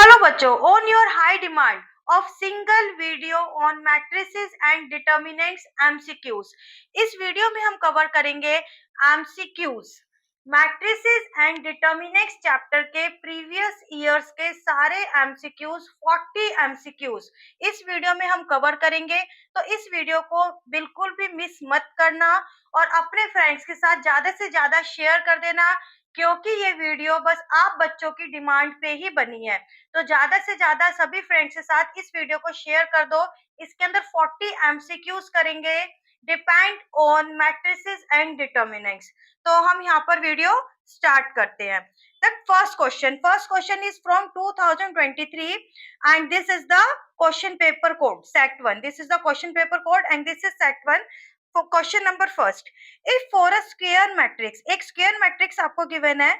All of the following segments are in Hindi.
चलो बच्चों, on your high demand of single video on matrices and determinants MCQs. इस वीडियो में हम कवर करेंगे MCQs, matrices and determinants chapter के प्रीवियस ईयर्स के सारे एमसीक्यूज, 40 एमसीक्यूज इस वीडियो में हम कवर करेंगे। तो इस वीडियो को बिल्कुल भी मिस मत करना और अपने फ्रेंड्स के साथ ज्यादा से ज्यादा शेयर कर देना, क्योंकि ये वीडियो बस आप बच्चों की डिमांड पे ही बनी है। तो ज्यादा से ज्यादा सभी फ्रेंड्स के साथ इस वीडियो को शेयर कर दो। इसके अंदर 40 एमसीक्यूज करेंगे, depend on matrices and determinants. तो हम यहाँ पर वीडियो स्टार्ट करते हैं। The first question is from 2023 and this is the question paper code set 1। This is the question paper code and this is set 1। Question number first, if for a square matrix, एक स्क्वायर मैट्रिक्स आपको गिवन है,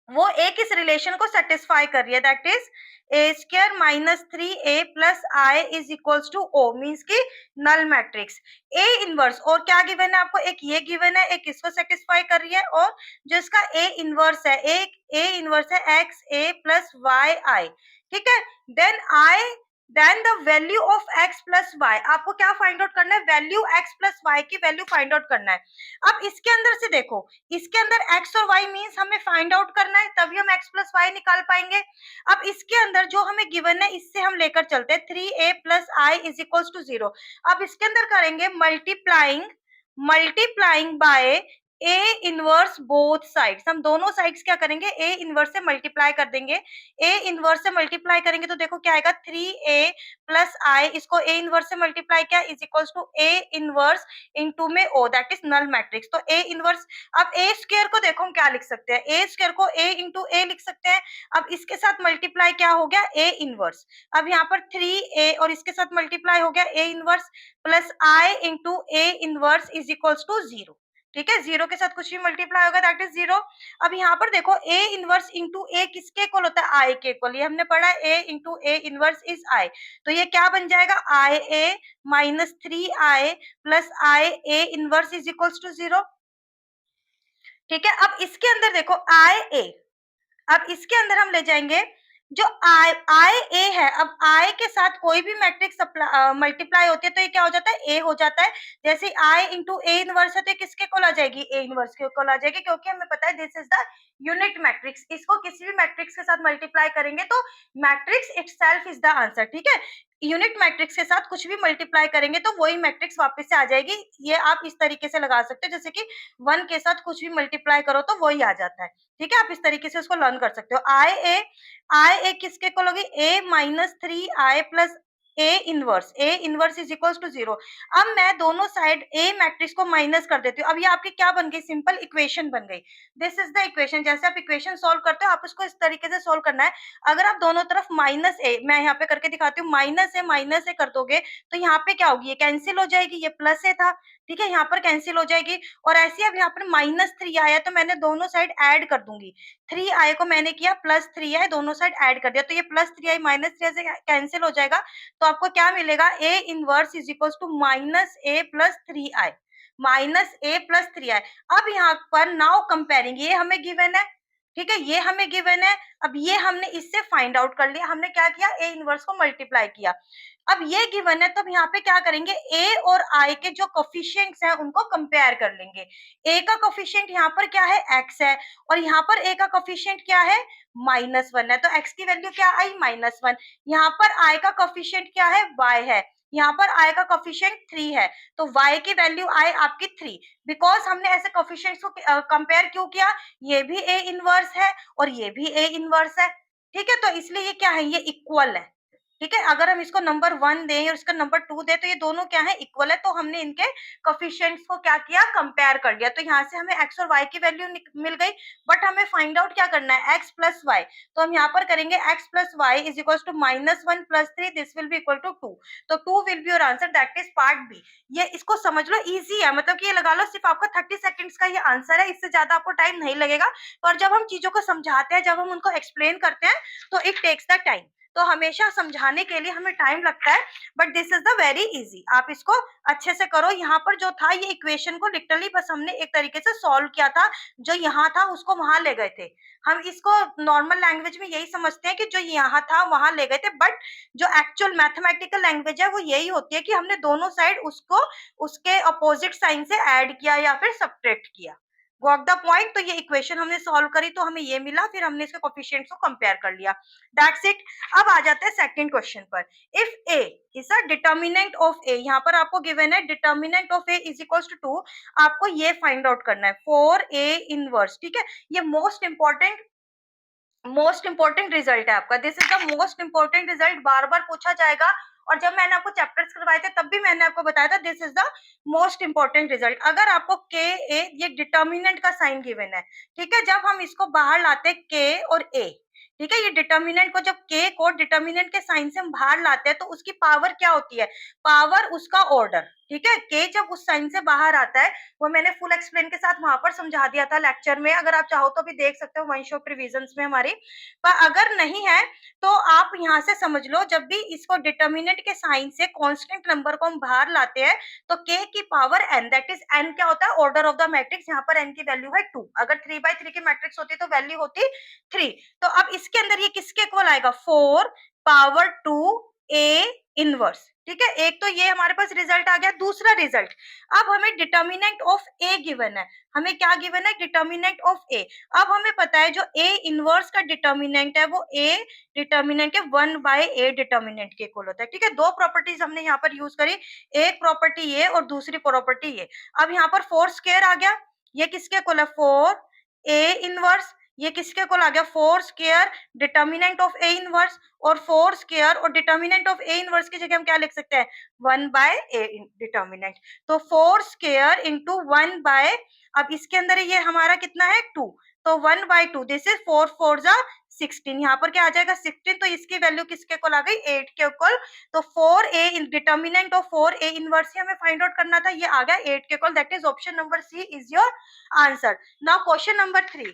वो ए किस रिलेशन को सेटिस्फाई कर रही है, that is a square minus 3a plus I is equals to O, means की नल मैट्रिक्स। ए इनवर्स और क्या गिवन है आपको, एक ये गिवन है, एक इसको सेटिस्फाई कर रही है, और जो इसका ए इनवर्स है, एक ए इनवर्स है X A plus Y I, ठीक है। Then the value of x plus Y, आपको क्या फाइंड आउट करना है, वैल्यू x प्लस वाई की वैल्यू फाइंड आउट करना है। अब इसके अंदर से देखो, इसके अंदर x और y मींस हमें फाइंड आउट करना है, तभी हम x प्लस वाई निकाल पाएंगे। अब इसके अंदर जो हमें गिवन है, इससे हम लेकर चलते हैं 3a plus I is equals to 0। अब इसके अंदर करेंगे multiplying by A inverse both sides, हम दोनों साइड्स क्या करेंगे, ए इनवर्स से मल्टीप्लाई कर देंगे। ए इनवर्स से मल्टीप्लाई करेंगे तो देखो क्या आएगा, 3a प्लस आई, इसको ए इनवर्स से मल्टीप्लाई किया is equals to A inverse into में O, that is null matrix. तो ए इनवर्स, अब ए स्क्वायर को देखो हम क्या लिख सकते हैं, ए स्क्वायर को ए इंटू ए लिख सकते हैं। अब इसके साथ मल्टीप्लाई क्या हो गया, ए इनवर्स। अब यहाँ पर 3a और इसके साथ मल्टीप्लाई हो गया A inverse plus I into A inverse is equals to 0, ठीक है। 0 के साथ कुछ भी मल्टीप्लाई होगा दैट इज 0। अब यहाँ पर देखो ए इनवर्स इंटू ए किसके इक्वल होता है, आई के इक्वल, ये हमने पढ़ा है, A into A inverse is I. तो ये क्या बन जाएगा, I A minus 3i plus I A inverse is equals to 0, ठीक है। अब इसके अंदर देखो आई ए, अब इसके अंदर हम ले जाएंगे जो आई ए है। अब आई के साथ कोई भी मैट्रिक्स मल्टीप्लाई होती है तो ये क्या हो जाता है, ए हो जाता है। जैसे आई इंटू ए इनवर्स है तो किसके इक्वल आ जाएगी, ए इनवर्स के इक्वल आ जाएगी, क्योंकि हमें पता है this is the unit matrix. इसको किसी भी मैट्रिक्स के साथ मल्टीप्लाई करेंगे तो matrix itself is the answer, ठीक है। यूनिट मैट्रिक्स के साथ कुछ भी मल्टीप्लाई करेंगे तो वही मैट्रिक्स वापस से आ जाएगी। ये आप इस तरीके से लगा सकते हो, जैसे कि 1 के साथ कुछ भी मल्टीप्लाई करो तो वही आ जाता है, ठीक है। आप इस तरीके से उसको लर्न कर सकते हो। आई ए किसके इक्वल होगी, A minus 3i plus A inverse is equals to 0। अब मैं दोनों साइड ए मैट्रिक्स को माइनस कर देती हूँ। अब ये आपकी क्या बन गई, सिंपल इक्वेशन बन गई। This is the equation. जैसे आप इक्वेशन सोल्व करते हो, आप उसको इस तरीके से सोल्व करना है। अगर आप दोनों तरफ माइनस ए, मैं यहाँ पे करके दिखाती हूँ, माइनस ए कर दोगे तो यहाँ पे क्या होगी, ये कैंसिल हो जाएगी, ये प्लस ए था, ठीक है, यहाँ पर कैंसिल हो जाएगी। और ऐसे अब यहाँ पर -3 आया तो मैंने दोनों साइड ऐड कर दूंगी, 3i को मैंने किया प्लस 3i, दोनों साइड ऐड कर दिया, तो ये प्लस 3i माइनस 3i से कैंसिल हो जाएगा। तो आपको क्या मिलेगा, A inverse is equal to minus A plus 3i, minus A plus 3i। अब यहाँ पर नाउ कंपेयरिंग, ये हमें गिवन है, ठीक है, ये हमें गिवन है। अब ये हमने इससे फाइंड आउट कर लिया, हमने क्या किया, ए इनवर्स को मल्टीप्लाई किया। अब ये गिवन है तो अब यहाँ पे क्या करेंगे, ए और आई के जो कोफिशिएंट्स हैं उनको कंपेयर कर लेंगे। ए का कोफिशिएंट यहाँ पर क्या है, एक्स है, और यहाँ पर ए का कोफिशिएंट क्या है, -1 है, तो एक्स की वैल्यू क्या आई, -1। यहाँ पर आई का कोफिशिएंट क्या है, वाई है, यहाँ पर आई का कोफिशिएंट 3 है, तो y की वैल्यू आई आपकी 3। बिकॉज हमने ऐसे कोफिशिएंट्स को कंपेयर क्यों किया, ये भी ए इनवर्स है और ये भी ए इनवर्स है, ठीक है, तो इसलिए ये क्या है, ये इक्वल है, ठीक है। अगर हम इसको नंबर 1 दें और इसका नंबर 2 दें तो ये दोनों क्या है, इक्वल है। तो हमने इनके कोफिशिएंट्स को क्या किया, कंपेयर कर लिया। तो यहाँ से हमें x और y की वैल्यू मिल गई, बट हमें फाइंड आउट क्या करना है, x प्लस वाई। तो हम यहाँ पर करेंगे x plus Y is equal to -1 plus 3, this will be equal to 2। तो 2 will be your answer, that is part B. ये इसको समझ लो, इजी है, मतलब कि ये लगा लो सिर्फ आपका 30 सेकंड्स का ये आंसर है, इससे ज्यादा आपको टाइम नहीं लगेगा। और जब हम चीजों को समझाते हैं, जब हम उनको एक्सप्लेन करते हैं तो इट टेक्स द टाइम। तो हमेशा समझाने के लिए हमें टाइम लगता है, but this is the very easy. आप इसको अच्छे से करो। यहाँ पर जो था ये इक्वेशन को लिटरली बस हमने एक तरीके से सॉल्व किया था, जो यहाँ था उसको वहां ले गए थे। हम इसको नॉर्मल लैंग्वेज में यही समझते हैं कि जो यहाँ था वहां ले गए थे, बट जो एक्चुअल मैथमेटिकल लैंग्वेज है वो यही होती है कि हमने दोनों साइड उसको उसके अपोजिट साइन से ऐड किया या फिर सब्ट्रैक्ट किया। Got the point. तो ये इक्वेशन हमने सॉल्व करी तो हमें ये मिला, फिर हमने इसके कोफिशिएंट्स को कंपेयर कर लिया। That's it. अब आ जाते हैं सेकंड क्वेश्चन पर। If A is a determinant of A, यहाँ पर आपको गिवन है determinant of A is equals to 2, आपको ये फाइंड आउट करना है फॉर ए इनवर्स। ठीक है, ये मोस्ट इंपॉर्टेंट रिजल्ट है आपका। This is the most important result, बार बार पूछा जाएगा। और जब मैंने आपको चैप्टर्स करवाए थे तब भी मैंने आपको बताया था this is the most important result. अगर आपको के ए ये डिटर्मिनेंट का साइन गिवन है, ठीक है, जब हम इसको बाहर लाते हैं के और ए, ठीक है, ये डिटर्मिनेंट को जब के को डिटर्मिनेंट के साइन से हम बाहर लाते हैं तो उसकी पावर क्या होती है? पावर उसका ऑर्डर। ठीक है, के जब उस साइन से बाहर आता है, वो मैंने फुल एक्सप्लेन के साथ वहां पर समझा दिया था लेक्चर में, अगर आप चाहो तो भी देख सकते हो वंश ऑफ प्रिविजन्स में हमारी। पर अगर नहीं है तो आप यहाँ से समझ लो, जब भी इसको डिटर्मिनेंट के साइन से कांस्टेंट नंबर को हम बाहर लाते हैं तो के की power N, that is N क्या होता है? Order of the matrix. यहाँ पर एन की वैल्यू है 2। अगर 3/3 की मैट्रिक्स होती तो वैल्यू होती 3। तो अब इसके अंदर ये किसके इक्वल आएगा? 4 पावर 2 ए इनवर्स। ठीक है, एक तो ये हमारे पास रिजल्ट आ गया। दूसरा रिजल्ट, अब हमें डिटर्मिनेंट ऑफ ए गिवन है। हमें क्या गिवन है? डिटर्मिनेंट ऑफ ए। अब हमें पता है जो ए इनवर्स का डिटर्मिनेंट है वो ए डिटर्मिनेंट के 1/a डिटर्मिनेंट के इक्वल होता है। ठीक है, दो प्रॉपर्टीज हमने यहाँ पर यूज करी, एक प्रॉपर्टी ये और दूसरी प्रॉपर्टी ये। अब यहाँ पर 4 स्क्वायर आ गया, ये किसके इक्वल है? 4a inverse. ये किसके इक्वल आ गया? 4 square determinant of A inverse. और 4 स्क्वायर और डिटर्मिनेंट ऑफ ए इनवर्स की जगह हम क्या लिख सकते हैं? 1/a determinant. तो 4 स्क्वायर इंटू 1/, अब इसके अंदर ये हमारा कितना है? 2। तो 1/2, दिस इज 4 4 जा 16। यहाँ पर क्या आ जाएगा? 16। तो इसकी वैल्यू किसके इक्वल आ गई? 8 के इक्वल। तो 4a in determinant of 4a inverse ही हमें फाइंड आउट करना था, ये आ गया 8 के equal. That is option number C is your answer. Now question number 3।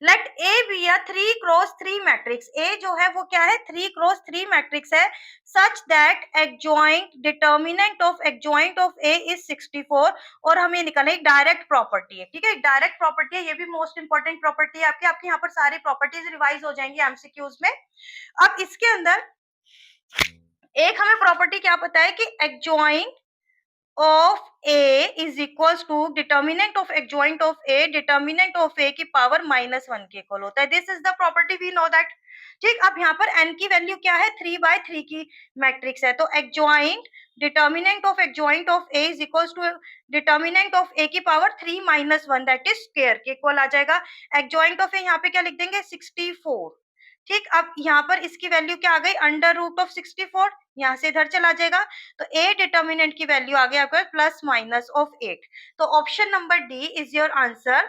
Let A B a 3x3 matrix. A जो है वो क्या है? 3x3 मैट्रिक्स है, such that adjoint determinant of adjoint of A is 64। और हमें निकालना है डायरेक्ट प्रॉपर्टी है। ठीक है, डायरेक्ट प्रॉपर्टी है, ये भी मोस्ट इंपॉर्टेंट प्रॉपर्टी है आपकी यहाँ पर सारी प्रॉपर्टीज रिवाइज हो जाएंगी एमसीक्यूज में। अब इसके अंदर एक हमें प्रॉपर्टी क्या पता है कि adjoint of A is equals to determinant of adjoint of A, determinant of A की पावर -1 के इक्वल होता है। This is the property, we know that. ठीक, अब यहाँ पर n की वैल्यू क्या है? 3/3 की मैट्रिक्स है, तो adjoint determinant of adjoint of A is equals to determinant of A की पावर 3 - 1, दैट इज स्क्वायर के इक्वल आ जाएगा। एडजॉइंट ऑफ ए यहाँ पे क्या लिख देंगे? 64। ठीक, अब यहाँ पर इसकी वैल्यू क्या आ गई? √64। यहाँ से इधर चला जाएगा, तो ए डिटर्मिनेंट की वैल्यू आ गई आपके +-8। तो option number D is your answer,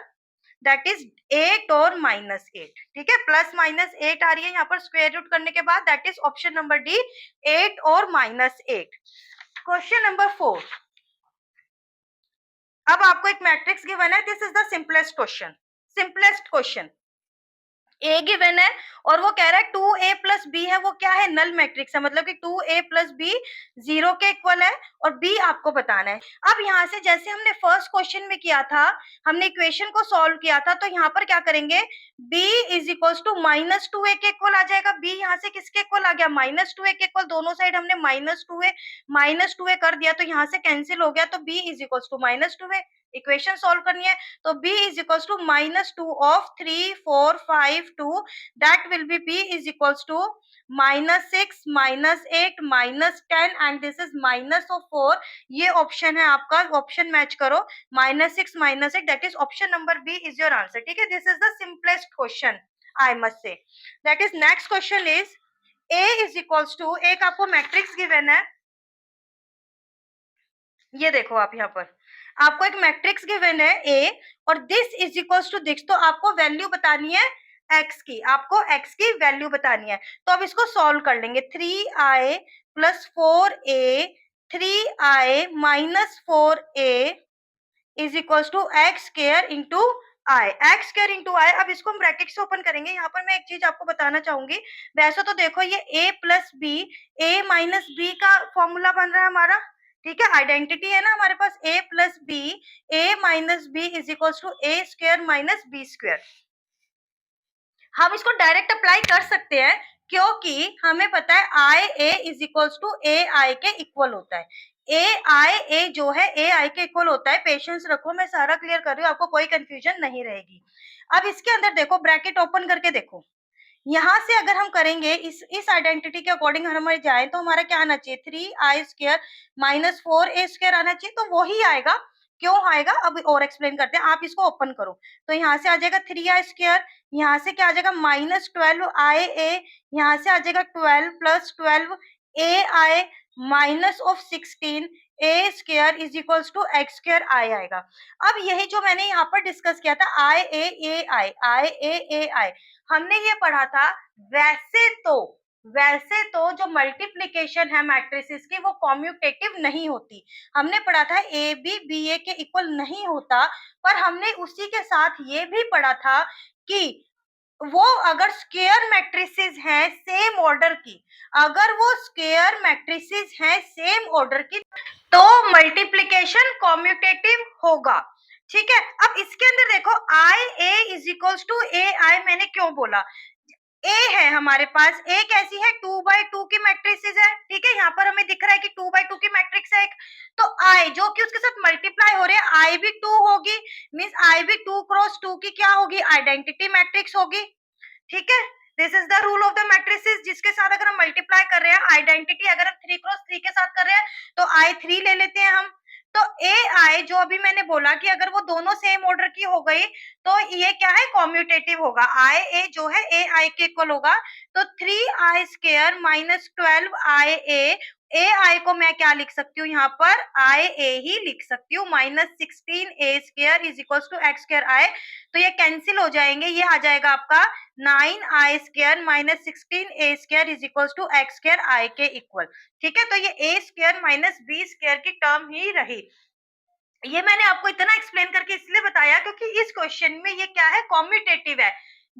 that is 8 और -8। ठीक है, +-8 आ रही है यहाँ पर स्क्वायर रूट करने के बाद, that is option number D 8 और -8। Question number 4। अब आपको एक मैट्रिक्स गिवन है, this is the simplest question. A given है और वो कह रहा है 2a + b है, वो क्या है? नल मैट्रिक्स है, मतलब कि 2a + b 0 के इक्वल है और b आपको बताना है। अब यहाँ से जैसे हमने फर्स्ट क्वेश्चन में किया था, हमने इक्वेशन को सॉल्व किया था, तो यहाँ पर क्या करेंगे? b is equals to -2a के इक्वल आ जाएगा। b यहाँ से किसके इक्वल आ गया? -2a के इक्वल। दोनों साइड हमने -2a कर दिया, तो यहाँ से कैंसिल हो गया, तो b is equals to -2a। Equation solve करनी है, तो b is equals to -2 of 3 4 5 2, that will be b is equals to -6 -8 -10 and this is -4। ये ऑप्शन है आपका, ऑप्शन मैच करो, -6 -8, that is option number B is your answer. ठीक है, this is the simplest question I must say. That is next question is a is equals to, एक आपको मैट्रिक्स गिवन है, ये देखो आप यहाँ पर आपको एक मैट्रिक्स गिवन है A और this is equals to this, तो आपको वैल्यू बतानी है x की, आपको x की वैल्यू बतानी है। तो अब इसको सॉल्व कर लेंगे। 3i + 4a 3i - 4a is equals to x² into I, x square into I. अब इसको हम ब्रैकेट से ओपन करेंगे। यहाँ पर मैं एक चीज आपको बताना चाहूंगी, वैसे तो देखो ये a plus B, A minus B का फॉर्मूला बन रहा है हमारा, ठीक है, आइडेंटिटी है ना हमारे पास a plus B, A minus B is equal to A square minus B square. हम इसको डायरेक्ट अप्लाई कर सकते हैं क्योंकि हमें पता है आई ए इज इक्वल टू ए आई के इक्वल होता है। ए आई ए जो है ए आई के इक्वल होता है। पेशेंस रखो, मैं सारा क्लियर कर रही हूँ, आपको कोई कंफ्यूजन नहीं रहेगी। अब इसके अंदर देखो, ब्रैकेट ओपन करके देखो, यहाँ से अगर हम करेंगे इस आइडेंटिटी के अकॉर्डिंग हमारे जाए तो हमारा क्या आना चाहिए, 3i² माइनस 4a² आना चाहिए, तो वो ही आएगा। क्यों आएगा अब और एक्सप्लेन करते हैं। आप इसको ओपन करो तो यहाँ से आ जाएगा 3i², यहाँ से क्या आ जाएगा -12ia, यहाँ से आ जाएगा 12 plus 12ai minus of 16 a² is equals to x² I आएगा। अब यही जो मैंने यहाँ पर डिस्कस किया था आई ए हमने ये पढ़ा था। वैसे तो जो मल्टीप्लीकेशन है मैट्रिसेस की वो कॉम्यूटेटिव नहीं होती। हमने पढ़ा था ए बी बी ए के इक्वल नहीं होता, पर हमने उसी के साथ ये भी पढ़ा था कि वो अगर स्क्वायर मैट्रिसेस हैं सेम ऑर्डर की, अगर वो स्क्वायर मैट्रिसेस हैं सेम ऑर्डर की, तो मल्टीप्लीकेशन कॉम्यूटेटिव होगा। ठीक है, अब इसके अंदर देखो आई ए इज इक्वल्स टू ए आई, मैंने क्यों बोला, ए है हमारे पास, ए कैसी है 2/2 की मैट्रिसेस है, ठीक है, यहाँ पर हमें दिख रहा है कि 2/2 की मैट्रिक्स है एक, तो आई जो कि उसके साथ मल्टीप्लाई हो रही है आई भी 2 होगी, मींस आई भी 2 क्रॉस 2 की क्या होगी, आइडेंटिटी मैट्रिक्स होगी। ठीक है, this is the rule of the matrices, जिसके साथ अगर हम मल्टीप्लाई कर रहे हैं आइडेंटिटी, अगर हम 3 क्रॉस 3 के साथ कर रहे हैं तो I3 ले लेते हैं हम। तो ए आई जो अभी मैंने बोला कि अगर वो दोनों सेम ऑर्डर की हो गई तो ये क्या है, कॉम्यूटेटिव होगा। आई ए जो है ए आई के इक्वल होगा, तो 3i² माइनस 12ia, ए आई को मैं क्या लिख सकती हूँ यहाँ पर, आई ए ही लिख सकती हूँ, minus 16a² is equal to x² I, तो ये कैंसिल हो जाएंगे, ये आ जाएगा आपका 9i² minus 16a² is equal to x² I के इक्वल। ठीक है, तो ये a² माइनस b² की टर्म ही रही। ये मैंने आपको इतना एक्सप्लेन करके इसलिए बताया क्योंकि इस क्वेश्चन में ये क्या है, कॉम्यूटेटिव है।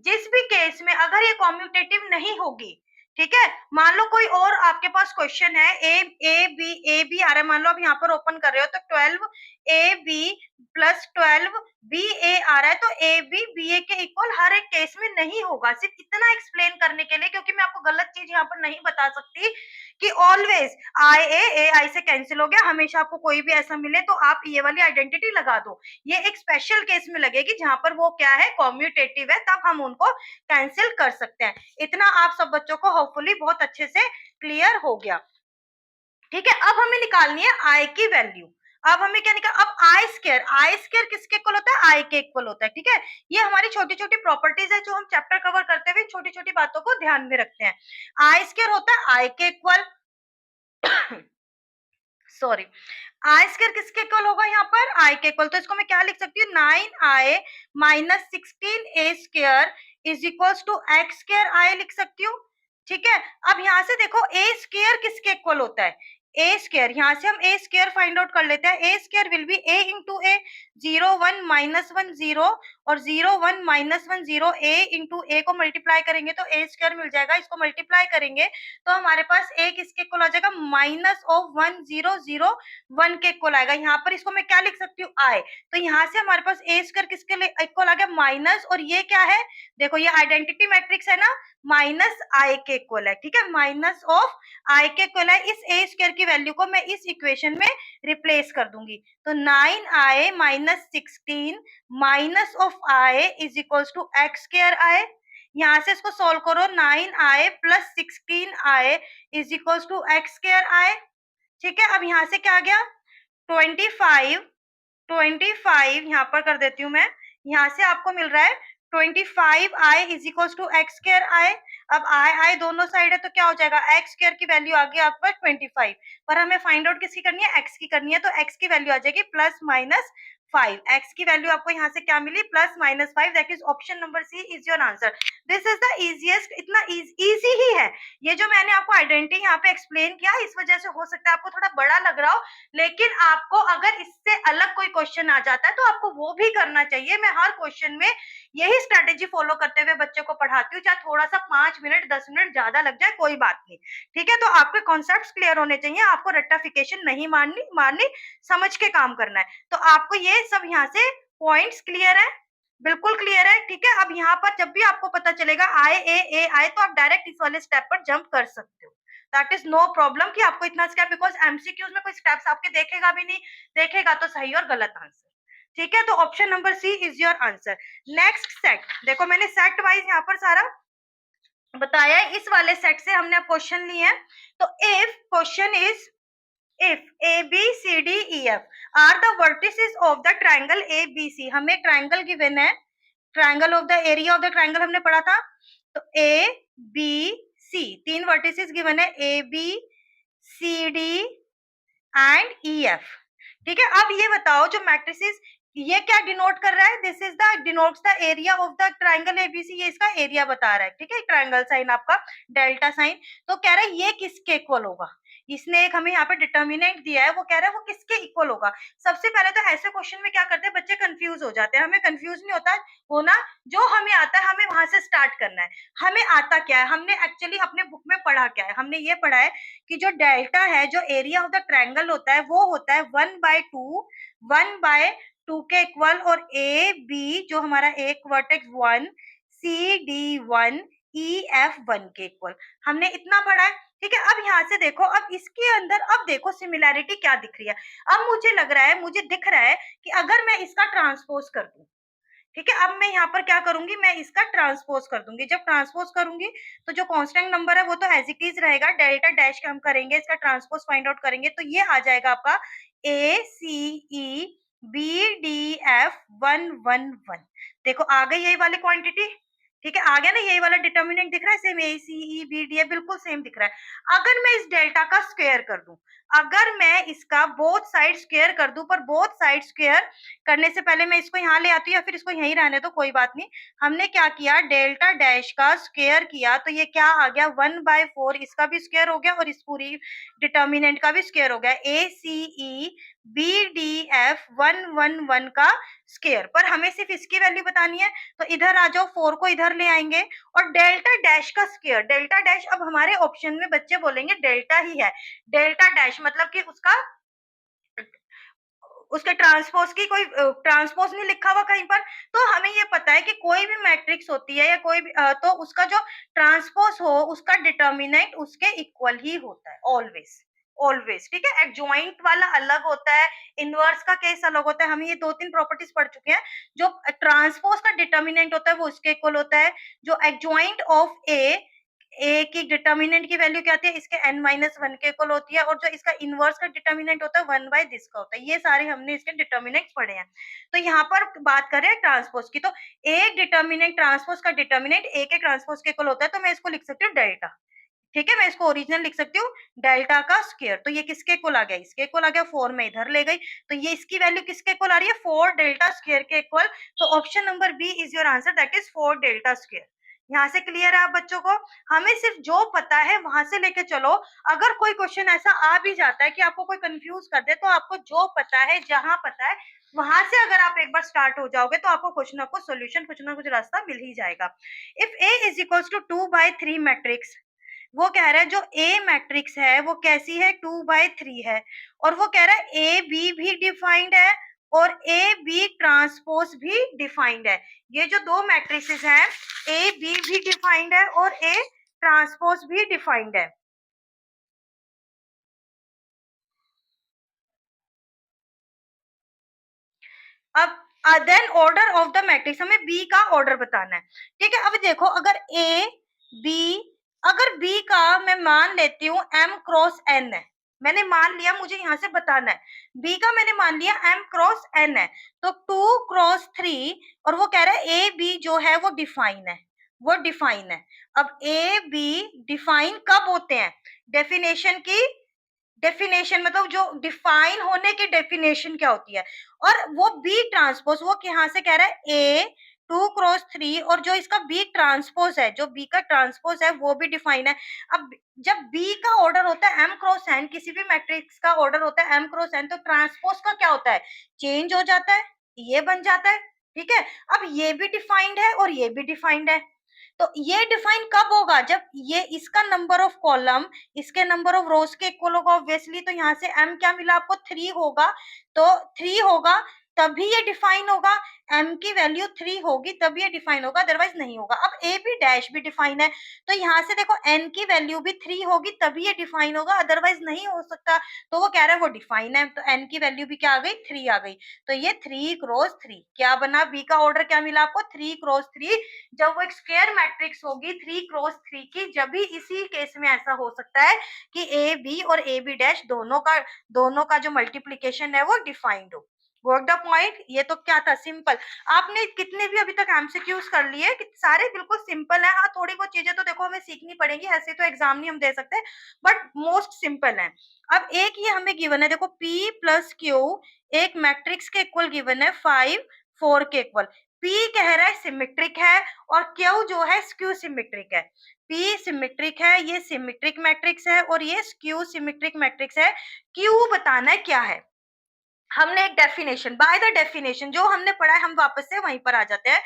जिस भी केस में अगर ये कॉम्यूटेटिव नहीं होगी, ठीक है, मान लो कोई और आपके पास क्वेश्चन है ए बी आ रहा है, मान लो आप यहाँ पर ओपन कर रहे हो तो 12ab प्लस 12ba आ रहा है, तो ए बी बी ए के इक्वल हर एक केस में नहीं होगा। सिर्फ इतना एक्सप्लेन करने के लिए, क्योंकि मैं आपको गलत चीज यहाँ पर नहीं बता सकती कि ऑलवेज आई ए आई से कैंसिल हो गया, हमेशा आपको कोई भी ऐसा मिले तो आप ये वाली आइडेंटिटी लगा दो। ये एक स्पेशल केस में लगेगी जहां पर वो क्या है, कॉम्यूटेटिव है, तब हम उनको कैंसिल कर सकते हैं। इतना आप सब बच्चों को होपफुली बहुत अच्छे से क्लियर हो गया। ठीक है, अब हमें निकालनी है आई की वैल्यू। अब हमें क्या निकाल, अब आई स्क्वायर किसके इक्वल होता है, आई के इक्वल होता है। ठीक है, ये हमारी छोटी छोटी प्रॉपर्टीज है जो हम चैप्टर कवर करते हुए छोटी छोटी बातों को ध्यान में रखते हैं। आई स्क्वायर होता है आई के इक्वल, सॉरी, आई स्क्वायर किसके इक्वल होगा यहाँ पर, आई के इक्वल, तो इसको मैं क्या लिख सकती हूँ, 9i minus 16a² is equal to x² I लिख सकती हूँ। ठीक है, अब यहाँ से देखो a² किसके इक्वल होता है, a², यहाँ से हम a² फाइंड आउट कर लेते हैं। a² will be a into A, 0 1 minus 1 0 और 0 1 माइनस 1 0, a इंटू ए को मल्टीप्लाई करेंगे तो a² मिल जाएगा, इसको मल्टीप्लाई करेंगे तो हमारे पास a किसके इक्वल आ जाएगा, माइनस ऑफ 1 0 0 1 के इक्वल आएगा। यहाँ पर इसको मैं क्या लिख सकती हूँ, आई, तो यहाँ से हमारे पास a² किसके इक्वल आ गया, माइनस, और ये क्या है, देखो ये आइडेंटिटी मैट्रिक्स है ना, माइनस आई के इक्वल है। ठीक है, माइनस ऑफ आई के इक्वल है, इस a² की वैल्यू को मैं इस इक्वेशन में रिप्लेस कर दूंगी, तो 9i minus 16 minus of I is equal to x² I. यहाँ से इसको सोल्व करो, 9i plus 16i is equal to x² I. ठीक है, अब यहाँ से क्या आ गया, 25 यहाँ पर कर देती हूँ मैं, यहाँ से आपको मिल रहा है 25i is equal to x² आई। अब आई दोनों साइड है तो क्या हो जाएगा, x² की वैल्यू आ गई आपके पास 25, पर हमें फाइंड आउट किसकी करनी है, x की करनी है, तो x की वैल्यू आ जाएगी प्लस माइनस 5। x की वैल्यू आपको यहाँ से क्या मिली, plus minus 5, that is option number C is your answer. This is the easiest, इतना इजी ही है ये जो मैंने आपको आइडेंटिटी यहाँ पे एक्सप्लेन किया, इस वजह से हो सकता है आपको थोड़ा बड़ा लग रहा हो, लेकिन आपको अगर इससे अलग कोई क्वेश्चन आ जाता है तो आपको वो भी करना चाहिए। मैं हर क्वेश्चन में यही स्ट्रेटेजी फॉलो करते हुए बच्चे को पढ़ाती हूँ, चाहे थोड़ा सा 5 मिनट 10 मिनट ज्यादा लग जाए कोई बात नहीं, ठीक है। तो आपके कॉन्सेप्ट क्लियर होने चाहिए, आपको रट्टाफिकेशन नहीं मारनी, समझ के काम करना है। तो आपको ये सब यहाँ से पॉइंट्स क्लियर है, बिल्कुल क्लियर है, ठीक है। अब यहाँ पर जब भी आपको पता चलेगा आई ए आए तो आप डायरेक्ट इस वाले स्टेप पर जंप कर सकते हो, दैट इज नो प्रॉब्लम कि आपको इतना स्टेप, बिकॉज एमसीक्यूज में कोई स्टेप्स आपके देखेगा भी नहीं, देखेगा तो सही और गलत आंसर, ठीक है। तो option number C is your answer. Next set, देखो मैंने सेट वाइज यहाँ पर सारा बताया है, इस वाले सेट से हमने क्वेश्चन लिए हैं। तो if question is, if a b c d e f are the vertices of the triangle a b c, हमें ट्राइंगल गिवन है, triangle of the area of the triangle हमने पढ़ा था। तो a b c तीन वर्टिसेस गिवन है, a b c d and E F, ठीक है। अब ये बताओ जो मैट्रिसेस, ये क्या डिनोट कर रहा है, this is the denotes the area of the triangle ABC, ये इसका एरिया बता रहा है, ठीक है। ट्राइंगल साइन आपका डेल्टा साइन, तो कह रहा है ये किसके इक्वल होगा, इसने एक हमें यहाँ पे डिटर्मिनेंट दिया है, वो कह रहा है वो किसके इक्वल होगा। सबसे पहले तो ऐसे क्वेश्चन में क्या करते हैं बच्चे, कंफ्यूज हो जाते हैं, हमें कंफ्यूज नहीं होता होना, जो हमें आता है हमें वहां से स्टार्ट करना है। हमें आता क्या है, हमने एक्चुअली अपने बुक में पढ़ा क्या है, हमने ये पढ़ा है कि जो डेल्टा है, जो एरिया ऑफ द ट्रायंगल होता है, वो होता है 1/2, 1/2 के इक्वल, और ए बी जो हमारा एक vertex 1, C D 1, E F 1 के इक्वल, हमने इतना पढ़ा है, ठीक है। अब यहाँ से देखो, अब इसके अंदर अब देखो सिमिलैरिटी क्या दिख रही है। अब मुझे लग रहा है, मुझे दिख रहा है कि अगर मैं इसका ट्रांसपोज कर दूं, ठीक है, अब मैं यहाँ पर क्या करूंगी, मैं इसका ट्रांसपोज कर दूंगी। जब ट्रांसपोज करूंगी तो जो कांस्टेंट नंबर है वो तो एज इट इज रहेगा, डेल्टा डैश हम करेंगे, इसका ट्रांसपोज फाइंड आउट करेंगे, तो ये आ जाएगा आपका ए सी ई बी डी एफ 1 1 1। देखो आ गई यही वाली क्वांटिटी, ठीक है, आ गया ना, यही वाला डिटर्मिनेंट दिख रहा है, सेम ए सी ई बी डी एफ बिल्कुल सेम दिख रहा है। अगर मैं इस डेल्टा का स्क्वायर कर दूं, अगर मैं इसका बोथ साइड स्क्वायर कर दूं, पर बोथ साइड स्क्वायर करने से पहले मैं इसको यहाँ ले आती हूँ, या फिर इसको यहीं रहने दो कोई बात नहीं। हमने क्या किया, डेल्टा डैश का स्क्वायर किया, तो ये क्या आ गया 1/4, इसका भी स्क्वायर हो गया और इस पूरी डिटर्मिनेंट का भी स्क्वायर हो गया, ए सी ई बी डी एफ 1 1 1 का स्क्वायर। पर हमें सिर्फ इसकी वैल्यू बतानी है, तो इधर आ जाओ, 4 को इधर ले आएंगे, और डेल्टा डैश का स्क्वायर, डेल्टा डैश अब हमारे ऑप्शन में बच्चे बोलेंगे डेल्टा ही है, डेल्टा डैश मतलब कि उसके ट्रांसपोज की कोई ट्रांसपोज नहीं लिखा हुआ कहीं पर। तो हमें ये पता है कि कोई भी मैट्रिक्स होती है या कोई भी तो उसका जो ट्रांसपोज हो, उसका डिटर्मिनेंट उसके इक्वल ही होता है, ऑलवेज ऑलवेज, ठीक है। एडजॉइंट वाला अलग होता है, इनवर्स का केस अलग होता है, हम ये 2 3 प्रॉपर्टीज पढ़ चुके हैं। जो ट्रांसपोज का डिटर्मिनेंट होता है वो उसके इक्वल होता है, जो एडजॉइंट ऑफ ए की डिटर्मिनेंट की वैल्यू क्या होती है, इसके n-1 के इक्वल होती है, और जो इसका इनवर्स का डिटर्मिनेंट होता है 1/this का होता है। ये सारे हमने इसके डिटर्मिनेंट्स पढ़े हैं। तो यहाँ पर बात कर रहे हैं ट्रांसपोज की, तो एक डिटर्मिनेंट ट्रांसपोज का डिटर्मिनेंट ए के ट्रांसपोज के इक्वल होता है, तो मैं इसको लिख सकती हूँ डेल्टा, ठीक है। मैं इसको ओरिजिनल लिख सकती हूँ डेल्टा का स्क्वायर। तो ये किसके इक्वल आ गया, इसके इक्वल आ गया, 4 में इधर ले गई, तो ये इसकी वैल्यू किसके इक्वल आ रही है, 4 डेल्टा स्क्वायर के इक्वल। तो option number B is your answer, that is 4 delta square. यहाँ से क्लियर है आप बच्चों को, हमें सिर्फ जो पता है वहां से लेके चलो। अगर कोई क्वेश्चन ऐसा आ भी जाता है कि आपको कोई कंफ्यूज कर दे, तो आपको जो पता है, जहां पता है वहां से अगर आप एक बार स्टार्ट हो जाओगे, तो आपको कुछ ना कुछ सोल्यूशन, कुछ ना कुछ रास्ता मिल ही जाएगा। If A is equals to 2/3 matrix, वो कह रहा है जो ए मैट्रिक्स है वो कैसी है, 2/3 है, और वो कह रहा है ए बी भी डिफाइंड है और ए बी ट्रांसपोज भी डिफाइंड है। ये जो दो मैट्रिसेस हैं, ए बी भी डिफाइंड है और ए ट्रांसपोज भी डिफाइंड है। अब then order of the matrix, हमें बी का ऑर्डर बताना है, ठीक है। अब देखो, अगर ए बी, अगर बी का मैं मान लेती हूँ m क्रॉस n है, मैंने मान लिया, मुझे यहाँ से बताना है, बी का मैंने मान लिया m क्रॉस n है, तो 2 × 3, और वो कह रहा है ए बी जो है वो डिफाइन है, वो डिफाइन है। अब ए बी डिफाइन कब होते हैं, डेफिनेशन की डेफिनेशन मतलब जो डिफाइन होने की डेफिनेशन क्या होती है। और वो बी ट्रांसपोज वो यहाँ से कह रहा है ए 2 × 3 और जो इसका बी ट्रांसपोज है, जो बी का ट्रांसपोज है वो भी डिफाइन है। अब जब बी का ऑर्डर होता है m×n, किसी भी मैट्रिक्स का ऑर्डर होता है m×n, तो ट्रांसपोज का क्या होता है, चेंज हो जाता है, ये बन जाता है। ठीक है, अब ये भी डिफाइंड है और ये भी डिफाइंड है। तो ये डिफाइन कब होगा, जब ये इसका नंबर ऑफ कॉलम इसके नंबर ऑफ रोज के इक्वल होगा ऑब्वियसली। तो यहाँ से m क्या मिला आपको, 3 होगा। तो 3 होगा तभी ये डिफाइन होगा, m की वैल्यू 3 होगी तभी ये डिफाइन होगा, अदरवाइज नहीं होगा। अब a भी डैश भी डिफाइन है, तो यहाँ से देखो n की वैल्यू भी 3 होगी तभी ये डिफाइन होगा, अदरवाइज नहीं हो सकता। तो वो कह रहा है वो डिफाइन है, तो n की वैल्यू भी क्या आ गई, 3 आ गई। तो ये 3×3 क्या बना, b का ऑर्डर क्या मिला आपको, 3×3। जब वो एक स्क्वायर मैट्रिक्स होगी 3×3 की, जब भी इसी केस में ऐसा हो सकता है कि ए बी और ए बी डैश दोनों का जो मल्टीप्लीकेशन है वो डिफाइंड हो। Work the point. ये तो क्या था, सिंपल। आपने कितने भी अभी तक एमसीक्यूज कर लिए कि सारे बिल्कुल सिंपल है। हाँ, थोड़ी बहुत चीजें तो देखो हमें सीखनी पड़ेगी, ऐसे तो एग्जाम नहीं हम दे सकते, बट मोस्ट सिंपल है। अब एक ये हमें गिवन है, देखो P + Q एक मैट्रिक्स के इक्वल गिवन है 5 4 के इक्वल। P कह रहा है सिमेट्रिक है और Q जो है स्क्यू सिमेट्रिक है। P सिमेट्रिक है, ये सिमेट्रिक मैट्रिक्स है और ये स्क्यू सिमेट्रिक मैट्रिक्स है। Q बताना है क्या है। हमने एक डेफिनेशन, बाय द डेफिनेशन जो हमने पढ़ा है हम वापस से वहीं पर आ जाते हैं।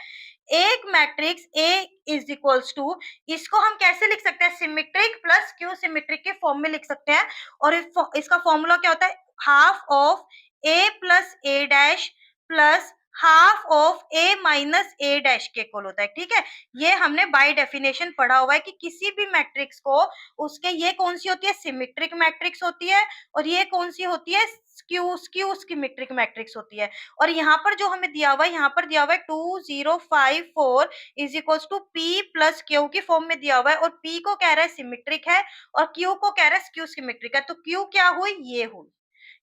एक matrix A is equals to, इसको हम कैसे लिख सकते हैं, सिमेट्रिक प्लस स्क्यू सिमेट्रिक के फॉर्म में लिख सकते हैं। और इसका फॉर्मूला क्या होता है, half of A plus A dash plus half of A minus A dash के इक्वल होता है। ठीक है, ये हमने बाय डेफिनेशन पढ़ा हुआ है कि किसी भी मैट्रिक्स को उसके, ये कौन सी होती है, सिमेट्रिक मैट्रिक्स होती है और ये कौन सी होती है, स्क्यू सिमेट्रिक मैट्रिक्स होती है। और यहाँ पर जो हमें दिया हुआ है, यहाँ पर दिया हुआ है 2054 is equals to P plus Q की फॉर्म में दिया हुआ है, और P को कह रहा है सिमेट्रिक है और Q को कह रहा है स्क्यू सिमेट्रिक है। तो Q क्या हुई, ये हुई,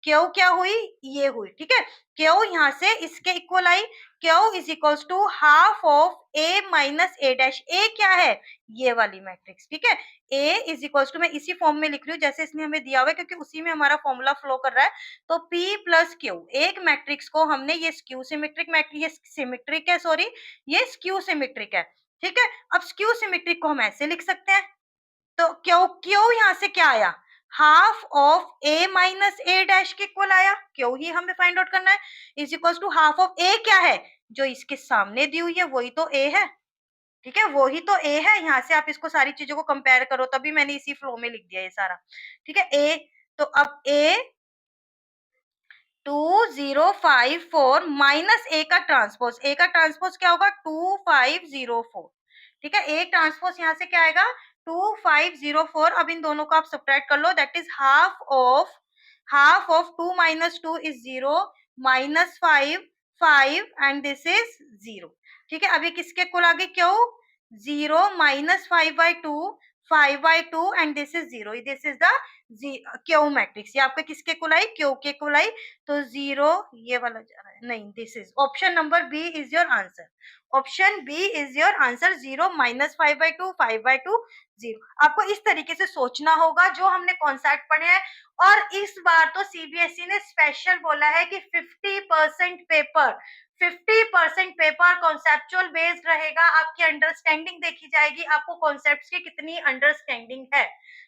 क्यू क्या हुई, ये हुई। ठीक है, क्यू यहाँ से इसके इक्वल आई, Q is equals to half of A minus A dash. A क्या है, ये वाली मैट्रिक्स। ठीक है, ए इज इक्वल्स टू, मैं इसी फॉर्म में लिख रही हूँ जैसे इसने हमें दिया हुआ है क्योंकि उसी में हमारा फॉर्मूला फ्लो कर रहा है। तो P प्लस Q, एक मैट्रिक्स को हमने, ये स्क्यू सिमेट्रिक मैट्रिक्स, ये सिमेट्रिक है, सॉरी ये स्क्यू सिमेट्रिक है। ठीक है, अब स्क्यू सिमेट्रिक को हम ऐसे लिख सकते हैं, तो क्यू क्यू यहाँ से क्या आया, half of A minus A dash के इक्वल आया, क्यू ही हमें फाइंड आउट करना है, is equal to half of A क्या है, जो इसके सामने दी हुई है वही तो ए है। ठीक है, वही तो ए है। यहाँ से आप इसको सारी चीजों को कंपेयर करो, तभी मैंने इसी फ्लो में लिख दिया ये सारा। ठीक है, ए, तो अब ए 2054 माइनस ए का ट्रांसपोज, ए का ट्रांसपोज क्या होगा, 2504। ठीक है, ए ट्रांसपोज यहाँ से क्या आएगा, 2504। अब इन दोनों को आप सब्ट्रैक्ट कर लो, that is half of 2 minus 2 is 0 minus 5 5 and this is 0। ठीक है, अभी किसके कुल आगे, क्यों, 0 minus 5/2 5/2 and this is 0, this is the Q matrix. ये आपके किसके कुल आई, क्यू के कुल आई। तो 0 ये वाला जा रहा है, नहीं, this is option number B is your answer. Option B is your answer, 0 minus 5/2 5/2 0। आपको इस तरीके से सोचना होगा जो हमने कॉन्सेप्ट पढ़े हैं। और इस बार तो सीबीएसई ने स्पेशल बोला है कि 50% पेपर कॉन्सेप्चुअल बेस्ड रहेगा। आपकी अंडरस्टैंडिंग देखी जाएगी, आपको कॉन्सेप्ट्स की कितनी अंडरस्टैंडिंग है।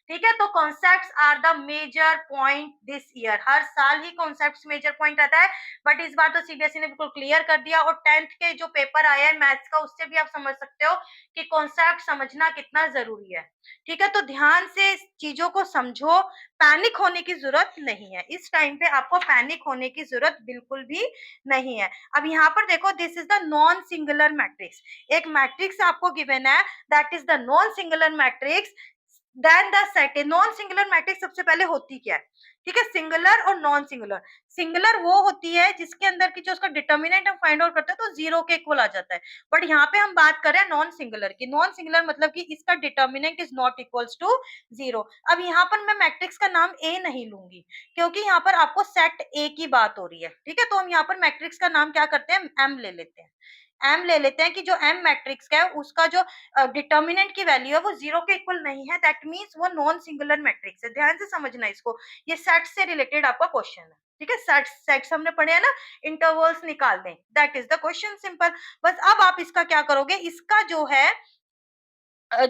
ठीक है, तो concepts are the major point this year. हर साल ही कॉन्सेप्ट्स मेजर पॉइंट रहता है, बट इस बार तो सीबीएसई ने बिल्कुल क्लियर कर दिया। और 10th के जो पेपर आया है मैथ्स का, उससे भी आप समझ सकते हो कि कॉन्सेप्ट समझना कितना जरूरी है। ठीक है, तो ध्यान से चीजों को समझो, पैनिक होने की जरूरत नहीं है। इस टाइम पे आपको पैनिक होने की जरूरत बिल्कुल भी नहीं है। अब यहाँ पर देखो, this is the non singular matrix. एक मैट्रिक्स आपको गिवन है, that is the non singular matrix. Then the set, non singular matrix सबसे पहले होती क्या है। ठीक है, सिंगुलर और नॉन सिंगुलर। सिंगुलर वो होती है जिसके अंदर की जो उसका डिटर्मिनेंट हम फाइंड आउट करते हैं तो 0 के इक्वल आ जाता है। बट यहाँ पे हम बात कर रहे हैं नॉन सिंगुलर की। नॉन सिंगुलर मतलब कि इसका determinant is not equals to 0। अब यहाँ पर मैं मैट्रिक्स का नाम ए नहीं लूंगी क्योंकि यहाँ पर आपको सेट ए की बात हो रही है। ठीक है, तो हम यहाँ पर मैट्रिक्स का नाम क्या करते हैं, एम ले लेते हैं। एम ले लेते हैं कि जो एम मैट्रिक्स का है उसका जो डिटर्मिनेंट की वैल्यू है वो 0 के इक्वल नहीं है, दैट मीन्स वो नॉन सिंगुलर मैट्रिक्स है। ध्यान से समझना इसको, ये सेट से रिलेटेड आपका क्वेश्चन है, ठीक है। सेट्स हमने पढ़े हैं ना, इंटरवल्स निकाल दें, that is the question, simple. बस अब आप इसका क्या करोगे, इसका जो है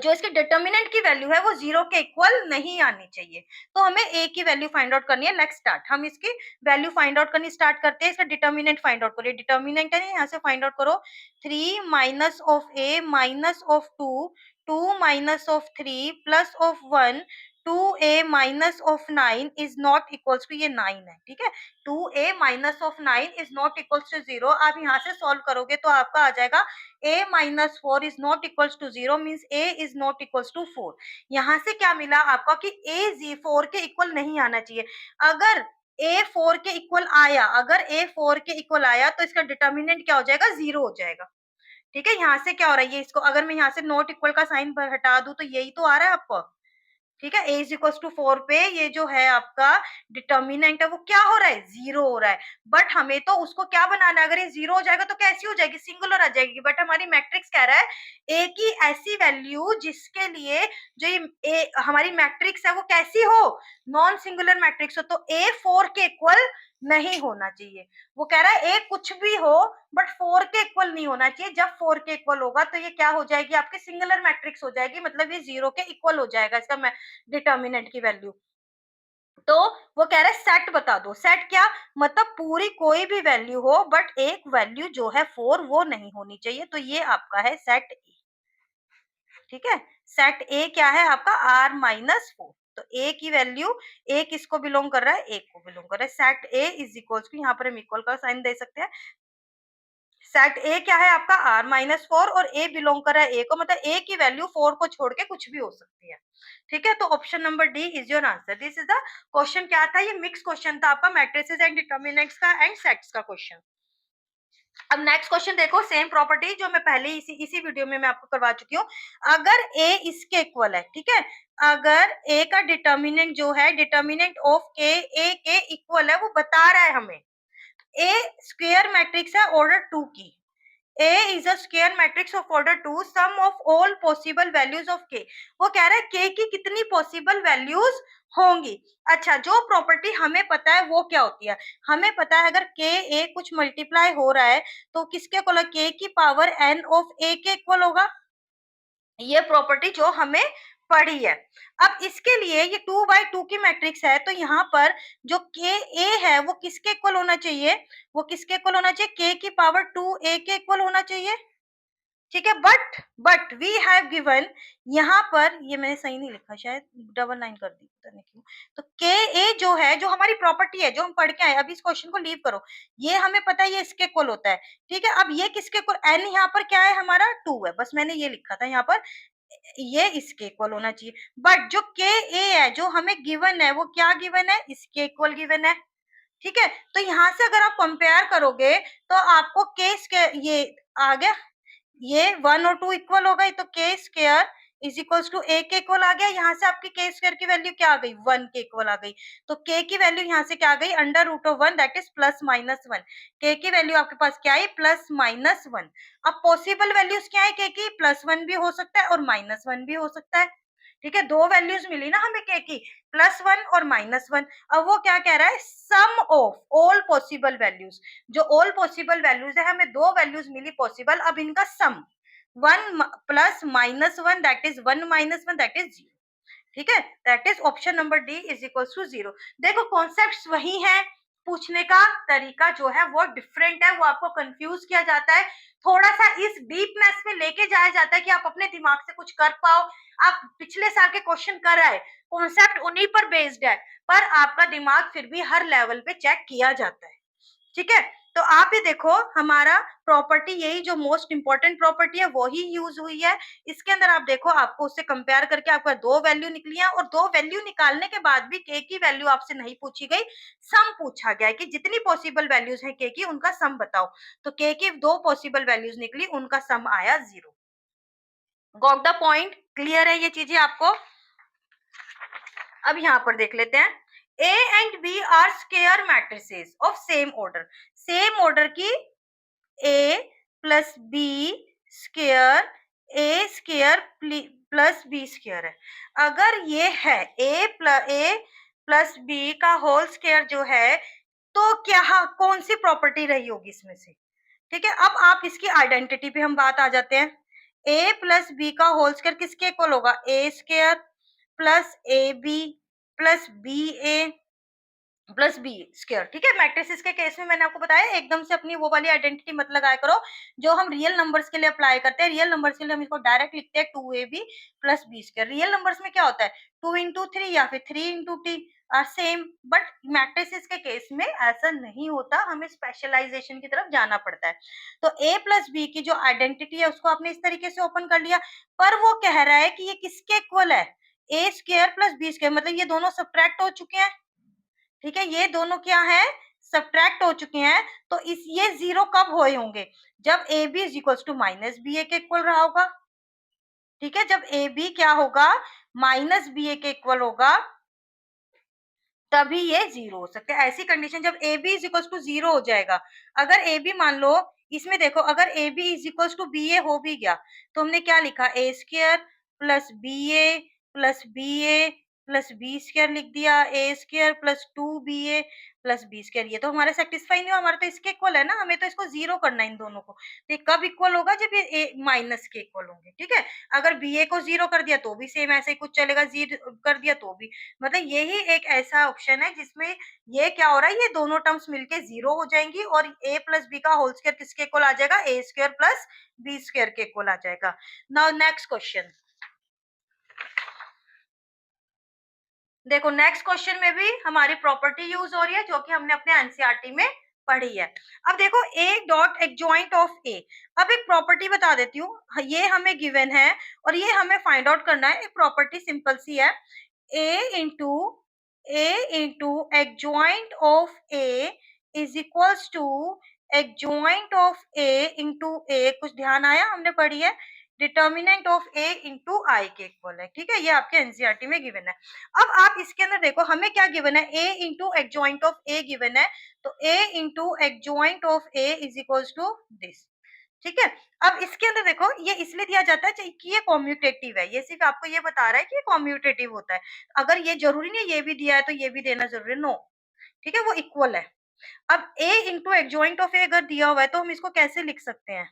जो इसके डिटर्मिनेंट की वैल्यू है वो 0 के इक्वल नहीं आनी चाहिए, तो हमें a की वैल्यू फाइंड आउट करनी है। लेट्स स्टार्ट, हम इसकी वैल्यू फाइंड आउट करनी स्टार्ट करते हैं। इसका डिटर्मिनेंट फाइंड आउट करो, डिटर्मिनेंट है यहाँ से फाइंड आउट करो, 3 minus of a minus of 2, 2 minus of 3 plus of 1, 2a minus of 9 is not equals to, ये 9 है, ठीक है। 2a minus of 9 is not equals to 0। आप यहाँ से सॉल्व करोगे तो आपका आ जाएगा a minus 4 is not equals to 0 means a is not equals to 4। यहाँ से क्या मिला आपका कि a 4 के इक्वल नहीं आना चाहिए। अगर a 4 के इक्वल आया, अगर a 4 के इक्वल आया तो इसका डिटर्मिनेंट क्या हो जाएगा, 0 हो जाएगा, ठीक है। यहाँ से क्या हो रहा है, ये इसको अगर मैं यहाँ से नॉट इक्वल का साइन हटा दूं तो यही तो आ रहा है आपको, ठीक है। a इज इक्वल टू 4 पे ये जो है आपका डिटर्मिनेंट है वो क्या हो रहा है, 0 हो रहा है। बट हमें तो उसको क्या बनाना है, अगर ये 0 हो जाएगा तो कैसी हो जाएगी, सिंगुलर आ जाएगी। बट हमारी मैट्रिक्स कह रहा है a की ऐसी वैल्यू जिसके लिए जो ये हमारी मैट्रिक्स है वो कैसी हो, नॉन सिंगुलर मैट्रिक्स हो, तो a 4 के इक्वल नहीं होना चाहिए। वो कह रहा है a कुछ भी हो बट 4 के इक्वल नहीं होना चाहिए। जब 4 के इक्वल होगा तो ये क्या हो जाएगी, आपकी सिंगुलर मैट्रिक्स हो जाएगी, मतलब ये 0 के इक्वल हो जाएगा इसका डिटर्मिनेंट की वैल्यू। तो वो कह रहा है सेट बता दो, सेट क्या मतलब पूरी कोई भी वैल्यू हो बट एक वैल्यू जो है 4 वो नहीं होनी चाहिए, तो ये आपका है सेट ए, ठीक है। सेट ए क्या है आपका, r माइनस 4, तो a की वैल्यू, a किसको बिलोंग कर रहा है, a को बिलोंग कर रहा है। Set a is equal to, यहाँ पर हम इक्वल का साइन दे सकते हैं, सेट ए क्या है आपका r माइनस 4 और a बिलोंग कर रहा है a को, मतलब a की वैल्यू 4 को छोड़ के कुछ भी हो सकती है, ठीक है। तो option number D is your answer. This is the question, क्या था ये, मिक्स क्वेश्चन था आपका, मैट्रिसेस एंड डिटर्मिनेंट्स का एंड सेट्स का क्वेश्चन। अब नेक्स्ट क्वेश्चन देखो, सेम प्रॉपर्टी जो मैं पहले इसी वीडियो में मैं आपको करवा चुकी हूँ। अगर a इसके इक्वल है, ठीक है, अगर a का डिटर्मिनेंट जो है, डिटर्मिनेंट ऑफ k a के इक्वल है, वो बता रहा है हमें। a स्क्वायर मैट्रिक्स है ऑर्डर 2 की, A is a square matrix of order 2, sum of all possible values of K। वो कह रहा है K की कितनी possible values होंगी। अच्छा, जो प्रॉपर्टी हमें पता है वो क्या होती है, हमें पता है अगर K A कुछ मल्टीप्लाई हो रहा है तो किसके इक्वल, K की पावर n ऑफ A के इक्वल होगा, ये प्रॉपर्टी जो हमें पढ़ी है। अब इसके लिए ये 2 by 2 की मैट्रिक्स है, तो यहाँ पर जो के ए है वो किसके इक्वल होना चाहिए, वो किसके इक्वल होना चाहिए, के की पावर 2a के इक्वल होना चाहिए, ठीक है। बट वी हैव गिवन, यहाँ पर ये मैंने सही नहीं लिखा, शायद डबल लाइन कर दी, पता नहीं क्यों। तो के ए जो है, जो हमारी प्रॉपर्टी है जो हम पढ़ के आए, अभी इस क्वेश्चन को लीव करो, ये हमें पता है ये इसके इक्वल होता है, ठीक है। अब ये किसके इक्वल, एन यहाँ पर क्या है हमारा 2 है, बस मैंने ये लिखा था यहाँ पर, ये इसके इक्वल होना चाहिए। बट जो के ए है जो हमें गिवन है वो क्या गिवन है, इसके इक्वल गिवन है, ठीक है। तो यहाँ से अगर आप कंपेयर करोगे तो आपको के ये आ गया, ये 1 और 2 इक्वल हो गई, तो के स्क्वायर इज इक्वल्स टू ए के इक्वल आ गया। यहाँ से आपकी के स्क्वायर की वैल्यू क्या आ गई, 1 के इक्वल आ गई, तो के की वैल्यू यहाँ से क्या आ गई, under root of 1 that is plus minus 1। के की वैल्यू आपके पास क्या आई, प्लस माइनस 1। अब पॉसिबल वैल्यूज क्या है के की, प्लस 1 भी हो सकता है और माइनस 1 भी हो सकता है, ठीक है। दो वैल्यूज मिली ना हमें के की, प्लस 1 और माइनस 1। अब वो क्या कह रहा है, sum of all possible values, जो ऑल पॉसिबल वैल्यूज है, हमें दो वैल्यूज मिली पॉसिबल, अब इनका sum 1 plus minus 1 that is 1 minus 1 that is 0, ठीक है। That is option number D is equal to 0। देखो कॉन्सेप्ट्स वही है, पूछने का तरीका जो है वो डिफरेंट है, वो आपको कंफ्यूज किया जाता है, थोड़ा सा इस डीपनेस में लेके जाया जाता है कि आप अपने दिमाग से कुछ कर पाओ। आप पिछले साल के क्वेश्चन कर आए, कॉन्सेप्ट उन्हीं पर बेस्ड है, पर आपका दिमाग फिर भी हर लेवल पे चेक किया जाता है, ठीक है। तो आप ही देखो, हमारा प्रॉपर्टी यही जो मोस्ट इंपॉर्टेंट प्रॉपर्टी है वो ही यूज हुई है। इसके अंदर आप देखो, आपको उससे कंपेयर करके आपका दो वैल्यू निकली है, और दो वैल्यू निकालने के बाद भी के की वैल्यू आपसे नहीं पूछी गई, सम पूछा गया है कि जितनी पॉसिबल वैल्यूज है के की उनका सम बताओ, तो के की दो पॉसिबल वैल्यूज निकली, उनका सम आया 0। गॉट द पॉइंट, क्लियर है ये चीजें आपको। अब यहाँ पर देख लेते हैं, A and B are square matrices of same order, same order की A plus B square A square plus B square है। अगर ये है ए प्लस बी का होल स्क्वायर जो है, तो क्या कौन सी प्रॉपर्टी रही होगी इसमें से? ठीक है, अब आप इसकी आइडेंटिटी पे हम बात आ जाते हैं। ए प्लस बी का होल स्क्वायर किसके इक्वल होगा? A square plus A B plus B A plus B square. ठीक है, मैट्रिसेस के केस में मैंने आपको बताया एकदम से अपनी वो वाली आइडेंटिटी मत लगाया करो जो हम रियल नंबर्स के लिए अप्लाई करते हैं। रियल नंबर्स के लिए हम इसको डायरेक्ट लिखते हैं 2ab plus B square. Real numbers में क्या होता है 2 इंटू 3 या फिर 3 into T R same, but matrices के केस में ऐसा नहीं होता, हमें स्पेशलाइजेशन की तरफ जाना पड़ता है। तो a प्लस बी की जो आइडेंटिटी है उसको आपने इस तरीके से ओपन कर लिया, पर वो कह रहा है कि ये किसके इक्वल है? ए स्क्वायर प्लस बी स्क्वायर, मतलब ये दोनों सब्ट्रैक्ट हो चुके हैं। ठीक है, ये दोनों क्या है? सब्ट्रैक्ट हो चुके हैं। तो इस ये जीरो कब हुए होंगे? जब A B is equal to minus B A के इक्वल रहा होगा। ठीक है, जब ए बी क्या होगा? माइनस बी ए के इक्वल होगा, तभी ये जीरो हो सकता है। ऐसी कंडीशन जब A B is equal to zero हो जाएगा। अगर ए बी मान लो, इसमें देखो अगर A B is equal to B A हो भी गया, तो हमने क्या लिखा? A square plus B A plus B A plus B square लिख दिया, A square plus 2ba plus B square. ये तो हमारा सेटिस्फाई नहीं हुआ, हमारा तो इसके इक्वल है ना, हमें तो इसको जीरो करना है इन दोनों को। तो ये कब इक्वल होगा? जब ये ए माइनस के इक्वल होंगे। ठीक है, अगर बी ए को जीरो कर दिया तो भी सेम ऐसे ही कुछ चलेगा, जीरो कर दिया तो भी। मतलब यही एक ऐसा ऑप्शन है जिसमें ये क्या हो रहा है, ये दोनों टर्म्स मिलके जीरो हो जाएंगी और a प्लस बी का होल स्क्वायर किसके इक्वल आ जाएगा? ए स्क्वायर प्लस बी स्क्वायर के इक्वल आ जाएगा। नाउ नेक्स्ट क्वेश्चन देखो। नेक्स्ट क्वेश्चन में भी हमारी प्रॉपर्टी यूज हो रही है जो कि हमने अपने एनसीईआरटी में पढ़ी है। अब देखो ए डॉट एडजॉइंट ऑफ ए। अब एक प्रॉपर्टी बता देती हूँ, ये हमें गिवन है और ये हमें फाइंड आउट करना है। एक प्रॉपर्टी सिंपल सी है, A into adjoint of A is equals to adjoint of A into A. कुछ ध्यान आया? हमने पढ़ी है determinant of A into I के इक्वल है। ठीक है, ये आपके एनसीईआरटी में गिवन है। अब आप इसके अंदर देखो हमें क्या गिवन है, a into adjoint of a given है, तो a into adjoint of a is equals to this. ठीक है, अब इसके अंदर देखो ये इसलिए दिया जाता है कि ये कॉम्यूटेटिव है, ये सिर्फ आपको ये बता रहा है कि ये कॉम्यूटेटिव होता है। अगर ये जरूरी नहीं ये भी दिया है तो ये भी देना जरूरी है, नो। ठीक है, वो इक्वल है। अब a into adjoint of a अगर दिया हुआ है तो हम इसको कैसे लिख सकते हैं?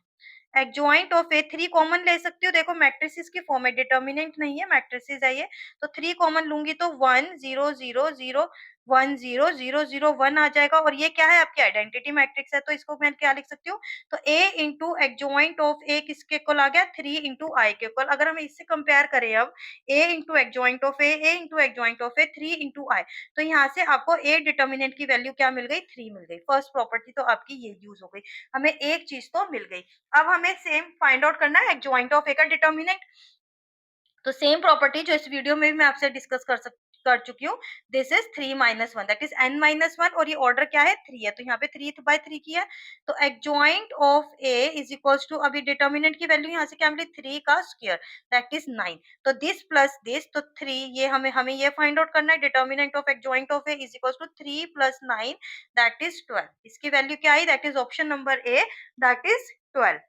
एडजॉइंट ऑफ ए, 3 कॉमन ले सकती हूँ। देखो मैट्रिसेस की फॉर्म है, डिटर्मिनेंट नहीं है, मैट्रिसेस है ये। तो 3 कॉमन लूंगी तो 1 0 0 0 1 0 0 0 1 आ जाएगा। और ये क्या है? आपकी आइडेंटिटी मैट्रिक्स है, तो इसको मैं क्या लिख सकती हूँ? तो a इंटू एडजॉइंट ऑफ ए किसके इक्वल आ गया? 3 इंटू आई के इक्वल। अगर हम इससे कंपेयर करें अब a into adjoint of A into adjoint of A 3 into I, तो यहाँ से आपको a डिटर्मिनेंट की वैल्यू क्या मिल गई? 3 मिल गई। फर्स्ट प्रॉपर्टी तो आपकी ये यूज हो गई, हमें एक चीज तो मिल गई। अब हमें सेम फाइंड आउट करना है एडजॉइंट ऑफ ए का डिटर्मिनेंट। तो सेम प्रॉपर्टी जो इस वीडियो में भी मैं आपसे डिस्कस कर चुकी हूँ, this is 3 minus 1 that is n minus 1, और ये ऑर्डर क्या है? 3 है, तो यहाँ पे 3 बाय 3 की है। तो adjoint of A is equals to, अभी डिटर्मिनेंट की वैल्यू यहाँ से क्या मिली? 3 का स्क्वायर दैट इज 9। तो दिस प्लस दिस, तो 3, ये हमें ये फाइंड आउट करना है। Determinant of adjoint of A is equals to 3 plus 9 that is 12। इसकी वैल्यू क्या आई? That is option number A, that is 12।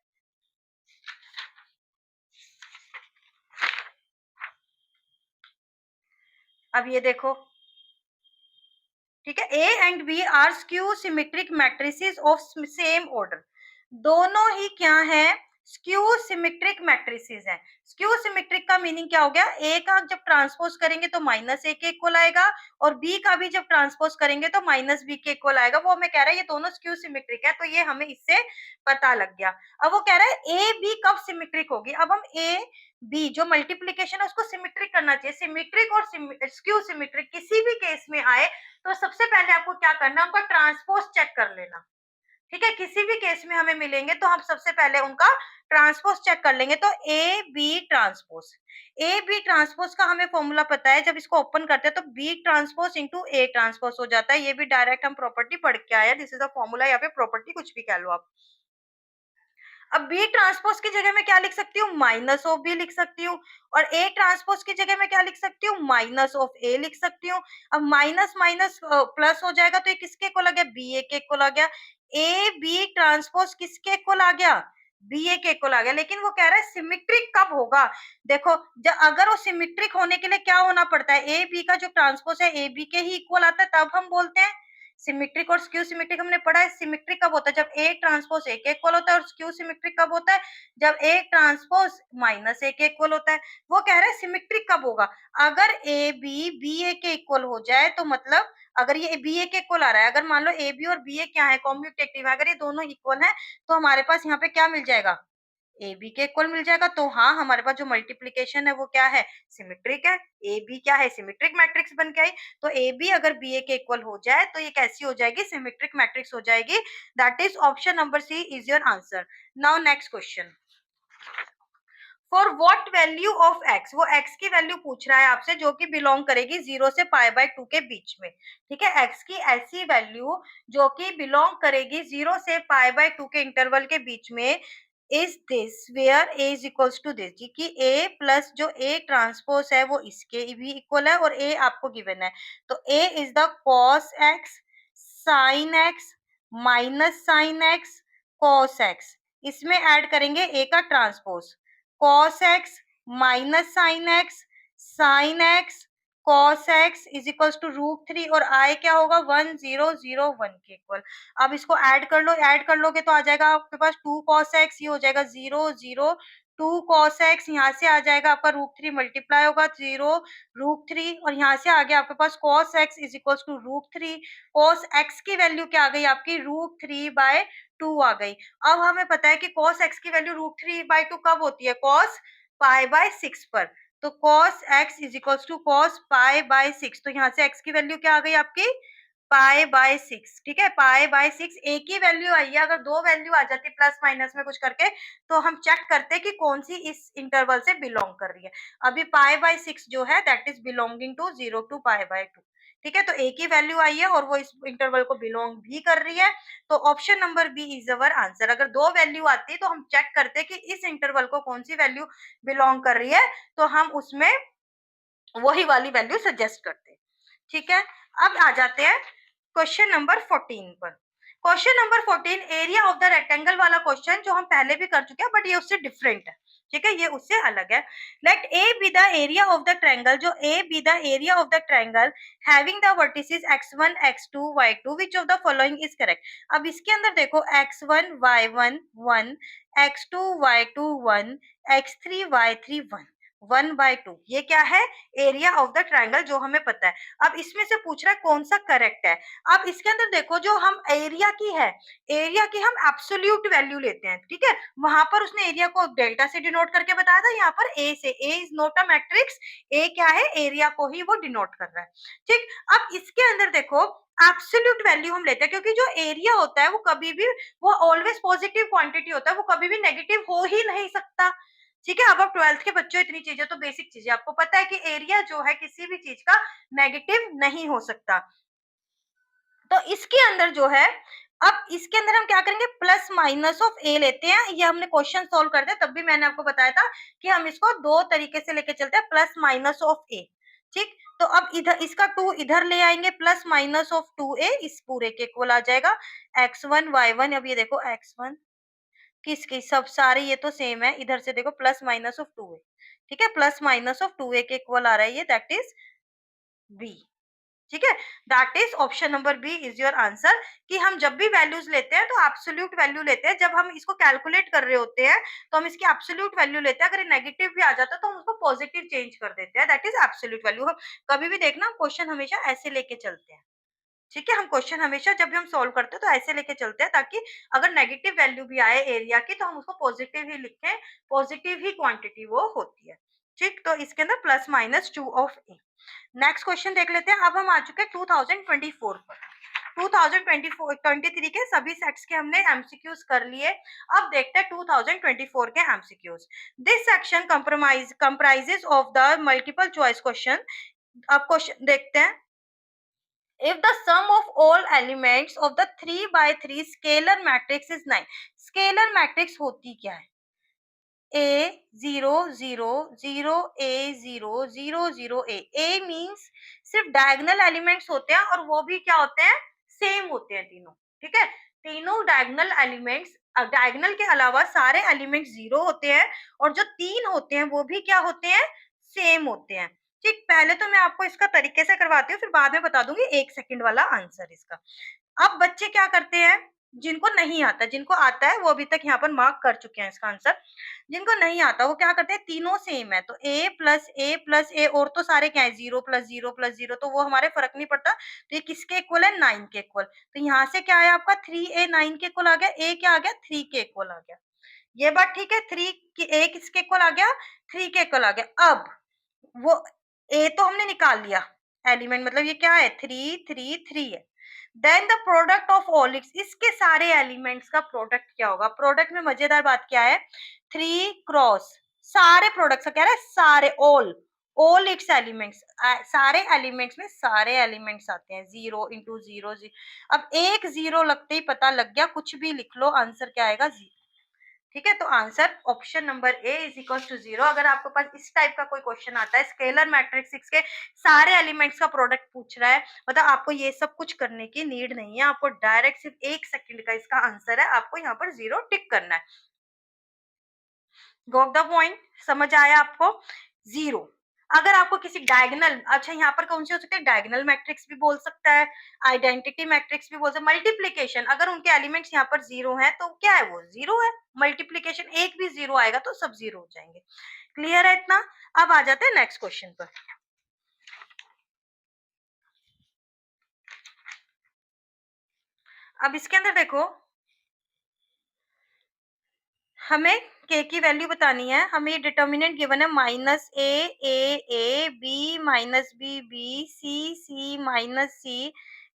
अब ये देखो, ठीक है, A and B are skew symmetric matrices of same order. दोनों ही क्या है? स्क्यू सिमेट्रिक मैट्रिसेस हैं। स्क्यू सिमेट्रिक का मीनिंग क्या हो गया? ए का जब ट्रांसपोज करेंगे तो माइनस ए के इक्वल आएगा, और बी का भी जब ट्रांसपोज करेंगे तो माइनस बी के इक्वल आएगा। वो हमें कह रहा है ये दोनों स्क्यू सिमेट्रिक है, तो ये हमें इससे पता लग गया। अब वो कह रहा है ए बी कब सिमेट्रिक होगी? अब हम ए बी जो मल्टीप्लीकेशन है उसको सिमेट्रिक करना चाहिए। सिमेट्रिक और स्क्यू सिमेट्रिक किसी भी केस में आए तो सबसे पहले आपको क्या करना है? उनका ट्रांसपोज चेक कर लेना। ठीक है, किसी भी केस में हमें मिलेंगे तो हम सबसे पहले उनका ट्रांसपोज चेक कर लेंगे। तो ए बी ट्रांसपोज का हमें फॉर्मूला पता है, जब इसको ओपन करते हैं तो B transpose into A transpose हो जाता है। ये भी डायरेक्ट हम प्रॉपर्टी पढ़ के आए, दिस इज अ फॉर्मूला या फिर प्रॉपर्टी, कुछ भी कह लो आप। अब बी ट्रांसपोज की जगह में क्या लिख सकती हूँ? माइनस ऑफ बी लिख सकती हूँ, और ए ट्रांसपोज की जगह में क्या लिख सकती हूँ? माइनस ऑफ ए लिख सकती हूँ। अब माइनस माइनस प्लस हो जाएगा, तो ये किसके इक्वल आ गया? बी ए के इक्वल आ गया। ए बी ट्रांसपोज किसके इक्वल आ गया? बी ए के इक्वल आ गया, लेकिन वो कह रहा है सिमेट्रिक कब होगा। देखो अगर वो सिमेट्रिक होने के लिए क्या होना पड़ता है, ए बी का जो ट्रांसपोज है ए बी के ही इक्वल आता है, तब हम बोलते हैं सिमेट्रिक। और स्क्यू सिमेट्रिक हमने पढ़ा है, सिमेट्रिक कब होता है, जब ए ट्रांसपोज ए के इक्वल होता है, और स्क्यू सिमेट्रिक कब होता है, जब ए ट्रांसपोज माइनस ए के इक्वल होता है। वो कह रहा है सिमेट्रिक कब होगा, अगर ए बी बी ए के इक्वल हो जाए, तो मतलब अगर ये बी ए के इक्वल आ रहा है, अगर मान लो ए बी और बी ए क्या है, कॉम्यूटेटिव है, अगर ये दोनों इक्वल है, तो हमारे पास यहाँ पे क्या मिल जाएगा, ए बी के इक्वल मिल जाएगा। तो हाँ, हमारे पास जो मल्टीप्लीकेशन है वो क्या है, सिमेट्रिक है। ए बी क्या है, सिमेट्रिक मैट्रिक्स बन के आई। तो ए बी अगर बी ए के इक्वल हो जाए तो ये कैसी हो जाएगी, सिमेट्रिक मैट्रिक्स हो जाएगी। That is option number C is your answer. Now next question, for what value of X, वो एक्स की वैल्यू पूछ रहा है आपसे जो कि बिलोंग करेगी 0 से पाई बाय 2 के बीच में। ठीक है, एक्स की ऐसी वैल्यू जो कि बिलोंग करेगी 0 से पाई बाय 2 के इंटरवल के बीच में, is this where A is equals to this, जी कि ए प्लस जो ए ट्रांसपोज है वो इसके भी इक्वल है, और ए आपको गिवन है। तो A is the cos x, sine x, minus sine x, cos x. इसमें ऐड करेंगे ए का transpose, cos x minus sine x, sine x, cos x is equals to √3, और i क्या होगा 1001 के इक्वल। अब इसको ऐड कर लो, ऐड कर लोगे तो आ जाएगा आपके पास 2 cos x, ये हो जाएगा 0 0 2 cos x, यहाँ से आ जाएगा आपका √3 मल्टीप्लाई होगा 0 √3, और यहाँ से आ गया आपके पास cos x is equals to √3। cos x की वैल्यू क्या आ गई आपकी, √3/2 आ गई। अब हमें पता है कि cos x की वैल्यू √3/2 कब होती है, cos π/6 पर। तो cos x is equals to cos π/6, तो यहाँ से x की वैल्यू क्या आ गई आपकी, π/6। ठीक है, π/6 एक ही वैल्यू आई है, अगर दो वैल्यू आ जाती प्लस माइनस में कुछ करके, तो हम चेक करते कि कौन सी इस इंटरवल से बिलोंग कर रही है। अभी π/6 जो है that is belonging to 0 to π/2। ठीक है, तो एक ही वैल्यू आई है और वो इस इंटरवल को बिलोंग भी कर रही है। तो option number B is our answer. अगर दो वैल्यू आती तो हम चेक करते कि इस इंटरवल को कौन सी वैल्यू बिलोंग कर रही है, तो हम उसमें वही वाली वैल्यू सजेस्ट करते। ठीक है, अब आ जाते हैं क्वेश्चन नंबर 14 पर। Question number 14 area of the rectangle वाला क्वेश्चन, जो हम पहले भी कर चुके हैं बट ये उससे डिफरेंट है। ठीक है, ये उससे अलग है। Let A be the area of the triangle, जो A be the area of the triangle having the vertices x1 x2 y2, which of the following is correct. अब इसके अंदर देखो x1 y1 1, x2 y2 1, x3 y3 1, 1/2, ये क्या है, एरिया ऑफ द ट्रायंगल जो हमें पता है। अब इसमें से पूछ रहा है कौन सा करेक्ट है। अब इसके अंदर देखो, जो हम एरिया की है, एरिया की हम एब्सोल्यूट वैल्यू लेते हैं। ठीक है, वहां पर उसने एरिया को डेल्टा से डिनोट करके बताया था, यहाँ पर ए से। ए इज नॉट अ मैट्रिक्स, ए क्या है, एरिया को ही वो डिनोट कर रहा है। ठीक, अब इसके अंदर देखो एब्सोल्यूट वैल्यू हम लेते हैं, क्योंकि जो एरिया होता है वो कभी भी, वो ऑलवेज पॉजिटिव क्वांटिटी होता है, वो कभी भी नेगेटिव हो ही नहीं सकता। ठीक है, अब आप 12th के बच्चों, इतनी चीजें तो बेसिक चीजें आपको पता है कि एरिया जो है किसी भी चीज का नेगेटिव नहीं हो सकता। तो इसके अंदर जो है, अब इसके अंदर हम क्या करेंगे, प्लस माइनस ऑफ ए लेते हैं। ये हमने क्वेश्चन सोल्व करते हैं, तब भी मैंने आपको बताया था कि हम इसको दो तरीके से लेके चलते हैं, प्लस माइनस ऑफ ए। ठीक, तो अब इधर इसका 2 इधर ले आएंगे, प्लस माइनस ऑफ 2a इस पूरे के इक्वल आ जाएगा। x1 y1, अब ये देखो x1 किसकी, सब सारे ये तो सेम है, इधर से देखो प्लस माइनस ऑफ 2a। ठीक है, प्लस माइनस ऑफ 2a के इक्वल आ रहा है ये, दैट इज बी। ठीक है, that is option number B is your answer. कि हम जब भी वैल्यूज लेते हैं तो एब्सोल्यूट वैल्यू लेते हैं, जब हम इसको कैलकुलेट कर रहे होते हैं तो हम इसकी एब्सोल्यूट वैल्यू लेते हैं। अगर नेगेटिव भी आ जाता है तो हम उसको पॉजिटिव चेंज कर देते हैं, दैट इज एब्सोल्यूट वैल्यू। हम कभी भी देखना क्वेश्चन हमेशा ऐसे लेके चलते हैं। ठीक है, हम क्वेश्चन हमेशा जब भी हम सॉल्व करते हैं तो ऐसे लेके चलते हैं, ताकि अगर नेगेटिव वैल्यू भी आए एरिया की तो हम उसको पॉजिटिव ही लिखें, पॉजिटिव ही क्वांटिटी वो होती है। ठीक, तो इसके अंदर plus minus 2 of A. Next question देख लेते हैं। अब हम आ चुके हैं 2024 पर। 2023 के सभी सेट्स के हमने एमसीक्यूज कर लिए। अब देखते हैं 2024 के MCQs. This section comprises of the multiple choice question. अब क्वेश्चन देखते हैं। If the sum of all elements of the 3/3 scalar matrix is 9, scalar matrix होती क्या है, a 0 0 0 a 0 0 0 a मीन्स सिर्फ डायगोनल एलिमेंट्स होते हैं और वो भी क्या होते हैं, सेम होते हैं तीनों। ठीक है, तीनों डायगोनल एलिमेंट्स, डायगोनल के अलावा सारे एलिमेंट्स 0 होते हैं और जो 3 होते हैं वो भी क्या होते हैं, सेम होते हैं। ठीक, पहले तो मैं आपको इसका तरीके से करवाती हूँ, फिर बाद में बता दूंगी 1 सेकंड वाला आंसर इसका। अब बच्चे क्या करते हैं, जिनको नहीं आता, जिनको आता है वो अभी तक यहाँ पर मार्क कर चुके हैं इसका आंसर। जिनको नहीं आता वो क्या करते हैं, तीनों सेम है तो a+a+a, और तो सारे क्या है 0+0+0, तो वो हमारे फर्क नहीं पड़ता। तो ये किसके इक्वल है, 9 के इक्वल। तो यहाँ से क्या है आपका 3a 9 के इक्वल आ गया, a क्या आ गया 3 के इक्वल आ गया। ये बात ठीक है, 3 a किसके इक्वल आ गया, 3 के इक्वल आ गया। अब वो a तो हमने निकाल लिया एलिमेंट, मतलब ये क्या है 3 3 3 है। Then the product of all its, इसके सारे एलिमेंट्स का प्रोडक्ट क्या होगा। प्रोडक्ट में मजेदार बात क्या है, 3 क्रॉस सारे प्रोडक्ट्स क्या है, सारे ऑल इट्स एलिमेंट्स, सारे एलिमेंट्स में सारे एलिमेंट्स आते हैं 0 इंटू 0 अब एक 0 लगते ही पता लग गया, कुछ भी लिख लो आंसर क्या आएगा 0। ठीक है, तो answer option number A is equal to 0। अगर आपके पास इस टाइप का कोई क्वेश्चन आता है, स्केलर मैट्रिक्स के सारे एलिमेंट्स का प्रोडक्ट पूछ रहा है, मतलब आपको ये सब कुछ करने की नीड नहीं है, आपको डायरेक्ट सिर्फ 1 सेकंड का इसका आंसर है, आपको यहाँ पर 0 टिक करना है। गॉट द पॉइंट, समझ आया आपको। 0 अगर आपको किसी डायगोनल, अच्छा यहाँ पर कौन सी हो सकती है, डायगोनल मैट्रिक्स भी बोल सकता है, आइडेंटिटी मैट्रिक्स भी बोल सकता है, मल्टीप्लीकेशन, अगर उनके एलिमेंट्स यहाँ पर 0 है तो क्या है वो 0 है। मल्टीप्लीकेशन एक भी 0 आएगा तो सब 0 हो जाएंगे। क्लियर है इतना। अब आ जाते हैं नेक्स्ट क्वेश्चन पर। अब इसके अंदर देखो, हमें k की वैल्यू बतानी है, हमें ये डिटर्मिनेंट गिवन है -a, b, -b, b, c, c,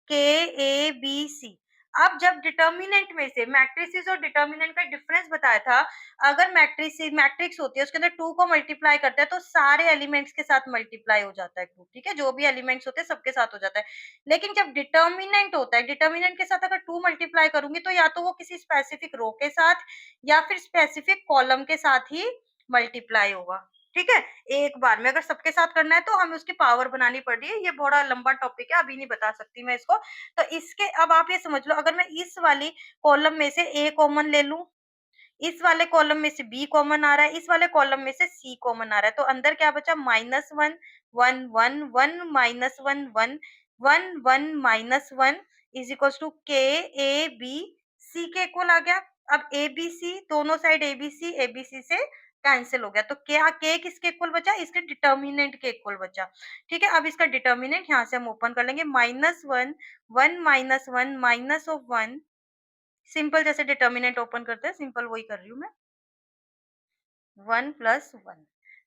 k, a, b, c। अब जब डिटर्मिनेंट में से मैट्रिसेस और डिटर्मिनेंट का डिफरेंस बताया था, अगर मैट्रिक्स होती है उसके अंदर 2 को मल्टीप्लाई करते हैं तो सारे एलिमेंट्स के साथ मल्टीप्लाई हो जाता है 2, ठीक है, जो भी एलिमेंट्स होते हैं सबके साथ हो जाता है। लेकिन जब डिटर्मिनेंट होता है, डिटर्मिनेंट के साथ अगर 2 मल्टीप्लाई करूंगी तो या तो वो किसी स्पेसिफिक रो के साथ या फिर स्पेसिफिक कॉलम के साथ ही मल्टीप्लाई होगा। ठीक है, एक बार में अगर सबके साथ करना है तो हमें उसकी पावर बनानी पड़ रही है, ये बड़ा लंबा टॉपिक है, अभी नहीं बता सकती मैं इसको। तो इसके अब आप ये समझ लो, अगर मैं इस वाली कॉलम में से ए कॉमन ले लूं, इस वाले कॉलम में से बी कॉमन आ रहा है, इस वाले कॉलम में से सी कॉमन आ रहा है, तो अंदर क्या बचा -1 1 1 1 -1 1 1 -1 इज इक्वल टू के ए बी सी के इक्वल आ गया। अब ए बी सी दोनों साइड ए बी सी से कैंसिल हो गया, तो क्या के किसके इक्वल बचा, इसके डिटर्मिनेंट के इक्वल बचा। ठीक है, अब इसका डिटर्मिनेंट यहाँ से हम ओपन कर लेंगे, -1 1 -1 माइनस ऑफ 1, सिंपल जैसे डिटर्मिनेंट ओपन करते हैं सिंपल वही कर रही हूँ मैं, 1 + 1,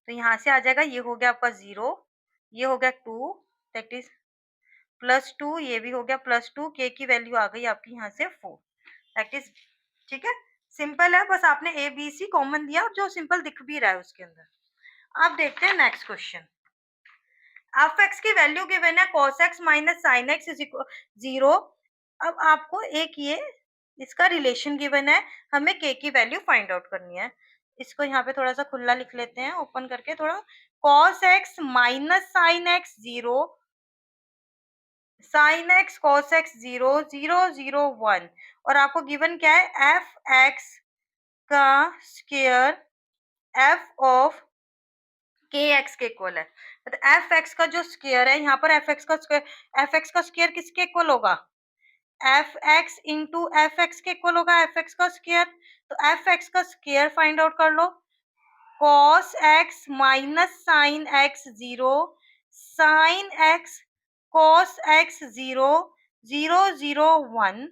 तो यहाँ से आ जाएगा, ये हो गया आपका 0, ये हो गया 2, दैट इज +2, ये भी हो गया +2, के की वैल्यू आ गई आपकी यहाँ से 4, दैट इज। ठीक है, सिंपल है, बस आपने ए बी सी कॉमन दिया और जो सिंपल दिख भी रहा है उसके अंदर। अब देखते हैं नेक्स्ट क्वेश्चन। एफ एक्स की वैल्यू गिवन है cos x minus sin x is equal 0। अब आपको एक ये इसका रिलेशन गिवन है, हमें k की वैल्यू फाइंड आउट करनी है। इसको यहाँ पे थोड़ा सा खुला लिख लेते हैं, ओपन करके थोड़ा, cos x minus sin x 0, sin x cos x 0 0 0 1, और आपको गिवन क्या है एफ एक्स का square f of K x के इक्वल है। तो एफ एक्स का जो स्क्वायर है, यहाँ पर एफ एक्स का स्क्वायर किसके इक्वल होगा, F X into F X के इक्वल होगा, एफ एक्स का स्क्वायर। तो एफ एक्स का स्क्वायर फाइंड आउट कर लो, cos x minus sine x 0, sine x cos x 0 0 0 1।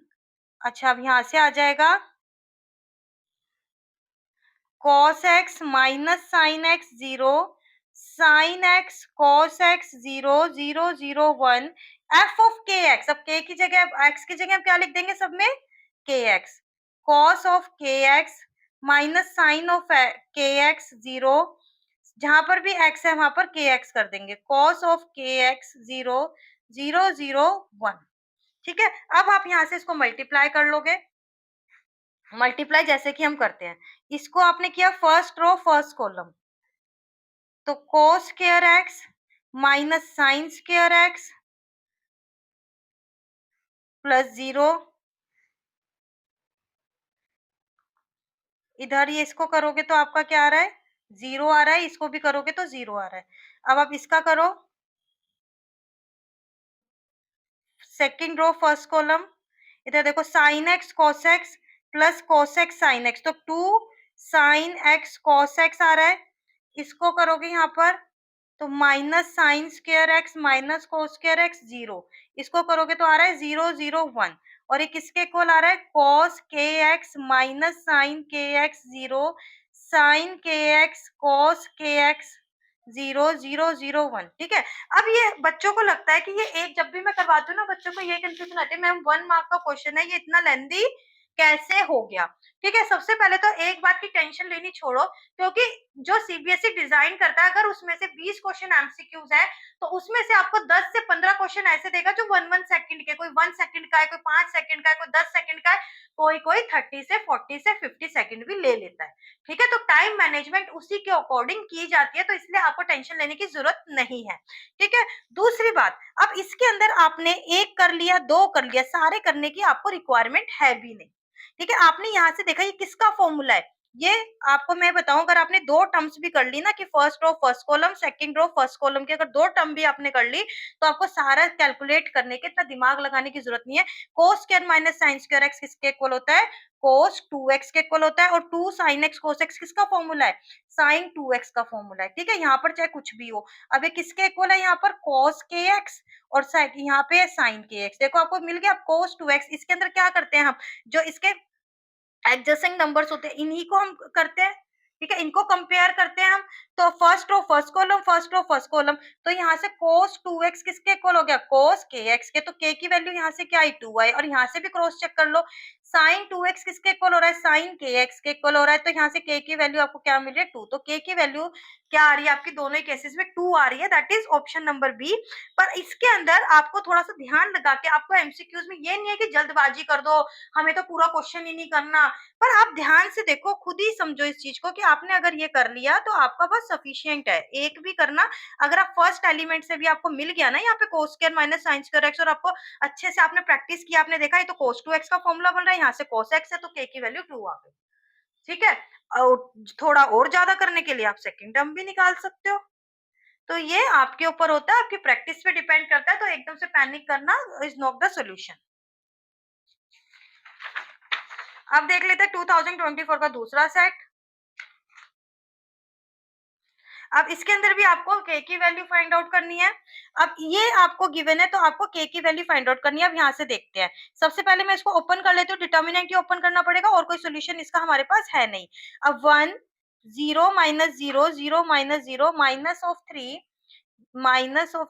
अच्छा, अब यहाँ से आ जाएगा cos x minus sine x 0, sine x cos x 0 0 0 1, f of K X. अब k की जगह x की जगह क्या लिख देंगे सब में, के x, cos of K x minus sign of K x 0, जहां पर भी x है वहां पर के एक्स कर देंगे, cos ऑफ के एक्स 0 0 0 1। ठीक है, अब आप यहाँ से इसको मल्टीप्लाई कर लोगे, मल्टीप्लाई जैसे कि हम करते हैं, इसको आपने किया फर्स्ट रो फर्स्ट कॉलम, तो cos square x minus sine square x plus 0, इधर ये इसको करोगे तो आपका क्या आ रहा है, 0 आ रहा है, इसको भी करोगे तो 0 आ रहा है। अब आप इसका करो, सेकंड रो फर्स्ट कॉलम, इधर देखो sign x cos x plus cos x sine x, तो 2 साइन एक्स कॉस एक्स आ रहा है। इसको करोगे यहाँ पर तो minus sine square x minus cos square x 0, इसको करोगे तो आ रहा है 0 0 1, और ये किसके इक्वल आ रहा है, कॉस के एक्स माइनस साइन के एक्स 0 साइन के एक्स कॉस के एक्स 0 0 0 1। ठीक है, अब ये बच्चों को लगता है कि ये एक, जब भी मैं करवाती हूँ ना बच्चों को ये कंफ्यूजन आती है, मैम 1 मार्क का क्वेश्चन है, ये इतना लेंदी कैसे हो गया। ठीक है, सबसे पहले तो एक बात की टेंशन लेनी छोड़ो, क्योंकि जो सीबीएसई डिजाइन करता है, अगर उसमें से 20 क्वेश्चन एमसीक्यूज है तो उसमें से आपको 10 से 15 क्वेश्चन ऐसे देगा जो 1 सेकंड के, कोई 1 सेकंड का है, कोई 5 सेकंड का है, कोई 10 सेकंड का है, कोई कोई 30 से 40 से 50 सेकंड भी ले लेता है। ठीक है, तो टाइम मैनेजमेंट उसी के अकॉर्डिंग की जाती है, तो इसलिए आपको टेंशन लेने की जरूरत नहीं है। ठीक है, दूसरी बात, अब इसके अंदर आपने एक कर लिया, दो कर लिया, सारे करने की आपको रिक्वायरमेंट है भी नहीं। ठीक है, आपने यहाँ से देखा ये किसका फॉर्मूला है, ये आपको मैं बताऊं, अगर आपने दो टर्म्स भी कर ली ना कि first row first column second row first column की, अगर दो टर्म भी आपने कर ली तो आपको सारा कैलकुलेट करने के, इतना दिमाग लगाने की जरूरत नहीं है। Cos square minus sine square x किसके इक्वल होता है, कोस 2x के इक्वल होता है, और 2 sin x cos x किसका फॉर्मूला है, sin 2x का फॉर्मूला है। ठीक है, यहाँ पर चाहे कुछ भी हो, अब ये किसके इक्वल है, यहाँ पर cos kx और यहाँ पे sin kx, देखो आपको मिल गया cos 2x। इसके अंदर क्या करते हैं हम, जो इसके एडजेसेंट नंबर्स होते हैं इन्हीं को हम करते हैं। ठीक है, इनको कंपेयर करते हैं हम, तो first row first column first row first column, तो यहाँ से cos 2x किसके इक्वल हो गया, cos kx के, तो k की वैल्यू यहाँ से क्या आई 2 आई, और यहाँ से भी क्रॉस चेक कर लो, sin 2x किसके इक्वल हो रहा है, sin kx के इक्वल हो रहा है, तो यहाँ से k की वैल्यू आपको क्या मिल रही है 2, तो k की वैल्यू क्या आ रही है आपकी दोनों ही केसेस में 2 आ रही है, that is option number B. पर इसके अंदर आपको थोड़ा सा ध्यान लगा के, आपको एमसीक्यूज में ये नहीं है कि जल्दबाजी कर दो, हमें तो पूरा क्वेश्चन ही नहीं करना, पर आप ध्यान से देखो, खुद ही समझो इस चीज को कि आपने अगर ये कर लिया तो आपका बस सफिशिएंट है, एक भी करना। अगर आप फर्स्ट एलिमेंट से भी आपको मिल गया ना यहाँ पे cos square minus sin square x, और आपको अच्छे से आपने प्रैक्टिस किया, आपने देखा ये तो cos 2x का फॉर्मूला बन रहा है, यहाँ से cos x है तो k की वैल्यू 2 आ गई। ठीक है, और थोड़ा और ज्यादा करने के लिए आप सेकंड टर्म भी निकाल सकते हो, तो ये आपके ऊपर होता है, आपकी प्रैक्टिस पे डिपेंड करता है, तो एकदम से पैनिक करना इज नॉट द सोल्यूशन। अब देख लेते हैं 2024 का दूसरा सेट। अब इसके अंदर भी आपको k की वैल्यू फाइंड आउट करनी है। अब ये आपको गिवन है तो आपको k की वैल्यू फाइंड आउट करनी है। अब यहाँ से देखते हैं, सबसे पहले मैं इसको ओपन कर लेती हूँ, डिटर्मिनेंट ही ओपन करना पड़ेगा, और कोई सोल्यूशन इसका हमारे पास है नहीं। अब 1 0 माइनस 0 0 माइनस 0 माइनस ऑफ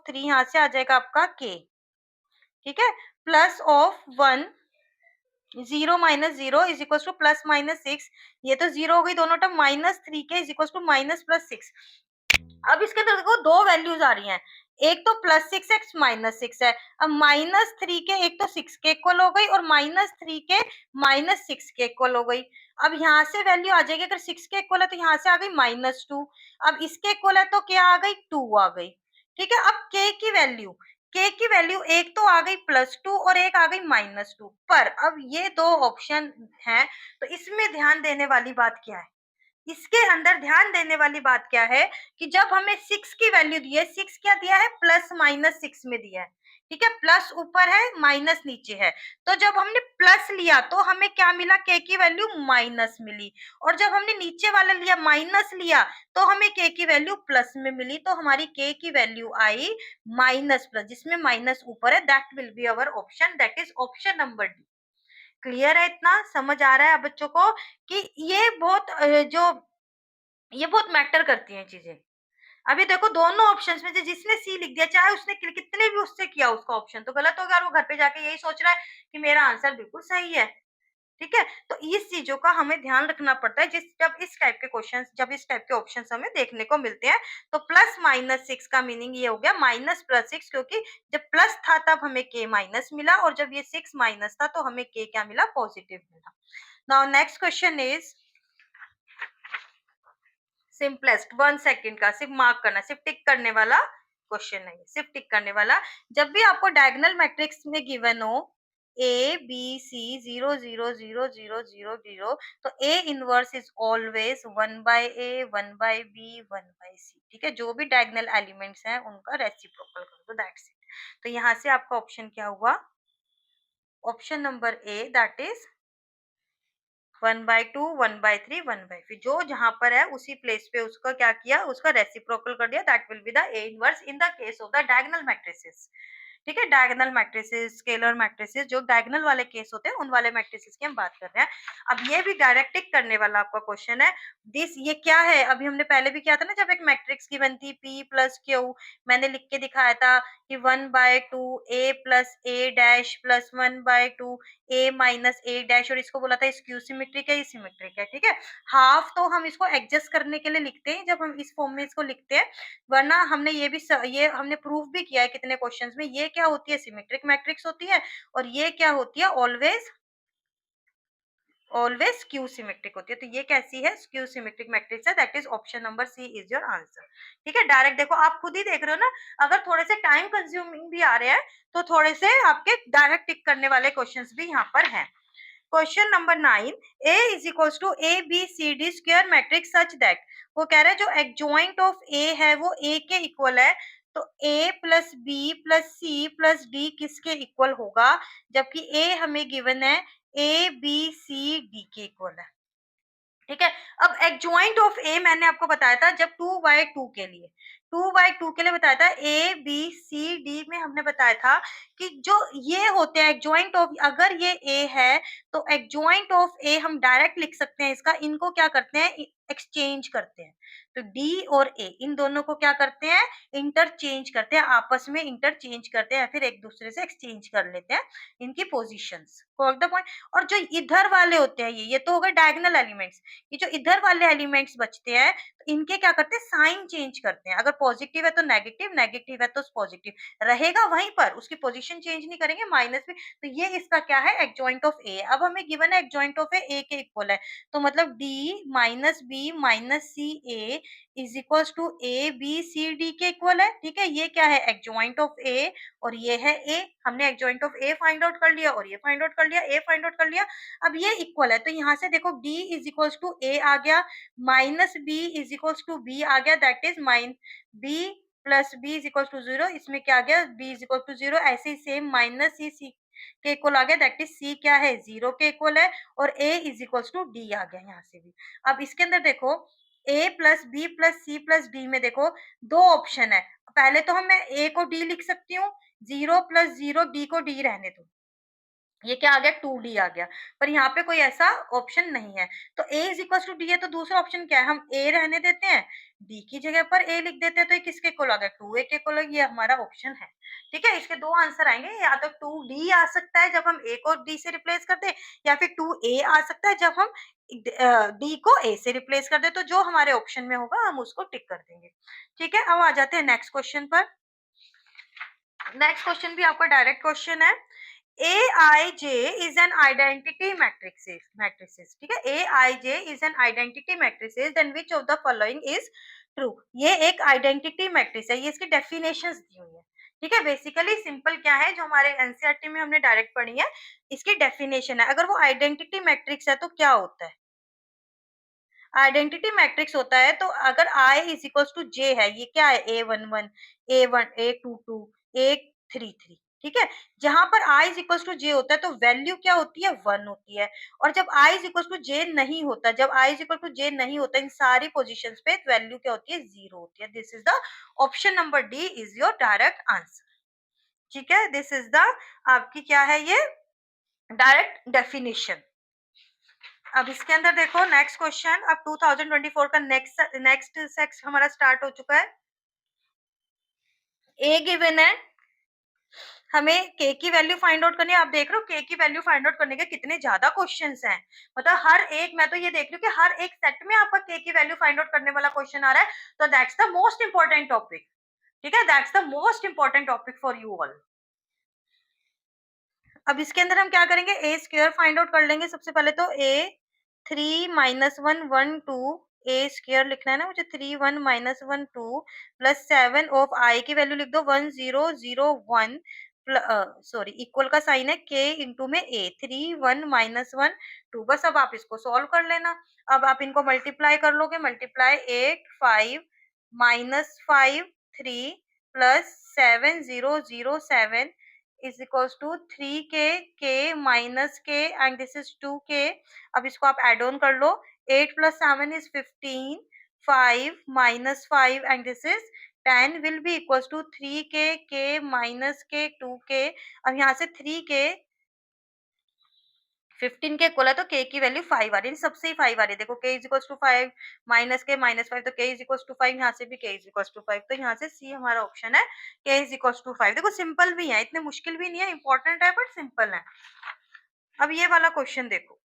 3 यहाँ से आ जाएगा आपका k। ठीक है, plus of 1 0 minus 0 is equal to plus minus 6, ये तो 0 हो गई दोनों term, minus 3 K is equal to minus plus 6। अब इसके अंदर देखो दो वैल्यूज आ रही हैं, एक तो प्लस 6x माइनस 6 है, अब माइनस 3 के एक तो 6 के इक्वल हो गई, और माइनस 3 के माइनस 6 के इक्वल हो गई। अब यहाँ से वैल्यू आ जाएगी, अगर 6 के इक्वल है तो यहाँ से आ गई माइनस 2, अब इसके इक्वल है तो क्या आ गई 2 आ गई। ठीक है, अब k की वैल्यू एक तो आ गई +2 और एक आ गई -2, पर अब ये दो ऑप्शन हैं, तो इसमें ध्यान देने वाली बात क्या है, इसके अंदर ध्यान देने वाली बात क्या है कि जब हमें 6 की वैल्यू दी है, 6 क्या दिया है, प्लस माइनस 6 में दिया है। ठीक है, प्लस ऊपर है माइनस नीचे है, तो जब हमने प्लस लिया तो हमें क्या मिला, k की वैल्यू माइनस मिली, और जब हमने नीचे वाला लिया माइनस लिया तो हमें k की वैल्यू प्लस में मिली, तो हमारी k की वैल्यू आई माइनस प्लस, जिसमें माइनस ऊपर है, that will be our option, that is option number D. Clear है, इतना समझ आ रहा है आप बच्चों को कि ये बहुत मैटर करती हैं चीजें। अभी देखो दोनों ऑप्शंस में से जिसने सी लिख दिया, चाहे उसने कितने भी उससे किया उसका ऑप्शन, तो गलत हो गया, और वो घर पे जाके यही सोच रहा है कि मेरा आंसर बिल्कुल सही है। ठीक है, तो इस चीजों का हमें ध्यान रखना पड़ता है, जब इस टाइप के क्वेश्चंस, जब इस टाइप के ऑप्शंस हमें देखने को मिलते हैं, तो प्लस माइनस 6 का मीनिंग ये हो गया माइनस प्लस 6, क्योंकि जब प्लस था तब हमें k माइनस मिला, और जब ये 6 माइनस था तो हमें k क्या मिला, पॉजिटिव मिला। Now next question is simplest, 1 second का, सिर्फ मार्क करना, सिर्फ टिक करने वाला क्वेश्चन है, सिर्फ टिक करने वाला। जब भी आपको डायगोनल मैट्रिक्स में गिवन हो ए बी सी 0 0 0 0 0 0, तो A inverse is always 1/a 1/b 1/c। ठीक है, जो भी डायगोनल एलिमेंट्स हैं उनका रेसिप्रोकल कर दो, दैट्स इट। तो यहाँ से आपका ऑप्शन क्या हुआ? Option number A, that is 1/2 1/3 1/5, जो जहां पर है उसी प्लेस पे उसका क्या किया, उसका रेसिप्रोकल कर दिया, that will be the A inverse in the case of the diagonal matrices. ठीक है, डायगोनल मैट्रिसेस, स्केलर मैट्रिसेस, जो डायगोनल वाले केस होते हैं उन वाले मैट्रिसेस की हम बात कर रहे हैं। अब ये भी डायरेक्ट टिक करने वाला आपका क्वेश्चन है। दिस ये क्या है, अभी हमने पहले भी किया था ना, जब एक मैट्रिक्स की बनती p प्लस क्यू, मैंने लिख के दिखाया था कि 1/2 a plus a dash plus 1/2 a minus a dash, और इसको बोला था स्क्यू सिमेट्रिक है, ये सिमेट्रिक है। ठीक है, हाफ तो हम इसको एडजस्ट करने के लिए लिखते हैं जब हम इस फॉर्म में इसको लिखते हैं, वरना हमने ये भी ये हमने प्रूव भी किया है कितने क्वेश्चंस में, ये क्या होती है, सिमेट्रिक मैट्रिक्स होती है, और ये क्या होती है, ऑलवेज ऑलवेज स्क्यू सिमेट्रिक होती है। तो ये कैसी है, स्क्यू सिमेट्रिक मैट्रिक्स है, that is option number C is your answer. ठीक है, डायरेक्ट देखो, आप खुद ही देख रहे हो ना, अगर थोड़े से टाइम कंज्यूमिंग भी आ रहे हैं तो थोड़े से आपके डायरेक्ट टिक करने वाले क्वेश्चंस भी यहाँ पर हैं। Question number 9, A is equals to A B C D square matrix such that, वो कह रहा है जो एडजॉइंट ऑफ ए है वो ए के इक्वल है, तो A plus B plus C plus D किसके इक्वल होगा, जबकि ए हमें गिवन है ए बी सी डी के इक्वल है। ठीक है, अब एडजॉइंट ऑफ ए मैंने आपको बताया था जब 2/2 के लिए, 2/2 के लिए बताया था, ए बी सी डी में हमने बताया था कि जो ये होते हैं एडजॉइंट ऑफ, अगर ये ए है तो एडजॉइंट ऑफ ए हम डायरेक्ट लिख सकते हैं इसका, इनको क्या करते हैं, एक्सचेंज करते हैं। तो डी और ए इन दोनों को क्या करते हैं, इंटरचेंज करते हैं, आपस में इंटरचेंज करते हैं, या फिर एक दूसरे से एक्सचेंज कर लेते हैं इनकी पोजीशंस, फॉर द पॉइंट। और जो इधर वाले होते हैं, ये तो हो गए डायगोनल एलिमेंट्स, ये जो इधर वाले एलिमेंट्स बचते हैं तो इनके क्या करते हैं, साइन चेंज करते हैं, अगर पॉजिटिव है तो नेगेटिव, नेगेटिव है तो पॉजिटिव रहेगा वहीं पर, उसकी पोजीशन चेंज नहीं करेंगे, माइनस भी। तो ये इसका क्या है, एडजॉइंट ऑफ ए। अब हमें गिवन है एडजॉइंट ऑफ ए के इक्वल है, तो मतलब D minus B minus C A is equals to A B C D के इक्वल है। ठीक है, ये क्या है, एडजॉइंट ऑफ ए, और ये है ए, हमने adjoint of A find out कर लिया और ये फाइंड आउट कर लिया, ए फाइंड आउट कर लिया। अब ये इक्वल है, तो यहाँ से देखो d is equals to A आ गया, minus B is equals to B आ गया, that is minus B plus B is equals to 0, इसमें क्या आ गया, b इज इक्वल टू 0, ऐसे ही सेम माइनस सी के इक्वल आ गया, दैट इज c क्या है, 0 के इक्वल है, और a is equals to d आ गया यहाँ से भी। अब इसके अंदर देखो a plus B plus C plus D में देखो दो ऑप्शन है, पहले तो हम मैं a को d लिख सकती हूँ, 0 प्लस 0 d को d रहने दो, ये क्या आ गया, 2d आ गया, पर यहाँ पे कोई ऐसा ऑप्शन नहीं है, तो a is equal to D है, तो दूसरा ऑप्शन क्या है, हम a रहने देते हैं, d की जगह पर a लिख देते हैं, तो ये किसके इक्वल आ गया, 2a के इक्वल, ये हमारा ऑप्शन है। ठीक है, इसके दो आंसर आएंगे, या तो 2d आ सकता है जब हम a को d से रिप्लेस कर दे, या फिर 2a आ सकता है जब हम d को a से रिप्लेस कर दे, तो जो हमारे ऑप्शन में होगा हम उसको टिक कर देंगे। ठीक है, अब आ जाते हैं नेक्स्ट क्वेश्चन पर। नेक्स्ट क्वेश्चन भी आपका डायरेक्ट क्वेश्चन है, Aij is an identity matrices, ठीक है, Aij is an identity matrices, then which of the following is true। ये एक आइडेंटिटी मैट्रिक्स है, ये इसकी डेफिनेशंस दी हुई है। ठीक है, बेसिकली सिंपल क्या है, जो हमारे एनसीईआरटी में हमने डायरेक्ट पढ़ी है, इसकी डेफिनेशन है, अगर वो आइडेंटिटी मैट्रिक्स है तो क्या होता है, आइडेंटिटी मैट्रिक्स होता है, तो अगर I is equals to J है, ये क्या है, A11 A1 A22 A33, ठीक है, जहां पर I is equals to J होता है तो वैल्यू क्या होती है, 1 होती है, और जब I is equals to J नहीं होता, जब I is equal to J नहीं होता इन सारी पोजीशंस पे, वैल्यू क्या होती है, 0 होती है। This is the option number D is your direct answer. ठीक है, दिस इज द आपकी क्या है, ये डायरेक्ट डेफिनेशन। अब इसके अंदर देखो नेक्स्ट क्वेश्चन, अब 2024 का नेक्स्ट सेक्स हमारा स्टार्ट हो चुका है। ए गिवन है, हमें के की वैल्यू फाइंड आउट करनी है। आप देख रहे हो के की वैल्यू फाइंड आउट करने के कितने ज्यादा क्वेश्चंस हैं, मतलब हर एक, मैं तो ये देख रही हूँ कि हर एक सेट में आपका के की वैल्यू फाइंड आउट करने वाला क्वेश्चन आ रहा है, तो that's the most important topic. ठीक है, that's the most important topic for you all. अब इसके अंदर हम क्या करेंगे, ए स्क्वायर फाइंड आउट कर लेंगे सबसे पहले, तो ए 3 -1 1 2 ए स्क्वायर लिखना है ना मुझे, 3 1 -1 2 प्लस 7 ऑफ आई की वैल्यू लिख दो 1 0 0 1 सॉरी इक्वल का साइन है k इंटू में a, 3 1 माइनस 1 2। बस अब आप इसको सॉल्व कर लेना। अब आप इनको मल्टीप्लाई कर लोगे, multiply 8 5 minus 5 3 plus 7 0 0 7 is equals to 3k k minus k and this is 2k। अब इसको आप एड ऑन कर लो, 8 plus 7 is 15, 5 minus 5 and this is 10 will be equals to 3k, k minus k 2k। अब यहाँ से 3k 15 के इक्वल है तो k की वैल्यू 5 आ रही है, सबसे ही 5 आ रही है। देखो k is equal to 5 minus K minus 5 तो k इज इक्वल टू 5, यहाँ से भी k इज इक्वल टू 5, तो यहाँ से सी हमारा ऑप्शन है, k इज इक्वल टू 5। देखो सिंपल भी है, इतने मुश्किल भी नहीं है, इंपॉर्टेंट है बट सिंपल है। अब ये वाला क्वेश्चन देखो,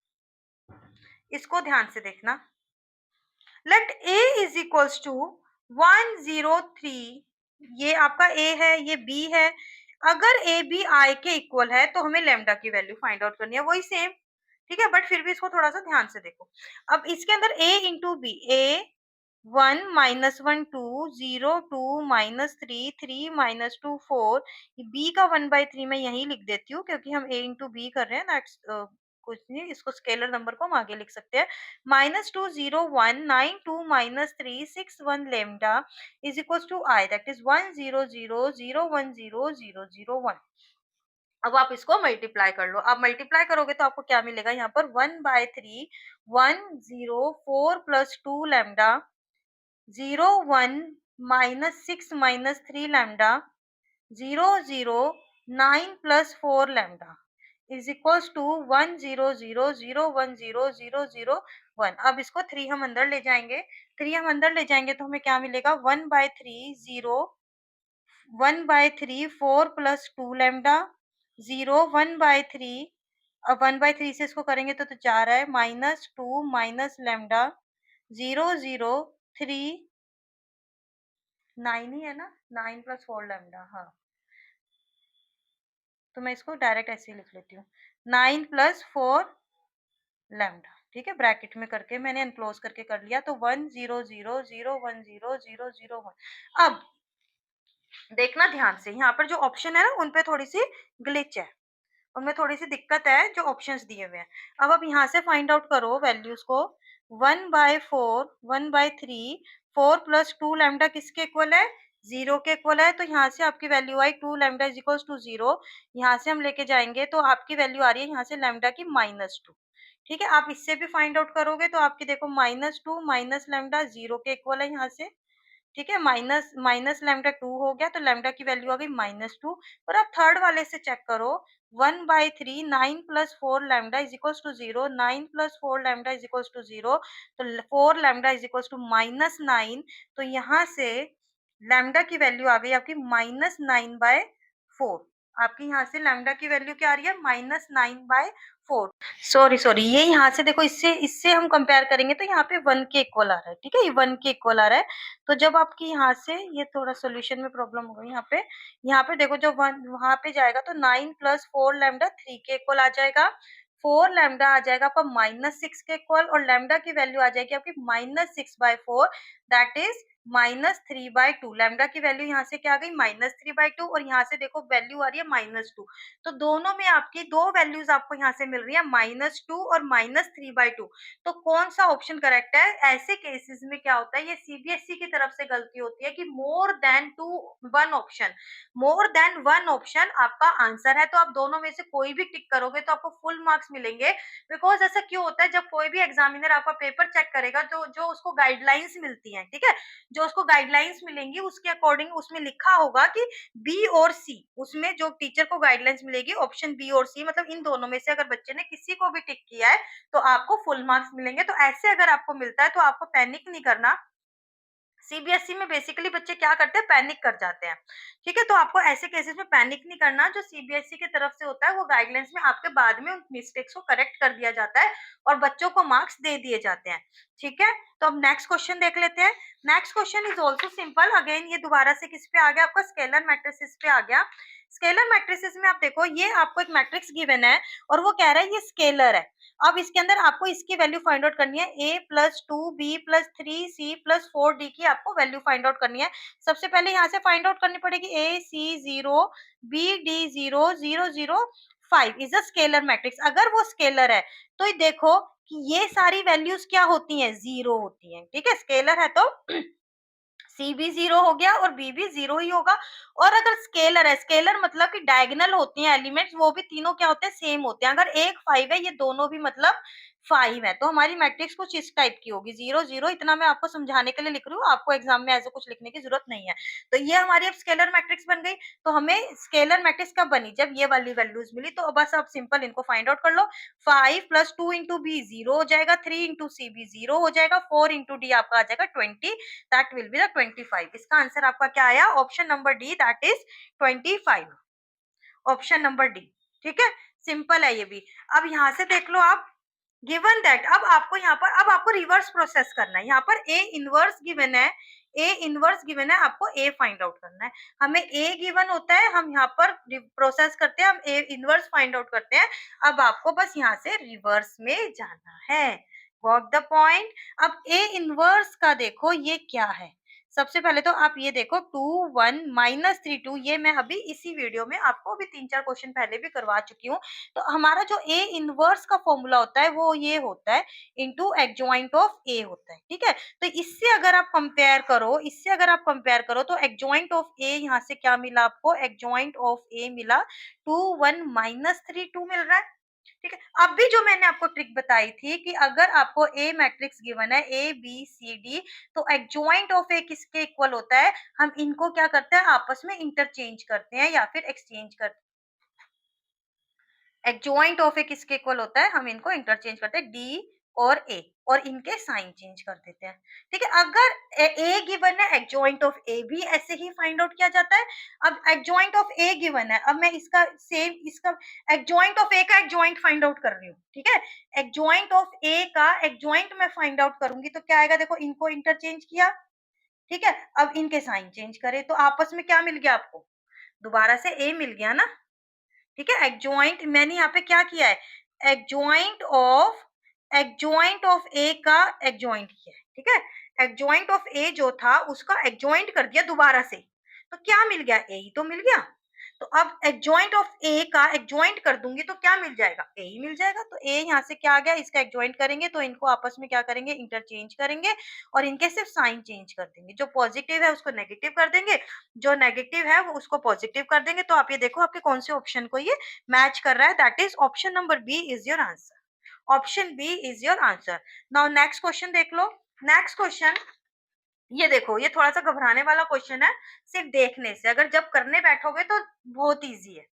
इसको ध्यान से देखना। Let a is equals to 103, ये आपका a है, ये b है। अगर a b i के इक्वल है तो हमें लैम्डा की वैल्यू फाइंड आउट करनी है, वही सेम, ठीक है, बट फिर भी इसको थोड़ा सा ध्यान से देखो। अब इसके अंदर a into B, a 1 minus 1 2 0 2 minus 3 3 minus 2 4, b का 1/3 मैं यहीं लिख देती हूँ क्योंकि हम a इंटू बी कर रहे हैं, दैट्स कुछ नहीं, इसको स्केलर नंबर को हम आगे लिख सकते हैं। Minus 2 0 1 9 2 minus 3 6 1 lambda is equal to I, that is 1 0 0 0 1 0 0 0 1। अब आप इसको मल्टीप्लाई कर लो, आप मल्टीप्लाई करोगे तो आपको क्या मिलेगा, यहाँ पर 1/3 1 0 4 plus 2 lambda 0 1 minus 6 minus 3 lambda 0 0 9 plus 4 lambda is equals to 1 0 0 0 1 0 0 0 1। अब इसको 3 हम अंदर ले जाएंगे, 3 हम अंदर ले जाएंगे तो हमें क्या मिलेगा, 1/3 0 1/3 4 प्लस 2 लैम्डा 0 1/3, अब 1/3 से इसको करेंगे तो जा रहा है माइनस 2 माइनस लैम्डा 0 0 3 9 ही है ना, 9 प्लस 4 लैम्डा, हाँ तो मैं इसको डायरेक्ट ऐसे ही लिख लेती हूँ, 9 प्लस 4 लैम्डा, ठीक है, ब्रैकेट में करके मैंने एनक्लोज करके कर लिया, तो 1 0 0 0 1 0 0 0 1। अब देखना ध्यान से, यहाँ पर जो ऑप्शन है ना उन पे थोड़ी सी ग्लिच है, उनमें थोड़ी सी दिक्कत है जो ऑप्शंस दिए हुए हैं। अब आप यहाँ से फाइंड आउट करो वैल्यूज को, 1/4 1/3 4 प्लस 2 लैम्डा किसके इक्वल है, 0 के इक्वल है, तो यहाँ से आपकी वैल्यू आई 2 लैम्डा इज इक्वल टू 0। यहाँ से हम लेके जाएंगे तो आपकी वैल्यू आ रही है यहाँ से लैम्डा की -2, ठीक है। आप इससे भी फाइंड आउट करोगे तो आपकी देखो -2 माइनस लैम्डा 0 के इक्वल है यहाँ से, ठीक है, माइनस माइनस लैम्डा 2 हो गया तो लैम्डा की वैल्यू आ गई -2। और आप थर्ड वाले से चेक करो, 1/3 9 plus 4 lambda is equal to 0, 9 plus 4 lambda is equal to 0, तो 4 लैम्डा इज इक्वल टू -9, तो यहाँ से लैम्डा की वैल्यू आ गई आपकी -9/4। आपकी यहाँ से लैम्डा की वैल्यू क्या आ रही है, -9/4। सॉरी सॉरी, ये यहाँ से देखो, इससे इससे हम कंपेयर करेंगे तो यहाँ पे 1 के इक्वल आ रहा है, ठीक है, ये 1 के इक्वल आ रहा है। तो जब आपकी यहाँ से ये थोड़ा सोल्यूशन में प्रॉब्लम हो गई, यहाँ पे देखो जब 1 वहां पे जाएगा तो 9 प्लस 4 लैम्डा 3 के इक्वल आ जाएगा, 4 लैम्डा आ जाएगा आपका -6 के इक्वल, और लैम्डा की वैल्यू आ जाएगी आपकी -6/4, दैट इज -3/2। लैम्डा की वैल्यू यहाँ से क्या आ गई, -3/2, और यहाँ से देखो वैल्यू आ रही है -2, तो दोनों में आपकी दो वैल्यूज आपको यहाँ से मिल रही है, -2 और -3/2। तो कौन सा ऑप्शन करेक्ट है, ऐसे केसेस में क्या होता है, ये सीबीएसई की तरफ से गलती होती है कि मोर देन वन ऑप्शन आपका आंसर है, तो आप दोनों में से कोई भी टिक करोगे तो आपको फुल मार्क्स मिलेंगे। बिकॉज ऐसा क्यों होता है, जब कोई भी एग्जामिनर आपका पेपर चेक करेगा तो जो उसको गाइडलाइंस मिलती है, ठीक है, जो उसको गाइडलाइंस मिलेंगी उसके अकॉर्डिंग उसमें लिखा होगा कि बी और सी, उसमें जो टीचर को गाइडलाइंस मिलेगी ऑप्शन बी और सी, मतलब इन दोनों में से अगर बच्चे ने किसी को भी टिक किया है तो आपको फुल मार्क्स मिलेंगे। तो ऐसे अगर आपको मिलता है तो आपको पैनिक नहीं करना। सीबीएसई में बेसिकली बच्चे क्या करते हैं, पैनिक कर जाते हैं, ठीक है, तो आपको ऐसे केसेस में पैनिक नहीं करना। जो सीबीएसई की तरफ से होता है वो गाइडलाइंस में आपके बाद में उन मिस्टेक्स को करेक्ट कर दिया जाता है और बच्चों को मार्क्स दे दिए जाते हैं, ठीक है। तो अब नेक्स्ट क्वेश्चन देख लेते हैं। Next question is also simple, again ये दोबारा से किस पे आ गया, आपका स्केलर मैट्रिसेस पे आ गया। स्केलर मैट्रिसेस में आप देखो, ये आपको एक मैट्रिक्स गिवन है और वो कह रहा है ये स्केलर है। अब इसके अंदर आपको इसकी वैल्यू फाइंड आउट करनी है, a plus 2b plus 3c plus 4d की आपको वैल्यू फाइंड आउट करनी है। सबसे पहले यहाँ से फाइंड आउट करनी पड़ेगी, a c 0 b d 0 0 0 5 is a scalar matrix. अगर वो स्केलर है तो देखो कि ये सारी वैल्यूज क्या होती हैं, जीरो होती हैं, ठीक है, स्केलर है तो सी भी जीरो हो गया और बी भी जीरो ही होगा। और अगर स्केलर है, स्केलर मतलब कि डायगोनल होती हैं एलिमेंट्स, वो भी तीनों क्या होते हैं, सेम होते हैं। अगर एक 5 है, ये दोनों भी मतलब 5 है, तो हमारी मैट्रिक्स कुछ इस टाइप की होगी, 0 0। इतना मैं आपको समझाने के लिए लिख रही हूँ, आपको एग्जाम में ऐसे कुछ लिखने की जरूरत नहीं है। तो ये हमारी अब स्केलर मैट्रिक्स बन गई। तो हमें स्केलर मैट्रिक्स कब बनी, जब ये वाली वैल्यूज मिली। तो बस अब सिंपल इनको फाइंड आउट कर लो। 5 प्लस 2 इंटू बी 0 हो जाएगा, 3 इंटू सी भी 0 हो जाएगा, 4 इंटू डी आपका आ जाएगा 20, दैट विल बी द 25। इसका आंसर आपका क्या आया, option number D, that is 25, option number D. ठीक है, सिंपल है ये भी। अब यहाँ से देख लो आप, गिवन दैट, अब आपको यहाँ पर, अब आपको रिवर्स प्रोसेस करना है। यहाँ पर ए इनवर्स गिवन है, ए इनवर्स गिवन है, आपको ए फाइंड आउट करना है। हमें ए गिवन होता है, हम यहाँ पर प्रोसेस करते हैं, हम ए इनवर्स फाइंड आउट करते हैं। अब आपको बस यहाँ से रिवर्स में जाना है, गॉट द पॉइंट। अब ए इनवर्स का देखो ये क्या है। सबसे पहले तो आप ये देखो 2 1 माइनस 3 2, ये मैं अभी इसी वीडियो में आपको अभी 3-4 क्वेश्चन पहले भी करवा चुकी हूँ। तो हमारा जो ए इनवर्स का फॉर्मूला होता है वो ये होता है इनटू एडजॉइंट ऑफ ए होता है, ठीक है। तो इससे अगर आप कंपेयर करो, इससे अगर आप कंपेयर करो तो एडजॉइंट ऑफ ए यहाँ से क्या मिला आपको, एडजॉइंट ऑफ ए मिला 2 1 माइनस 3 2 मिल रहा है, ठीक है। अब भी जो मैंने आपको ट्रिक बताई थी कि अगर आपको ए मैट्रिक्स गिवन है ए बी सी डी, तो एडजॉइंट ऑफ ए किसके इक्वल होता है, हम इनको क्या करते हैं, आपस में इंटरचेंज करते हैं या फिर एक्सचेंज करते हैं। एडजॉइंट ऑफ ए किसके इक्वल होता है, हम इनको इंटरचेंज करते हैं, डी और ए, और इनके साइन चेंज कर देते हैं, ठीक है। अगर ए गिवन है, एडजॉइंट ऑफ ए भी ऐसे ही फाइंड आउट किया जाता है। अब एडजॉइंट ऑफ ए गिवन है, अब मैं इसका सेम, इसका एडजॉइंट ऑफ ए का एडजॉइंट फाइंड आउट कर रही हूँ, ठीक है। एडजॉइंट ऑफ ए का एडजॉइंट मैं फाइंड आउट करूंगी तो क्या आएगा, देखो इनको इंटरचेंज किया, ठीक है। अब इनके साइन चेंज करे तो आपस में क्या मिल गया आपको, दोबारा से ए मिल गया ना, ठीक है। एडजॉइंट मैंने यहाँ पे क्या किया है, एडजॉइंट ऑफ ए का एडजॉइंट किया है, ठीक है। एडजॉइंट ऑफ ए जो था उसका एडजॉइंट कर दिया दोबारा से, तो क्या मिल गया, ए ही तो मिल गया। तो अब एडजॉइंट ऑफ ए का एडजॉइंट कर दूंगी तो क्या मिल जाएगा, ए ही मिल जाएगा। तो ए यहाँ से क्या आ गया, इसका एडजॉइंट करेंगे तो इनको आपस में क्या करेंगे, इंटरचेंज करेंगे, और इनके सिर्फ साइन चेंज कर देंगे। जो पॉजिटिव है उसको नेगेटिव कर देंगे, जो नेगेटिव है वो उसको पॉजिटिव कर देंगे। तो आप ये देखो आपके कौन से ऑप्शन को ये मैच कर रहा है, that is option number B is your answer, option B is your answer. Now next question देख लो। नेक्स्ट क्वेश्चन ये देखो, ये थोड़ा सा घबराने वाला क्वेश्चन है, सिर्फ देखने से, अगर जब करने बैठोगे तो बहुत इजी है,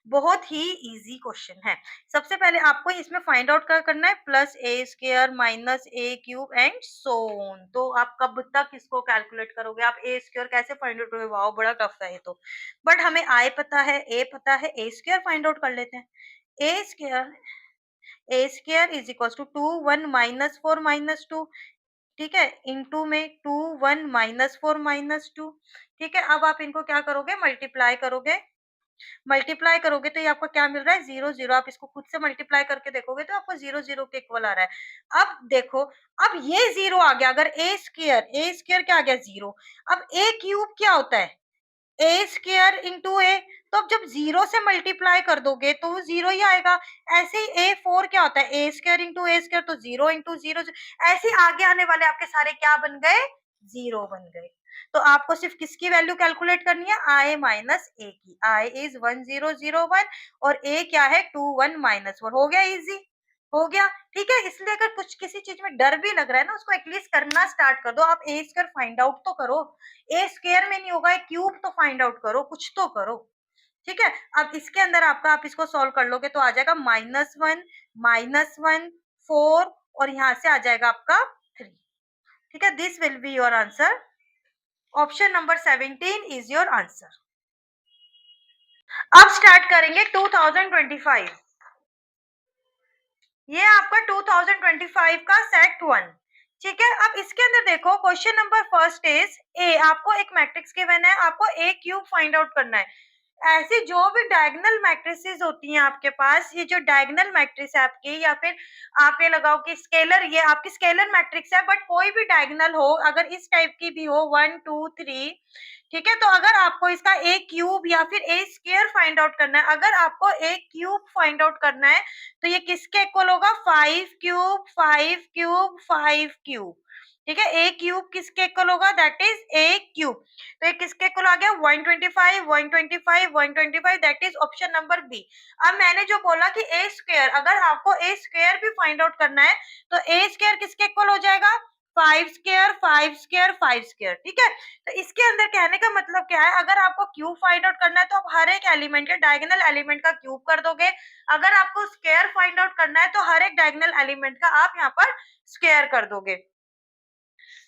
बहुत ही इजी क्वेश्चन है। सबसे पहले आपको इसमें फाइंड आउट क्या करना है, plus A square minus A cube and so on. तो आप कब तक इसको कैलकुलेट करोगे, आप ए स्क्वायर कैसे फाइंड आउट करोगे, वाओ बड़ा टफ है ये तो। बट हमें आई पता है, ए पता है, ए स्क्वायर फाइंड आउट कर लेते हैं। A square is equal to 2 1 minus 4 minus 2, ठीक है, इंटू में 2 1 माइनस 4 माइनस 2, ठीक है। अब आप इनको क्या करोगे, मल्टीप्लाई करोगे, मल्टीप्लाई करोगे तो ये आपको क्या मिल रहा है, 0 0। आप इसको खुद से मल्टीप्लाई करके देखोगे तो आपको 0 0 के इक्वल आ रहा है। अब देखो, अब ये 0 आ गया, अगर ए स्क्वायर क्या आ गया, 0। अब ए क्यूब क्या होता है, ए स्क्वायर इंटू ए, तो अब जब 0 से मल्टीप्लाई कर दोगे तो वो 0 ही आएगा। ऐसे ही ए 4 क्या होता है, ए स्क्वायर इंटू ए स्क्वायर, तो 0 इंटू 0, ऐसे ही आगे आने वाले आपके सारे क्या बन गए, 0 बन गए। तो आपको सिर्फ किसकी वैल्यू कैलकुलेट करनी है, आई माइनस ए की। आई इज 1001 और ए क्या है 21 माइनस 1, हो गया इजी, हो गया, ठीक है। इसलिए अगर कुछ किसी चीज में डर भी लग रहा है ना, उसको एटलीस्ट करना स्टार्ट कर दो। आप ए स्क्वायर फाइंड आउट तो करो, ए स्क्वायर में नहीं होगा, क्यूब तो फाइंड आउट करो, कुछ तो करो, ठीक है। अब इसके अंदर आपका, आप इसको सॉल्व कर लोगे तो आ जाएगा माइनस वन 4, और यहाँ से आ जाएगा आपका 3, ठीक है। This will be your answer, option number 17 is your answer. अब स्टार्ट करेंगे 2025, ये आपका 2025 का सेट 1, ठीक है। अब इसके अंदर देखो, question number first is a, आपको एक मैट्रिक्स गिवन है, आपको ए क्यूब फाइंड आउट करना है। ऐसी जो भी डायगोनल मैट्रिसेस होती हैं आपके पास, ये जो डायगोनल मैट्रिक्स है आपकी, या फिर आप ये लगाओ कि स्केलर, ये आपकी स्केलर मैट्रिक्स है, बट कोई भी डायगोनल हो, अगर इस टाइप की भी हो 1 2 3, ठीक है, तो अगर आपको इसका ए क्यूब या फिर ए स्क्वायर फाइंड आउट करना है, अगर आपको ए क्यूब फाइंड आउट करना है तो ये किसके इक्वल होगा, 5 क्यूब 5 क्यूब 5 क्यूब, ठीक है। ए क्यूब किसके इक्वल होगा, दैट इज ए क्यूब। तो ये किसके इक्वल आ गया, 125 125 125, that is option number B. अब मैंने जो बोला कि ए स्क्वायर, अगर आपको ए स्क्वायर भी फाइंड आउट करना है तो ए स्क्वायर किसके इक्वल हो जाएगा, 5 स्क्वायर 5 स्क्वायर 5 स्क्वायर, ठीक है। तो इसके अंदर कहने का मतलब क्या है, अगर आपको क्यूब फाइंड आउट करना है तो आप हर एक एलिमेंट के डायगोनल एलिमेंट का क्यूब कर दोगे, अगर आपको स्क्वायर फाइंड आउट करना है तो हर एक डायगोनल एलिमेंट का आप यहाँ पर स्क्वायर कर दोगे।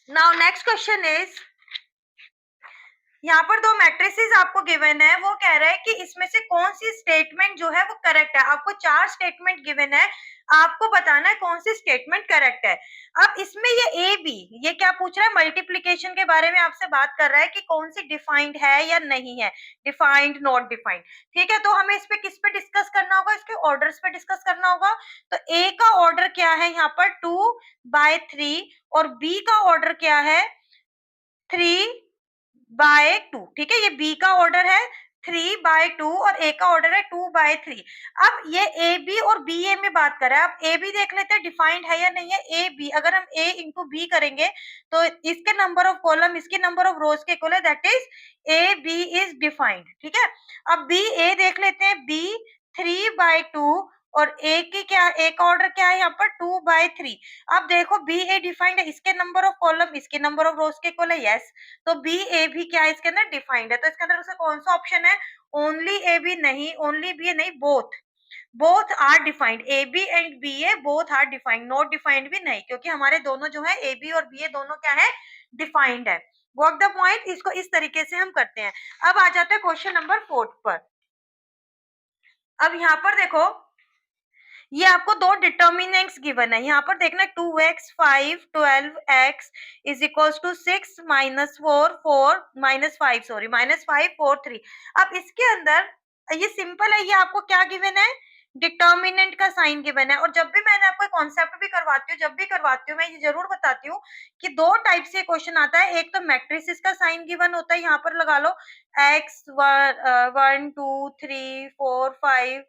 नाउ नेक्स्ट क्वेश्चन इज, यहाँ पर दो मैट्रिसेस आपको गिवन है, वो कह रहा है कि इसमें से कौन सी स्टेटमेंट जो है वो करेक्ट है। आपको चार स्टेटमेंट गिवन है, आपको बताना है कौन सी स्टेटमेंट करेक्ट है। अब इसमें ये ए बी, ये क्या पूछ रहा है, मल्टीप्लीकेशन के बारे में आपसे बात कर रहा है कि कौन सी डिफाइंड है या नहीं है, डिफाइंड नॉट डिफाइंड, ठीक है। तो हमें इस पे किस पे डिस्कस करना होगा, इसके ऑर्डर्स पे डिस्कस करना होगा। तो ए का ऑर्डर क्या है यहाँ पर 2/3, और बी का ऑर्डर क्या है 3/2, ठीक है। ये बी का ऑर्डर है 3/2 और ए का ऑर्डर है 2/3। अब ये ए बी और बी ए में बात कर रहा है, अब ए बी देख लेते हैं डिफाइंड है या नहीं है। ए बी, अगर हम ए इंटू बी करेंगे तो इसके नंबर ऑफ कॉलम इसके नंबर ऑफ रोज के इक्वल है, that is A B is defined, ठीक है। अब बी ए देख लेते हैं, बी 3/2 और ए की क्या, ए का ऑर्डर क्या है यहाँ पर 2/3। अब देखो बी ए डिफाइंड है, इसके नंबर ऑफ कॉलम इसके नंबर ऑफ रोज के इक्वल है, यस। तो बी ए भी क्या है इसके अंदर, डिफाइंड है। तो इसके अंदर उसका कौन सा ऑप्शन है, ओनली ए बी नहीं, ओनली बी ए नहीं, both, both are defined, A B and B A both are defined, not defined भी नहीं, क्योंकि हमारे दोनों जो है ए बी और बी ए दोनों क्या है, डिफाइंड है। वर्क द पॉइंट, इसको इस तरीके से हम करते हैं। अब आ जाते हैं क्वेश्चन नंबर 4 पर। अब यहाँ पर देखो, ये आपको दो डिटर्मिनेंट्स गिवन है, यहाँ पर देखना 2x 5 12x is equals to 6 -4 4 -5 sorry -5 4 3। अब इसके अंदर ये सिंपल है, ये आपको क्या गिवन है, डिटर्मिनेंट का साइन गिवन है। और जब भी मैंने आपको कॉन्सेप्ट भी करवाती हूँ, जब भी करवाती हूँ, मैं ये जरूर बताती हूँ कि दो टाइप से क्वेश्चन आता है, एक तो मैट्रिसेस का साइन गिवन होता है, यहाँ पर लगा लो x 1 2 3 4 5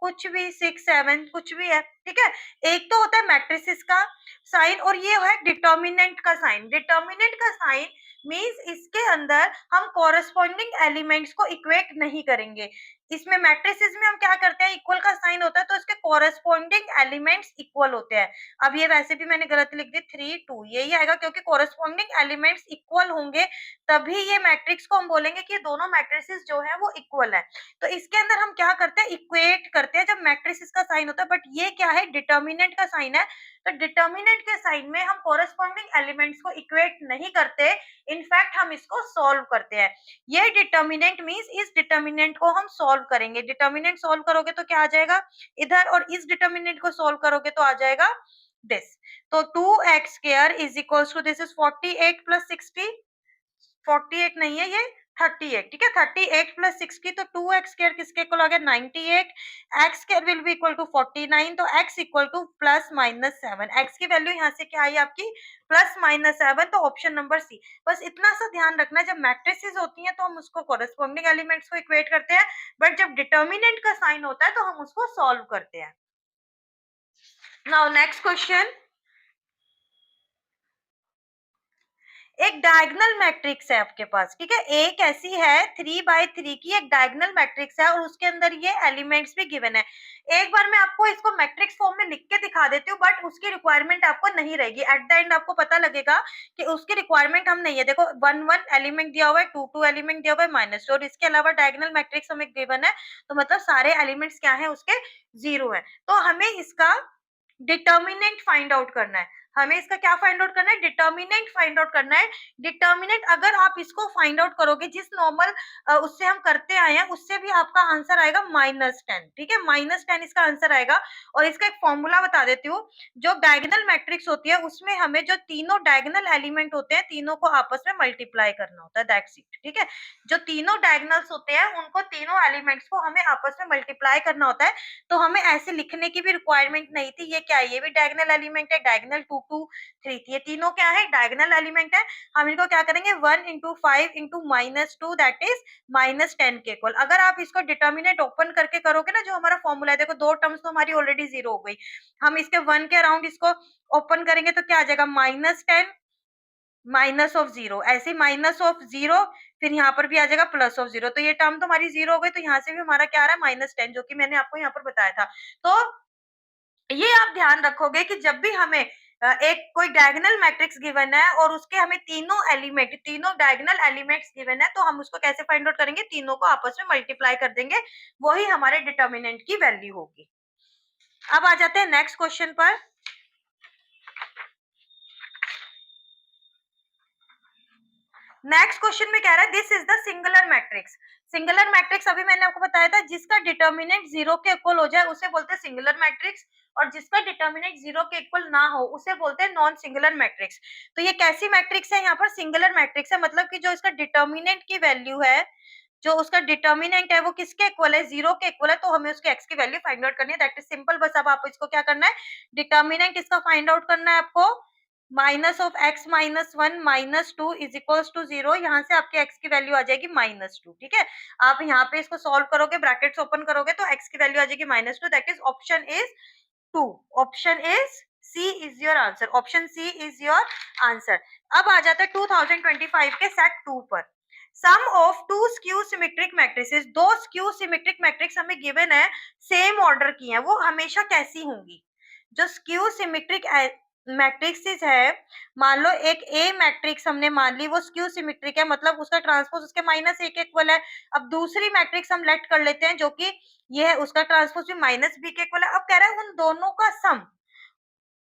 कुछ भी 6 7 कुछ भी है, ठीक है। एक तो होता है मैट्रिसेस का साइन और ये है डिटर्मिनेंट का साइन। डिटर्मिनेंट का साइन मींस इसके अंदर हम कॉरेस्पॉन्डिंग एलिमेंट्स को इक्वेट नहीं करेंगे। इसमें मैट्रिसेस में हम क्या करते हैं, इक्वल का साइन होता है तो इसके कॉरेस्पॉन्डिंग एलिमेंट्स इक्वल होते हैं। अब ये वैसे भी मैंने गलत लिख दी 3 2, यही आएगा क्योंकि कॉरेस्पॉन्डिंग एलिमेंट्स इक्वल होंगे तभी ये मैट्रिक्स को हम बोलेंगे कि दोनों मैट्रिसेस जो है वो इक्वल है। तो इसके अंदर हम क्या करते हैं, इक्वेट करते हैं जब मैट्रिसेस का साइन होता है, बट ये क्या है, डिटर्मिनेंट का साइन है। तो डिटर्मिनेंट के साइन में हम कॉरेस्पॉन्डिंग एलिमेंट्स को इक्वेट नहीं करते, इनफैक्ट हम इसको सॉल्व करते हैं। ये डिटर्मिनेंट मींस इस डिटर्मिनेंट को हम सॉल्व करेंगे। डिटर्मिनेंट सॉल्व करोगे तो क्या आ जाएगा इधर, और इस डिटर्मिनेंट को सॉल्व करोगे तो आ जाएगा दिस। तो 2x square is equals to this is 48 plus 60, 48 नहीं है ये 38, ठीक है। 38 प्लस 60 तो 2x स्क्वायर किसके इक्वल आ गया 98, x square will be equal to 49, तो x equal to plus minus 7, x की वैल्यू यहाँ से क्या आई आपकी प्लस माइनस 7, तो ऑप्शन नंबर सी। बस इतना सा ध्यान रखना है, जब मैट्रिसेस होती हैं तो हम उसको कॉरेस्पॉन्डिंग एलिमेंट्स को इक्वेट करते हैं, बट जब डिटर्मिनेंट का साइन होता है तो हम उसको सॉल्व करते हैं। नाउ नेक्स्ट क्वेश्चन, एक डायगोनल मैट्रिक्स है आपके पास, ठीक है। एक ऐसी है 3/3 की एक डायगोनल मैट्रिक्स है और उसके अंदर ये एलिमेंट्स भी गिवन है। एक बार मैं आपको इसको मैट्रिक्स फॉर्म में लिख के दिखा देती हूँ, बट उसकी रिक्वायरमेंट आपको नहीं रहेगी। एट द एंड आपको पता लगेगा कि उसकी रिक्वायरमेंट हम नहीं है। देखो 1 1 एलिमेंट दिया हुआ है, 2 2 एलिमेंट दिया हुआ है, -2, और इसके अलावा डायगोनल मैट्रिक्स हमें गिवन है, तो मतलब सारे एलिमेंट्स क्या है उसके 0 है। तो हमें इसका डिटर्मिनेंट फाइंड आउट करना है। हमें इसका क्या फाइंड आउट करना है, डिटर्मिनेंट फाइंड आउट करना है। डिटर्मिनेंट अगर आप इसको फाइंड आउट करोगे जिस नॉर्मल उससे हम करते आए हैं उससे भी आपका आंसर आएगा -10, ठीक है, -10 इसका आंसर आएगा। और इसका एक फॉर्मूला बता देती हूँ, जो डायगोनल मैट्रिक्स होती है उसमें हमें जो तीनों डायगोनल एलिमेंट होते हैं तीनों को आपस में मल्टीप्लाई करना होता है, दैट्स इट, ठीक है। जो तीनों डायगोनल्स होते हैं उनको तीनों एलिमेंट्स को हमें आपस में मल्टीप्लाई करना होता है। तो हमें ऐसे लिखने की भी रिक्वायरमेंट नहीं थी, ये क्या है, ये भी डायगोनल एलिमेंट है, डायगोनल 2 2 3, ये तीनों क्या है, डायगोनल एलिमेंट है। हम इनको क्या करेंगे, 1 into 5 into -2 दैट इज -10 के इक्वल। अगर आप इसको डिटर्मिनेंट ओपन करके करोगे ना, जो हमारा फॉर्मूला है, देखो दो टर्म्स तो हमारी ऑलरेडी जीरो हो गई, हम इसके 1 के अराउंड इसको ओपन करेंगे तो क्या आ जाएगा, -10 माइनस ऑफ जीरो, ऐसे माइनस ऑफ जीरो, फिर यहाँ पर भी आ जाएगा प्लस ऑफ जीरो, तो ये टर्म तो हमारी जीरो हो गई, तो यहाँ से भी हमारा क्या आ रहा है, -10, जो कि मैंने आपको यहाँ पर बताया था। तो ये आप ध्यान रखोगे कि जब भी हमें एक कोई डायगोनल मैट्रिक्स गिवन है और उसके हमें तीनों एलिमेंट, तीनों डायगोनल एलिमेंट्स गिवन है, तो हम उसको कैसे फाइंड आउट करेंगे, तीनों को आपस में मल्टीप्लाई कर देंगे, वही हमारे डिटर्मिनेंट की वैल्यू होगी। अब आ जाते हैं नेक्स्ट क्वेश्चन पर। नेक्स्ट क्वेश्चन में कह रहा है this is the singular matrix. Singular matrix अभी मैंने आपको बताया था, जिसका डिटर्मिनेंट जीरो के इक्वल हो जाए उसे बोलते हैं सिंगुलर मैट्रिक्स, और जिसका डिटर्मिनेंट जीरो के इक्वल ना हो उसे बोलते हैं नॉन सिंगुलर मैट्रिक्स। तो ये कैसी मैट्रिक्स है, यहाँ पर सिंगुलर मैट्रिक्स है, मतलब कि जो इसका डिटर्मिनेंट की वैल्यू है, जो उसका डिटर्मिनेंट है वो किसके इक्वल है, जीरो के इक्वल है, तो हमें उसके एक्स की वैल्यू फाइंड आउट करनी है, दैट इज सिंपल। बस अब आप इसको क्या करना है, डिटर्मिनेंट इसका फाइंड आउट करना है आपको, -(x-1 -2 इज इक्वल्स टू 0), यहाँ से आपके x की वैल्यू आ जाएगी -2, ठीक है। आप यहाँ पे इसको सॉल्व करोगे, ब्रैकेट्स ओपन करोगे तो x की वैल्यू आ जाएगी -2, that is option is 2, option is C is your answer, option C is your answer. अब आ जाते हैं 2025 के सेट 2 पर। Sum of two skew symmetric matrices, दो स्क्यू सिमेट्रिक मैट्रिक्स हमें गिवन है, सेम ऑर्डर की है, वो हमेशा कैसी होंगी। जो स्क्यू सिमेट्रिक मैट्रिक्स है, मान लो एक ए मैट्रिक्स हमने मान ली वो स्क्यू सिमेट्रिक है, मतलब उसका ट्रांसपोज उसके -a के इक्वल है। अब दूसरी मैट्रिक्स हम लेट कर लेते हैं जो कि ये है, उसका ट्रांसपोज भी -b के इक्वल है। अब कह रहा है उन दोनों का सम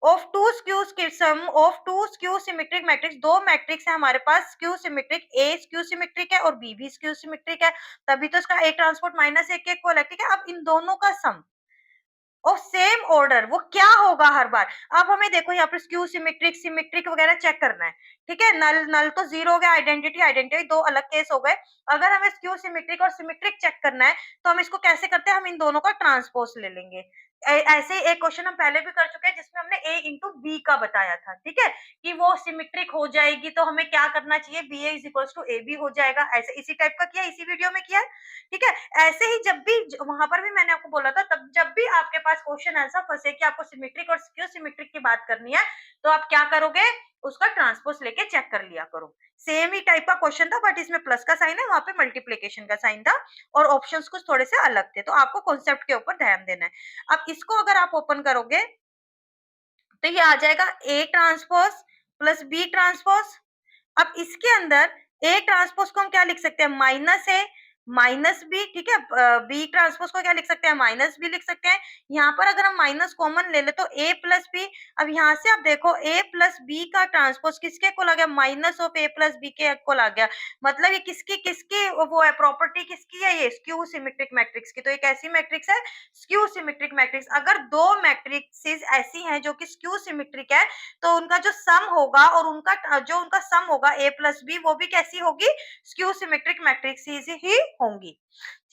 ऑफ टू स्क्यूज के sum of two skew symmetric matrix, दो मैट्रिक्स है हमारे पास skew symmetric, A skew symmetric है और बी भी स्क्यू सिमेट्रिक है, तभी तो इसका ए ट्रांसपोर्ट -a के इक्वल है, ठीक है। अब इन दोनों का सम ऑफ सेम ऑर्डर वो क्या होगा हर बार। अब हमें देखो यहाँ पर स्क्यू सिमेट्रिक, सिमेट्रिक वगैरह चेक करना है, ठीक है। नल नल तो जीरो हो गया, आइडेंटिटी आइडेंटिटी दो अलग केस हो गए। अगर हमें स्क्यू सिमेट्रिक और सिमेट्रिक चेक करना है तो हम इसको कैसे करते हैं, हम इन दोनों का ट्रांसपोज ले लेंगे। ऐसे ही एक क्वेश्चन हम पहले भी कर चुके हैं जिसमें हमने a इंटू बी का बताया था, ठीक है, कि वो सिमेट्रिक हो जाएगी तो हमें क्या करना चाहिए, B A is equals to A B हो जाएगा। ऐसे इसी टाइप का किया, इसी वीडियो में किया, ठीक है। ऐसे ही जब भी वहां पर भी मैंने आपको बोला था, तब जब भी आपके पास क्वेश्चन आंसर फंसे कि आपको सिमेट्रिक और स्क्यू सिमेट्रिक की बात करनी है, तो आप क्या करोगे, उसका ट्रांसपोज लेके चेक कर लिया करो। सेम ही टाइप का क्वेश्चन था, बट इसमें प्लस का साइन है, वहां पे मल्टीप्लीकेशन का साइन था और ऑप्शंस कुछ थोड़े से अलग थे, तो आपको कॉन्सेप्ट के ऊपर ध्यान देना है। अब इसको अगर आप ओपन करोगे तो ये आ जाएगा A transpose plus B transpose. अब इसके अंदर ए ट्रांसपोज को हम क्या लिख सकते हैं, -a माइनस बी, ठीक है। बी ट्रांसपोज को क्या लिख सकते हैं, -b लिख सकते हैं। यहाँ पर अगर हम माइनस कॉमन ले ले तो a प्लस बी। अब यहाँ से आप देखो a प्लस बी का ट्रांसपोज किसके इक्वल आ गया, -(a प्लस बी) के इक्वल आ गया। मतलब ये किसकी किसकी वो है, प्रॉपर्टी किसकी है, ये स्क्यू सिमेट्रिक मैट्रिक्स की। तो एक ऐसी मैट्रिक्स है स्क्यू सिमेट्रिक मैट्रिक्स। अगर दो मैट्रिक्सेस ऐसी हैं जो कि स्क्यू सिमेट्रिक है, तो उनका जो सम होगा और उनका जो उनका सम होगा a प्लस बी, वो भी कैसी होगी, स्क्यू सिमेट्रिक मैट्रिक्स ही होंगी,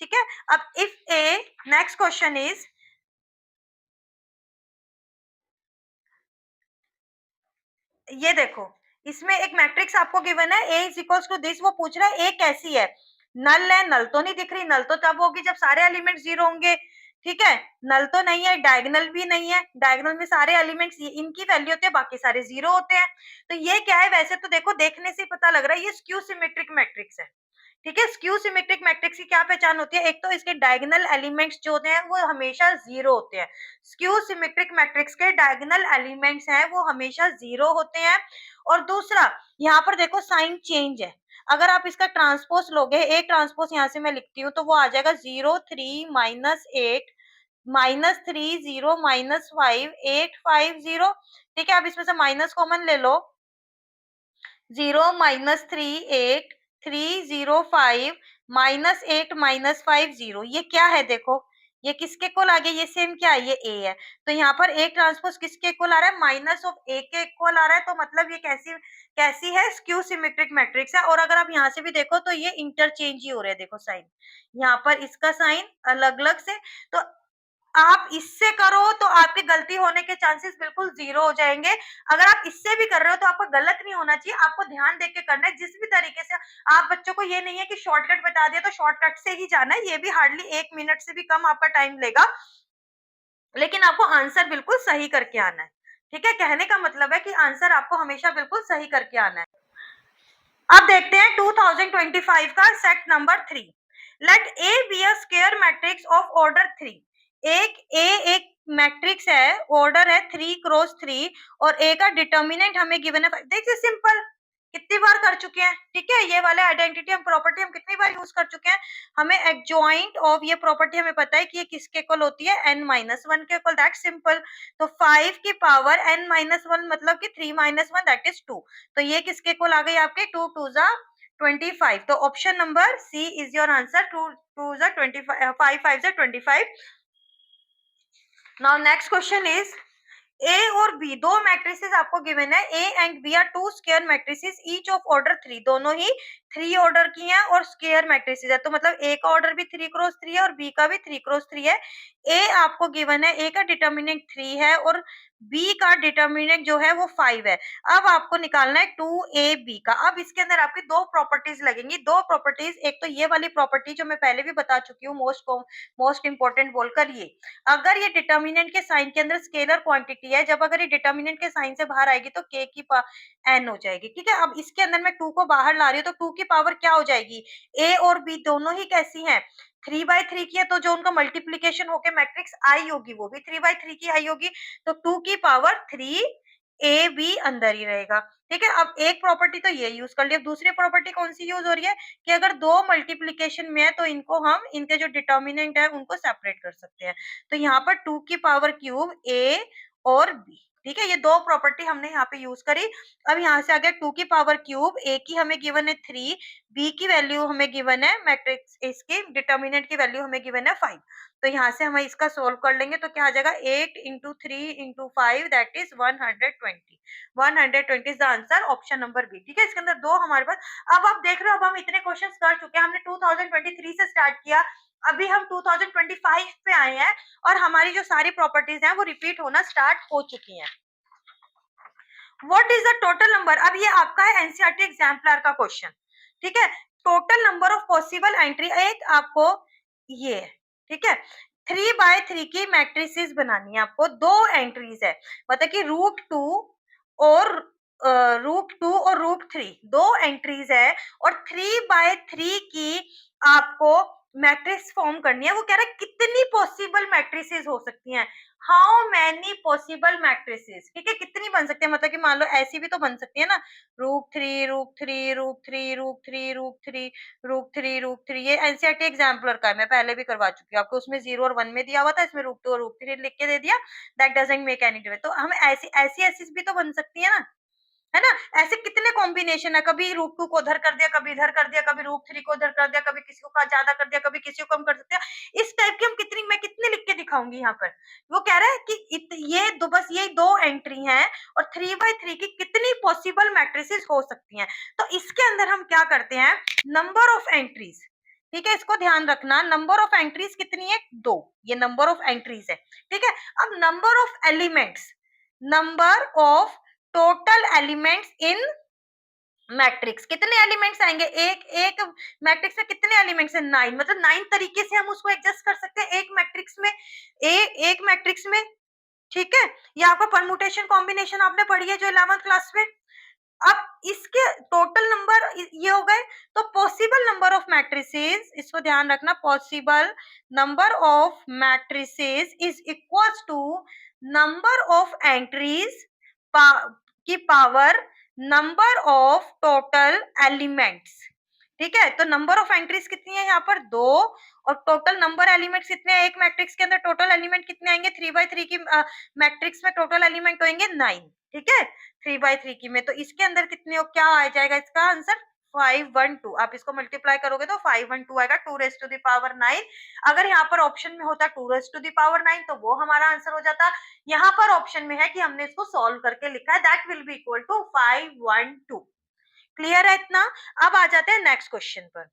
ठीक है। अब if A, next question is, ये देखो इसमें एक मैट्रिक्स आपको गिवन है a is equals to this, वो पूछ रहा है a कैसी है, नल है, नल तो नहीं दिख रही, नल तो तब होगी जब सारे एलिमेंट जीरो होंगे, ठीक है। नल तो नहीं है, डायगोनल भी नहीं है, डायगोनल में सारे एलिमेंट्स इनकी वैल्यू होती है, बाकी सारे जीरो होते हैं। तो ये क्या है, वैसे तो देखो देखने से पता लग रहा है ये स्क्यू सिमेट्रिक मैट्रिक्स है, ठीक है। स्क्यू सिमेट्रिक मैट्रिक्स की क्या पहचान होती है, एक तो इसके डायगोनल एलिमेंट्स जो होते हैं वो हमेशा जीरो होते हैं। स्क्यू सिमेट्रिक मैट्रिक्स के डायगोनल एलिमेंट्स हैं वो हमेशा जीरो होते हैं। और दूसरा, यहाँ पर देखो साइन चेंज है, अगर आप इसका ट्रांसपोज लोगे, एक ट्रांसपोज यहाँ से मैं लिखती हूँ तो वो आ जाएगा 0 3 -8 -3 0 -5 8 5 0। ठीक है, अब इसमें से माइनस कॉमन ले लो, 0 -3 8 3 0 5 -8 -5 0। ये क्या है देखो, ये किसके इक्वल आ गया, ये सेम क्या है, ये ए है। तो यहाँ पर ए ट्रांसपोज किसके इक्वल आ रहा है, माइनस ऑफ ए के इक्वल आ रहा है। तो मतलब ये कैसी कैसी है, स्क्यू सिमेट्रिक मैट्रिक्स है। और अगर आप यहाँ से भी देखो तो ये इंटरचेंज ही हो रहे हैं, देखो साइन, यहाँ पर इसका साइन अलग अलग से। तो आप इससे करो तो आपकी गलती होने के चांसेस बिल्कुल 0 हो जाएंगे। अगर आप इससे भी कर रहे हो तो आपका गलत नहीं होना चाहिए, आपको ध्यान देख के करना है जिस भी तरीके से। आप बच्चों को ये नहीं है कि शॉर्टकट बता दिया तो शॉर्टकट से ही जाना है, ये भी हार्डली 1 मिनट से भी कम आपका टाइम लेगा, लेकिन आपको आंसर बिल्कुल सही करके आना है। ठीक है, कहने का मतलब है कि आंसर आपको हमेशा बिल्कुल सही करके आना है। अब देखते हैं 2025 का set number 3। Let A B a square matrix of order 3। एक मैट्रिक्स है, ऑर्डर है 3 क्रॉस 3 और ए का डिटर्मिनेंट हमें गिवन है। देखिए सिंपल, कितनी बार कर चुके हैं। ठीक है, ये वाले आइडेंटिटी हम प्रॉपर्टी हम कितनी बार यूज कर चुके हैं। हमें एडजॉइंट ऑफ ये प्रॉपर्टी हमें पता है कि ये किसके इक्वल होती है, n-1 के इक्वल, दैट सिंपल। तो 5 की पावर n-1 मतलब कि 3 - 1 दैट इज 2। तो ये किसके इक्वल आ गई आपके, 2 2 जा 25। तो option number C is your answer, 2 2 जा 25, 5 5 जा 25। Now next question is, A और बी दो मैट्रिसेस आपको गिवन है, A and B are two square matrices each of order 3। दोनों ही 3 ऑर्डर की हैं और स्क्वायर मैट्रिसेस है। तो मतलब ए का ऑर्डर भी 3 क्रॉस 3 है और बी का भी 3 क्रॉस 3 है। ए आपको गिवन है, ए का डिटर्मिनेंट 3 है और बी का डिटर्मिनेंट जो है वो 5 है। अब आपको निकालना है 2ab का। अब इसके अंदर आपकी दो प्रॉपर्टीज लगेंगी, दो प्रॉपर्टीज। एक तो ये वाली प्रॉपर्टी जो मैं पहले भी बता चुकी हूँ, मोस्ट इंपॉर्टेंट बोलकर, ये अगर ये डिटर्मिनेंट के साइन के अंदर स्केलर क्वांटिटी है, जब अगर ये डिटर्मिनेंट के साइन से बाहर आएगी तो k की n हो जाएगी। ठीक है, अब इसके अंदर मैं 2 को बाहर ला रही हूँ तो 2 की पावर क्या हो जाएगी, a और b दोनों ही कैसी हैं, 3/3 की है। तो जो उनका मल्टीप्लीकेशन होके मैट्रिक्स आई होगी वो भी 3/3 की आई होगी। तो 2 की पावर 3 ए बी अंदर ही रहेगा। ठीक है, अब एक प्रॉपर्टी तो ये यूज कर लिया। दूसरी प्रॉपर्टी कौन सी यूज हो रही है कि अगर दो मल्टीप्लीकेशन में है तो इनको हम, इनके जो डिटर्मिनेंट है उनको सेपरेट कर सकते हैं। तो यहाँ पर 2 की पावर क्यूब ए और बी। ठीक है, ये दो प्रॉपर्टी हमने यहाँ पे यूज करी। अब यहाँ से आ गया 2 की पावर क्यूब, ए की हमें गिवन है 3, बी की वैल्यू हमें गिवन है, मैट्रिक्स इसकी डिटर्मिनेंट की वैल्यू हमें गिवन है 5। तो यहाँ से हम इसका सोल्व कर लेंगे तो क्या आ जाएगा, 8 into 3 into 5 that is 120। 120 is the answer, option number B. ठीक है, इसके अंदर दो हमारे पास। अब आप देख रहे हो, अब हम इतने क्वेश्चन कर चुके हैं, हमने 2023 से स्टार्ट किया, अभी हम 2025 पे आए हैं और हमारी जो सारी प्रॉपर्टीज हैं वो रिपीट होना स्टार्ट हो चुकी हैं। What is the total number, अब ये आपका है एनसीईआरटी एग्जाम्पलर का क्वेश्चन। ठीक है, total number of possible entry, एक आपको ये है। ठीक है, 3/3 की मैट्रिसेस बनानी है आपको, दो एंट्रीज है, मतलब कि √2 और √3 दो एंट्रीज है और 3/3 की आपको मैट्रिक्स फॉर्म करनी है। वो कह रहा है कितनी पॉसिबल मैट्रिसेस हो सकती हैं, हाउ मैनी पॉसिबल मैट्रिसेस। ठीक है, कितनी बन सकती है, मतलब कि मान लो ऐसी भी तो बन सकती है ना, √3 √3 √3 √3 √3 √3 √3। ये एनसीईआरटी एग्जाम्पलर का है, मैं पहले भी करवा चुकी हूँ आपको, उसमें 0 और 1 में दिया हुआ था, इसमें √2 और √3 लिख के दे दिया, that doesn't make any difference. तो हम ऐसी ऐसी ऐसी भी तो बन सकती है ना, है ना। ऐसे कितने कॉम्बिनेशन है, कभी √2 को उधर कर दिया, कभी इधर कर दिया, कभी √3 को उधर कर दिया, कभी किसी को ज्यादा कर दिया, कभी किसी को कम कर सकते हैं। इस टाइप की हम कितनी, मैं कितने लिख के दिखाऊंगी यहाँ पर। वो कह रहा है कि ये दो, बस ये दो एंट्री हैं और 3/3 की कितनी पॉसिबल मैट्रिसेस हो सकती हैं। तो इसके अंदर हम क्या करते हैं, नंबर ऑफ एंट्रीज। ठीक है, इसको ध्यान रखना, नंबर ऑफ एंट्रीज कितनी है, 2, ये नंबर ऑफ एंट्रीज है। ठीक है, अब number of elements, number of total elements in matrix, कितने एलिमेंट्स आएंगे, एक एक मैट्रिक्स में कितने एलिमेंट्स है, 9, मतलब 9 तरीके से हम उसको एडजस्ट कर सकते हैं एक मैट्रिक्स में, एक मैट्रिक्स में। ठीक है, ये आपका परमुटेशन कॉम्बिनेशन आपने पढ़ी है जो 11th क्लास में। अब इसके टोटल नंबर ये हो गए। तो पॉसिबल नंबर ऑफ मैट्रिसेस, इसको ध्यान रखना, possible number of matrices is equals to number of entries की power number of total elements. ठीक है, तो नंबर ऑफ एंट्रीज कितनी है यहाँ पर 2 और टोटल नंबर एलिमेंट्स कितने हैं, एक मैट्रिक्स के अंदर टोटल एलिमेंट कितने आएंगे 3 by 3 की मैट्रिक्स में टोटल एलिमेंट होंगे 9। ठीक है, 3 by 3 की में, तो इसके अंदर कितने हो, क्या आ जाएगा इसका आंसर 512। आप इसको मल्टीप्लाई करोगे तो 512 आएगा 2⁻9। अगर यहाँ पर ऑप्शन में होता 2⁻9 तो वो हमारा आंसर हो जाता। यहाँ पर ऑप्शन में है कि हमने इसको सॉल्व करके लिखा है, that will be equal to 512। Clear है इतना। अब आ जाते हैं नेक्स्ट क्वेश्चन पर।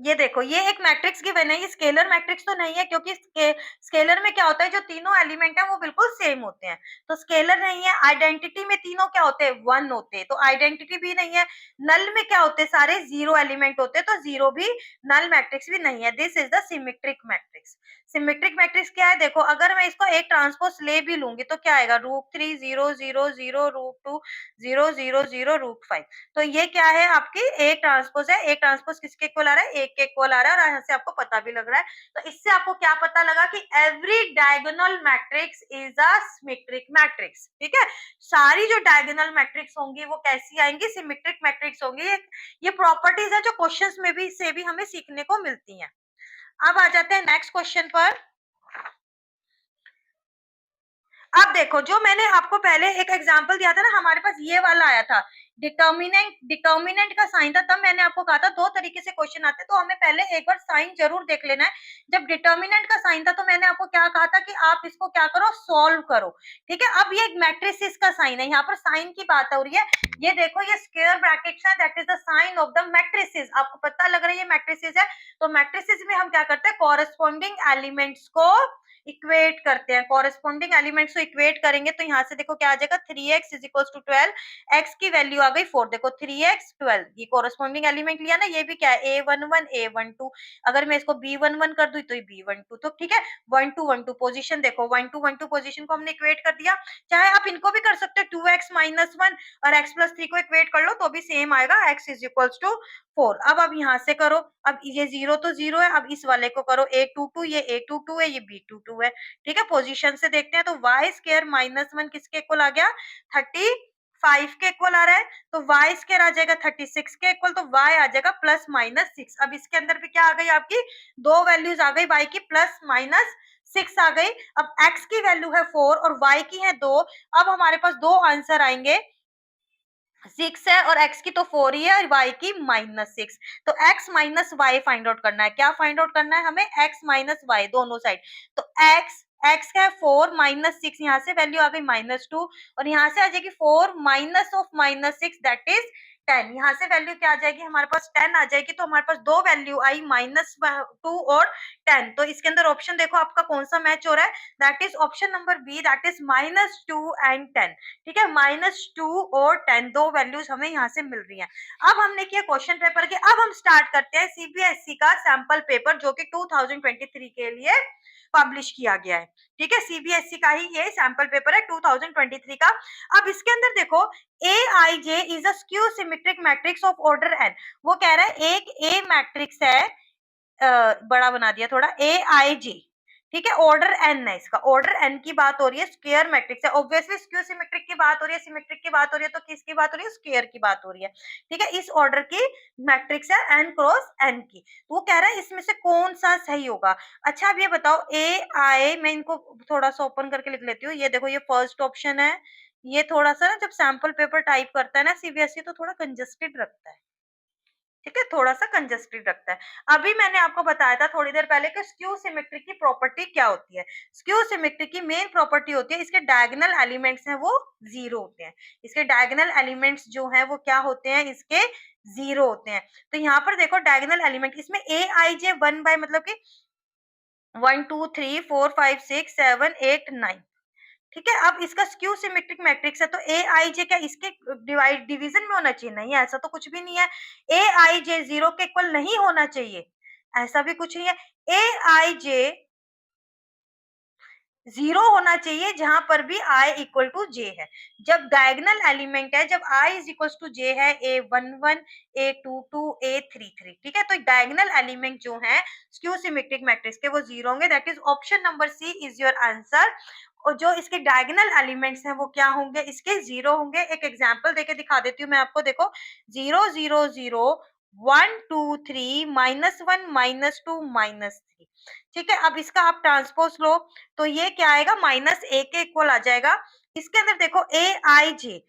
ये देखो, ये एक मैट्रिक्स गिवन है, ये स्केलर मैट्रिक्स तो नहीं है क्योंकि स्केलर में क्या होता है, जो तीनों एलिमेंट है वो बिल्कुल सेम होते हैं, तो स्केलर नहीं है। आइडेंटिटी में तीनों क्या होते हैं, 1 होते हैं, तो आइडेंटिटी भी नहीं है। नल में क्या होते हैं, सारे 0 एलिमेंट होते हैं, तो 0 भी नल मैट्रिक्स भी नहीं है। This is the symmetric matrix. Symmetric matrix क्या है, देखो अगर मैं इसको एक ट्रांसपोज ले भी लूंगी तो क्या आएगा, √3 0 0 0 √2 0 0 0 √5। तो ये क्या है, आपकी एक ट्रांसपोज है। एक ट्रांसपोज किसके इक्वल आ रहा है, एक के इक्वल आ रहा है, और यहाँ से आपको पता भी लग रहा है। तो इससे आपको क्या पता लगा कि every diagonal matrix is a symmetric matrix. ठीक है, सारी जो डायगोनल मैट्रिक्स होंगी वो कैसी आएंगी, सिमेट्रिक मैट्रिक्स होंगी। ये प्रॉपर्टीज है जो क्वेश्चंस में भी से भी हमें सीखने को मिलती हैं। अब आ जाते हैं नेक्स्ट क्वेश्चन पर। अब देखो, जो मैंने आपको पहले एक एग्जांपल दिया था ना, हमारे पास ये वाला आया था, डिटर्मिनेंट का साइन था, तब मैंने आपको कहा था दो तरीके से क्वेश्चन आते हैं, तो हमें पहले एक बार साइन जरूर देख लेना है। जब डिटर्मिनेंट का साइन था तो मैंने आपको क्या कहा था कि आप इसको क्या करो, सॉल्व करो। ठीक है, अब ये एक मैट्रिसेस का साइन है, यहाँ पर साइन की बात हो रही है। ये देखो, ये स्क्वायर ब्रैकेट्स है, that is the sign of the matrices. आपको पता लग रहा है ये मैट्रिसेस है, तो मैट्रिसेस में हम क्या करते हैं, कॉरेस्पॉन्डिंग एलिमेंट्स को इक्वेट करते हैं। कॉरेस्पॉन्डिंग एलिमेंट्स को इक्वेट करेंगे तो यहाँ से देखो क्या आ जाएगा, 3x is equal to 12, x की वैल्यू आ गई 4। देखो 3x 12, ये कॉरेस्पॉन्डिंग एलिमेंट लिया ना, ये भी क्या है, a11 a12। अगर मैं इसको b11 कर दूं तो ये b12, तो ठीक है 1 2 1 2 पोजीशन। देखो 1 2 1 2 पोजीशन को हमने इक्वेट कर दिया। चाहे आप इनको भी कर सकते हो, 2x-1 और x+3 को इक्वेट कर लो तो भी सेम आएगा, x इज इक्वल टू 4। अब यहाँ से करो, अब ये 0 तो 0 है, अब इस वाले को करो a22, ये a22 है, ये b22 है। ठीक है, पोजीशन से देखते हैं तो y स्क्वायर -1 किसके इक्वल आ गया, 35 के इक्वल आ रहा है, तो y स्क्वायर आ जाएगा 36 के इक्वल, तो y आ जाएगा +-6। अब इसके अंदर भी क्या आ गई, आपकी दो वैल्यूज आ गई y की, +-6 आ गई। अब x की वैल्यू है 4 और y की है 2। अब हमारे पास दो आंसर आएंगे, 6 है और x की तो 4 ही है और y की -6। तो x minus y find out करना है। क्या फाइंड आउट करना है हमें, x माइनस y दोनों साइड। तो x का है 4 -6, यहाँ से वैल्यू आ गई -2 और यहाँ से आ जाएगी 4 माइनस ऑफ -6 दैट इज 10। यहाँ से वैल्यू क्या आ जाएगी, हमारे पास 10 आ जाएगी। तो हमारे पास दो वैल्यू आई -2 और 10। तो इसके अंदर ऑप्शन देखो आपका कौन सा मैच हो रहा है, that is option number B, that is -2 and 10। ठीक है, -2 और 10 दो वैल्यूज हमें यहाँ से मिल रही हैं। अब हमने किया क्वेश्चन पेपर के, अब हम स्टार्ट करते हैं सीबीएसई का सैंपल पेपर जो कि 2023 के लिए पब्लिश किया गया है। ठीक है, सीबीएसई का ही ये सैंपल पेपर है 2023 का। अब इसके अंदर देखो, A I J is a skew symmetric matrix of order n. वो कह रहा है एक ए मैट्रिक्स है, बड़ा बना दिया थोड़ा, ए आई जी। ठीक है, ऑर्डर एन है इसका, ऑर्डर एन की बात हो रही है, स्क्वायर मैट्रिक्स है, ऑब्वियसली स्क्यू सिमेट्रिक की बात हो रही है, सिमेट्रिक की बात हो रही है, तो किसकी बात हो रही है, स्क्वायर की बात हो रही है। ठीक है, इस ऑर्डर की मैट्रिक्स है एन क्रॉस एन की। वो कह रहा है इसमें से कौन सा सही होगा। अच्छा अब ये बताओ, ए आई, मैं इनको थोड़ा सा ओपन करके लिख लेती हूँ। ये देखो, ये फर्स्ट ऑप्शन है। ये थोड़ा सा ना, जब सैंपल पेपर टाइप करता है ना सीबीएसई, तो थोड़ा कंजेस्टेड रखता है। ठीक है, थोड़ा सा कंजेस्टेड रखता है। अभी मैंने आपको बताया था थोड़ी देर पहले कि स्क्यू सिमेट्री की प्रॉपर्टी क्या होती है। स्क्यू सिमेट्री की मेन प्रॉपर्टी होती है, इसके डायगोनल एलिमेंट्स हैं वो जीरो होते हैं। इसके डायगोनल एलिमेंट्स जो हैं वो क्या होते हैं, इसके जीरो होते हैं। तो यहाँ पर देखो डायगोनल एलिमेंट, इसमें ए आई जे 1 बाय मतलब कि 1 2 3 4 5 6 7 8 9। ठीक है, अब इसका स्क्यू सिमेट्रिक मैट्रिक्स है, तो ए आई जे क्या इसके डिवाइड डिवीजन में होना चाहिए, नहीं ऐसा तो कुछ भी नहीं है। ए आई जे 0 के इक्वल नहीं होना चाहिए, ऐसा भी कुछ नहीं है। ए आई जे जीरो होना चाहिए जहां पर भी i इक्वल टू जे है। जब डायगनल एलिमेंट है, जब i इज इक्वल टू जे है, a11 a22 a33, ठीक है, तो डायगनल एलिमेंट जो है स्क्यू सिमेट्रिक मैट्रिक्स के वो जीरो होंगे। That is option number C is your answer. और जो इसके डायगनल एलिमेंट्स हैं वो क्या होंगे, इसके जीरो होंगे। एक एग्जांपल देके दिखा देती हूँ मैं आपको, देखो 0 0 0 1 2 3 -1 -2 -3, ठीक है। अब इसका आप ट्रांसपोज लो तो ये क्या आएगा, -a के इक्वल आ जाएगा। इसके अंदर देखो ए आई जे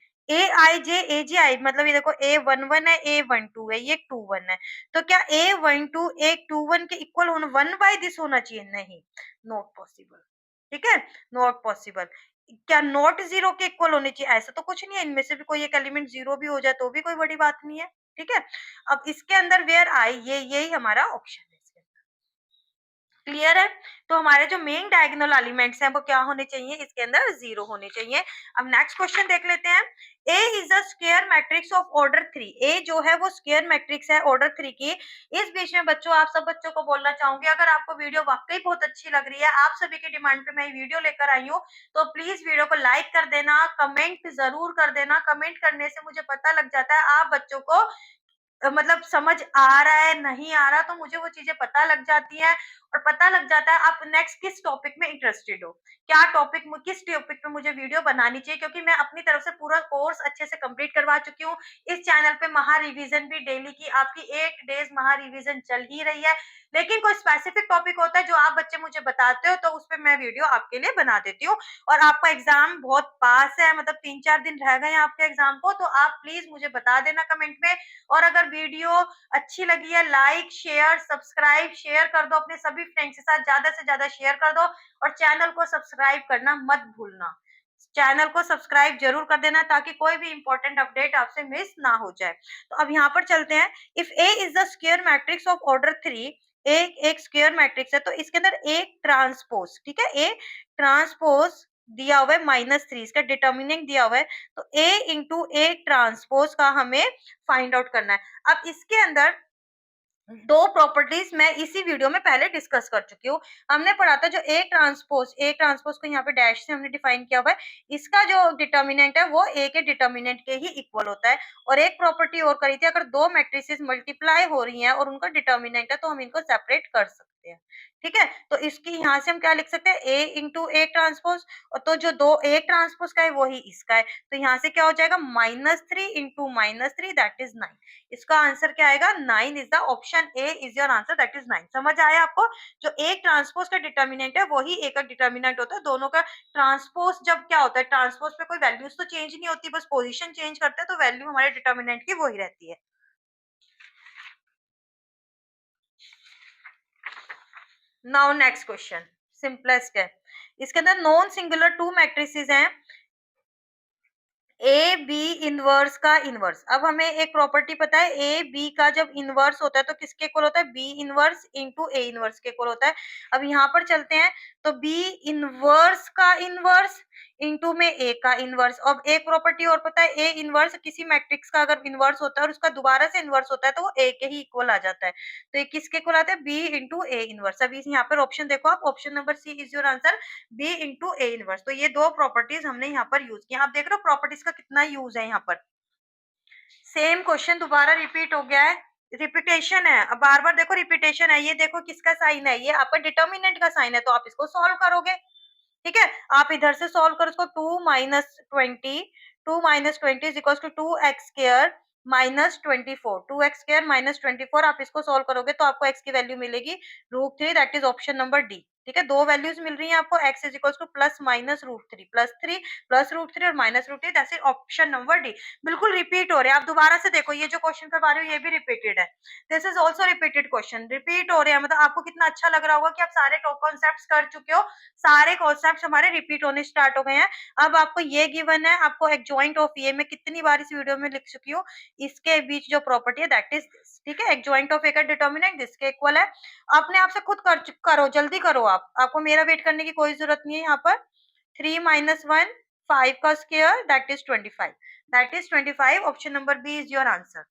मतलब ये देखो a11 है, a12 है, ये 21 है, तो क्या a12 a21 के इक्वल होना 1/दिस होना चाहिए, नहीं, नॉट पॉसिबल, ठीक है, नॉट पॉसिबल। क्या नॉट जीरो के इक्वल होने चाहिए, ऐसा तो कुछ नहीं है, इनमें से भी कोई एक एलिमेंट जीरो भी हो जाए तो भी कोई बड़ी बात नहीं है, ठीक है। अब इसके अंदर वेयर आई, ये यही हमारा ऑप्शन है। क्लियर है, तो हमारे जो मेन डायगोनल एलिमेंट्स हैं वो क्या होने चाहिए, इसके अंदर जीरो होने चाहिए। अब नेक्स्ट क्वेश्चन देख लेते हैं। A is a square matrix of order 3, A जो है वो स्क्वायर मैट्रिक्स है ऑर्डर 3 की। इस बीच में बच्चों, आप सब बच्चों को बोलना चाहूंगी, अगर आपको वीडियो वाकई बहुत अच्छी लग रही है, आप सभी की डिमांड पे मैं वीडियो लेकर आई हूँ, तो प्लीज वीडियो को लाइक कर देना, कमेंट जरूर कर देना। कमेंट करने से मुझे पता लग जाता है आप बच्चों को मतलब समझ आ रहा है नहीं आ रहा, तो मुझे वो चीजें पता लग जाती हैं, और पता लग जाता है आप नेक्स्ट किस टॉपिक में इंटरेस्टेड हो, क्या टॉपिक, किस टॉपिक पे मुझे वीडियो बनानी चाहिए, क्योंकि मैं अपनी तरफ से पूरा कोर्स अच्छे से कंप्लीट करवा चुकी हूँ। इस चैनल पे महा रिवीजन भी डेली की आपकी 8 डेज महा रिवीजन चल ही रही है। लेकिन कोई स्पेसिफिक टॉपिक होता है जो आप बच्चे मुझे बताते हो, तो उस पर मैं वीडियो आपके लिए बना देती हूँ। और आपका एग्जाम बहुत पास है, मतलब 3-4 दिन रह गए हैं आपके एग्जाम को, तो आप प्लीज मुझे बता देना कमेंट में। और अगर वीडियो अच्छी लगी है, लाइक शेयर सब्सक्राइब शेयर कर दो, अपने सभी फ्रेंड्स के साथ ज्यादा से ज्यादा शेयर कर दो, और चैनल को सब्सक्राइब करना मत भूलना। चैनल को सब्सक्राइब जरूर कर देना ताकि कोई भी इंपॉर्टेंट अपडेट आपसे मिस ना हो जाए। तो अब यहाँ पर चलते हैं। If A is the square matrix of order 3, एक स्क्वायर मैट्रिक्स है, तो इसके अंदर एक ट्रांसपोज, ठीक है, ए ट्रांसपोज दिया हुआ है -3, इसका डिटर्मिनेंट दिया हुआ है, तो ए इंटू ए ट्रांसपोज का हमें फाइंड आउट करना है। अब इसके अंदर दो प्रॉपर्टीज मैं इसी वीडियो में पहले डिस्कस कर चुकी हूँ। हमने पढ़ा था जो ए ट्रांसपोज को यहाँ पे डैश से हमने डिफाइन किया हुआ है, इसका जो डिटर्मिनेंट है वो ए के डिटर्मिनेंट के ही इक्वल होता है। और एक प्रॉपर्टी और करी थी, अगर दो मैट्रिसेस मल्टीप्लाई हो रही हैं और उनका डिटर्मिनेंट है तो हम इनको सेपरेट कर सकते हैं, ठीक है। तो इसकी यहाँ से हम क्या लिख सकते हैं, ए इंटू ए ट्रांसपोज, और तो जो दो ए ट्रांसपोज का है वही इसका है, तो यहाँ से क्या हो जाएगा, -3 इंटू -3 दैट इज 9। इसका आंसर क्या आएगा, 9 is the option A is your answer, that is 9। समझ आया आपको, जो एक ट्रांसपोज का डिटर्मिनेंट है वही एक का डिटर्मिनेंट होता है, दोनों का ट्रांसपोज जब क्या होता है, ट्रांसपोज पे कोई वैल्यूज तो चेंज नहीं होती, बस पोजीशन चेंज करते हैं, तो वैल्यू हमारे डिटर्मिनेंट की वही रहती है। नाउ नेक्स्ट क्वेश्चन, सिंपलेस्ट है। इसके अंदर नॉन सिंगुलर टू मैट्रिसेस हैं, ए बी इनवर्स का इनवर्स। अब हमें एक प्रॉपर्टी पता है, ए बी का जब इनवर्स होता है तो किसके इक्वल होता है, B inverse into A inverse के इक्वल होता है। अब यहाँ पर चलते हैं, तो बी इनवर्स का इनवर्स इंटू में ए का इनवर्स। अब एक प्रॉपर्टी और पता है, ए इनवर्स किसी मैट्रिक्स का अगर इनवर्स होता है और उसका दोबारा से इनवर्स होता है तो वो ए के ही इक्वल आ जाता है, तो ये किसके इक्वल आता है, बी इंटू ए इनवर्स। अब यहाँ पर ऑप्शन देखो आप, option number C is your answer, B into A inverse. तो ये दो प्रॉपर्टीज हमने यहाँ पर यूज किया। आप देख रहे हो प्रॉपर्टीज का कितना यूज है यहाँ पर। सेम क्वेश्चन दोबारा रिपीट हो गया है, रिपीटेशन है, अब बार बार देखो रिपीटेशन है। ये देखो किसका साइन है, ये आपका डिटर्मिनेंट का साइन है, तो आप इसको सॉल्व करोगे, ठीक है। आप इधर से सॉल्व करो इसको, 2 - 20 is equal to 2x² -24, 2x² -24, आप इसको सॉल्व करोगे तो आपको x की वैल्यू मिलेगी √3, that is option number D, ठीक है। दो वैल्यूज मिल रही हैं आपको, x इज इक्वल टू +-√3, +3 +√3 और -√3, that is option number D. बिल्कुल रिपीट हो रहे हैं, आप दोबारा से देखो, ये जो क्वेश्चन करवा रही हूँ ये भी रिपीटेड है, this is also repeated question, repeat हो रहे हैं, मतलब आपको कितना अच्छा लग रहा होगा कि आप सारे टॉप कॉन्सेप्ट कर चुके हो, सारे कॉन्सेप्ट हमारे रिपीट होने स्टार्ट हो गए हैं। अब आपको ये गिवन है, आपको एक जॉइंट ऑफ ए मैं कितनी बार इस वीडियो में लिख चुकी हूँ, इसके बीच जो प्रॉपर्टी है दैट इज दिस, ठीक है। एक जॉइंट ऑफ ए का डिटर्मिनेंट जिसके इक्वल है, अपने आप से खुद करो, जल्दी करो, आप आपको मेरा वेट करने की कोई जरूरत नहीं है। यहाँ पर 3 - 1 5 का square that is 25, that is 25, option number B is your answer.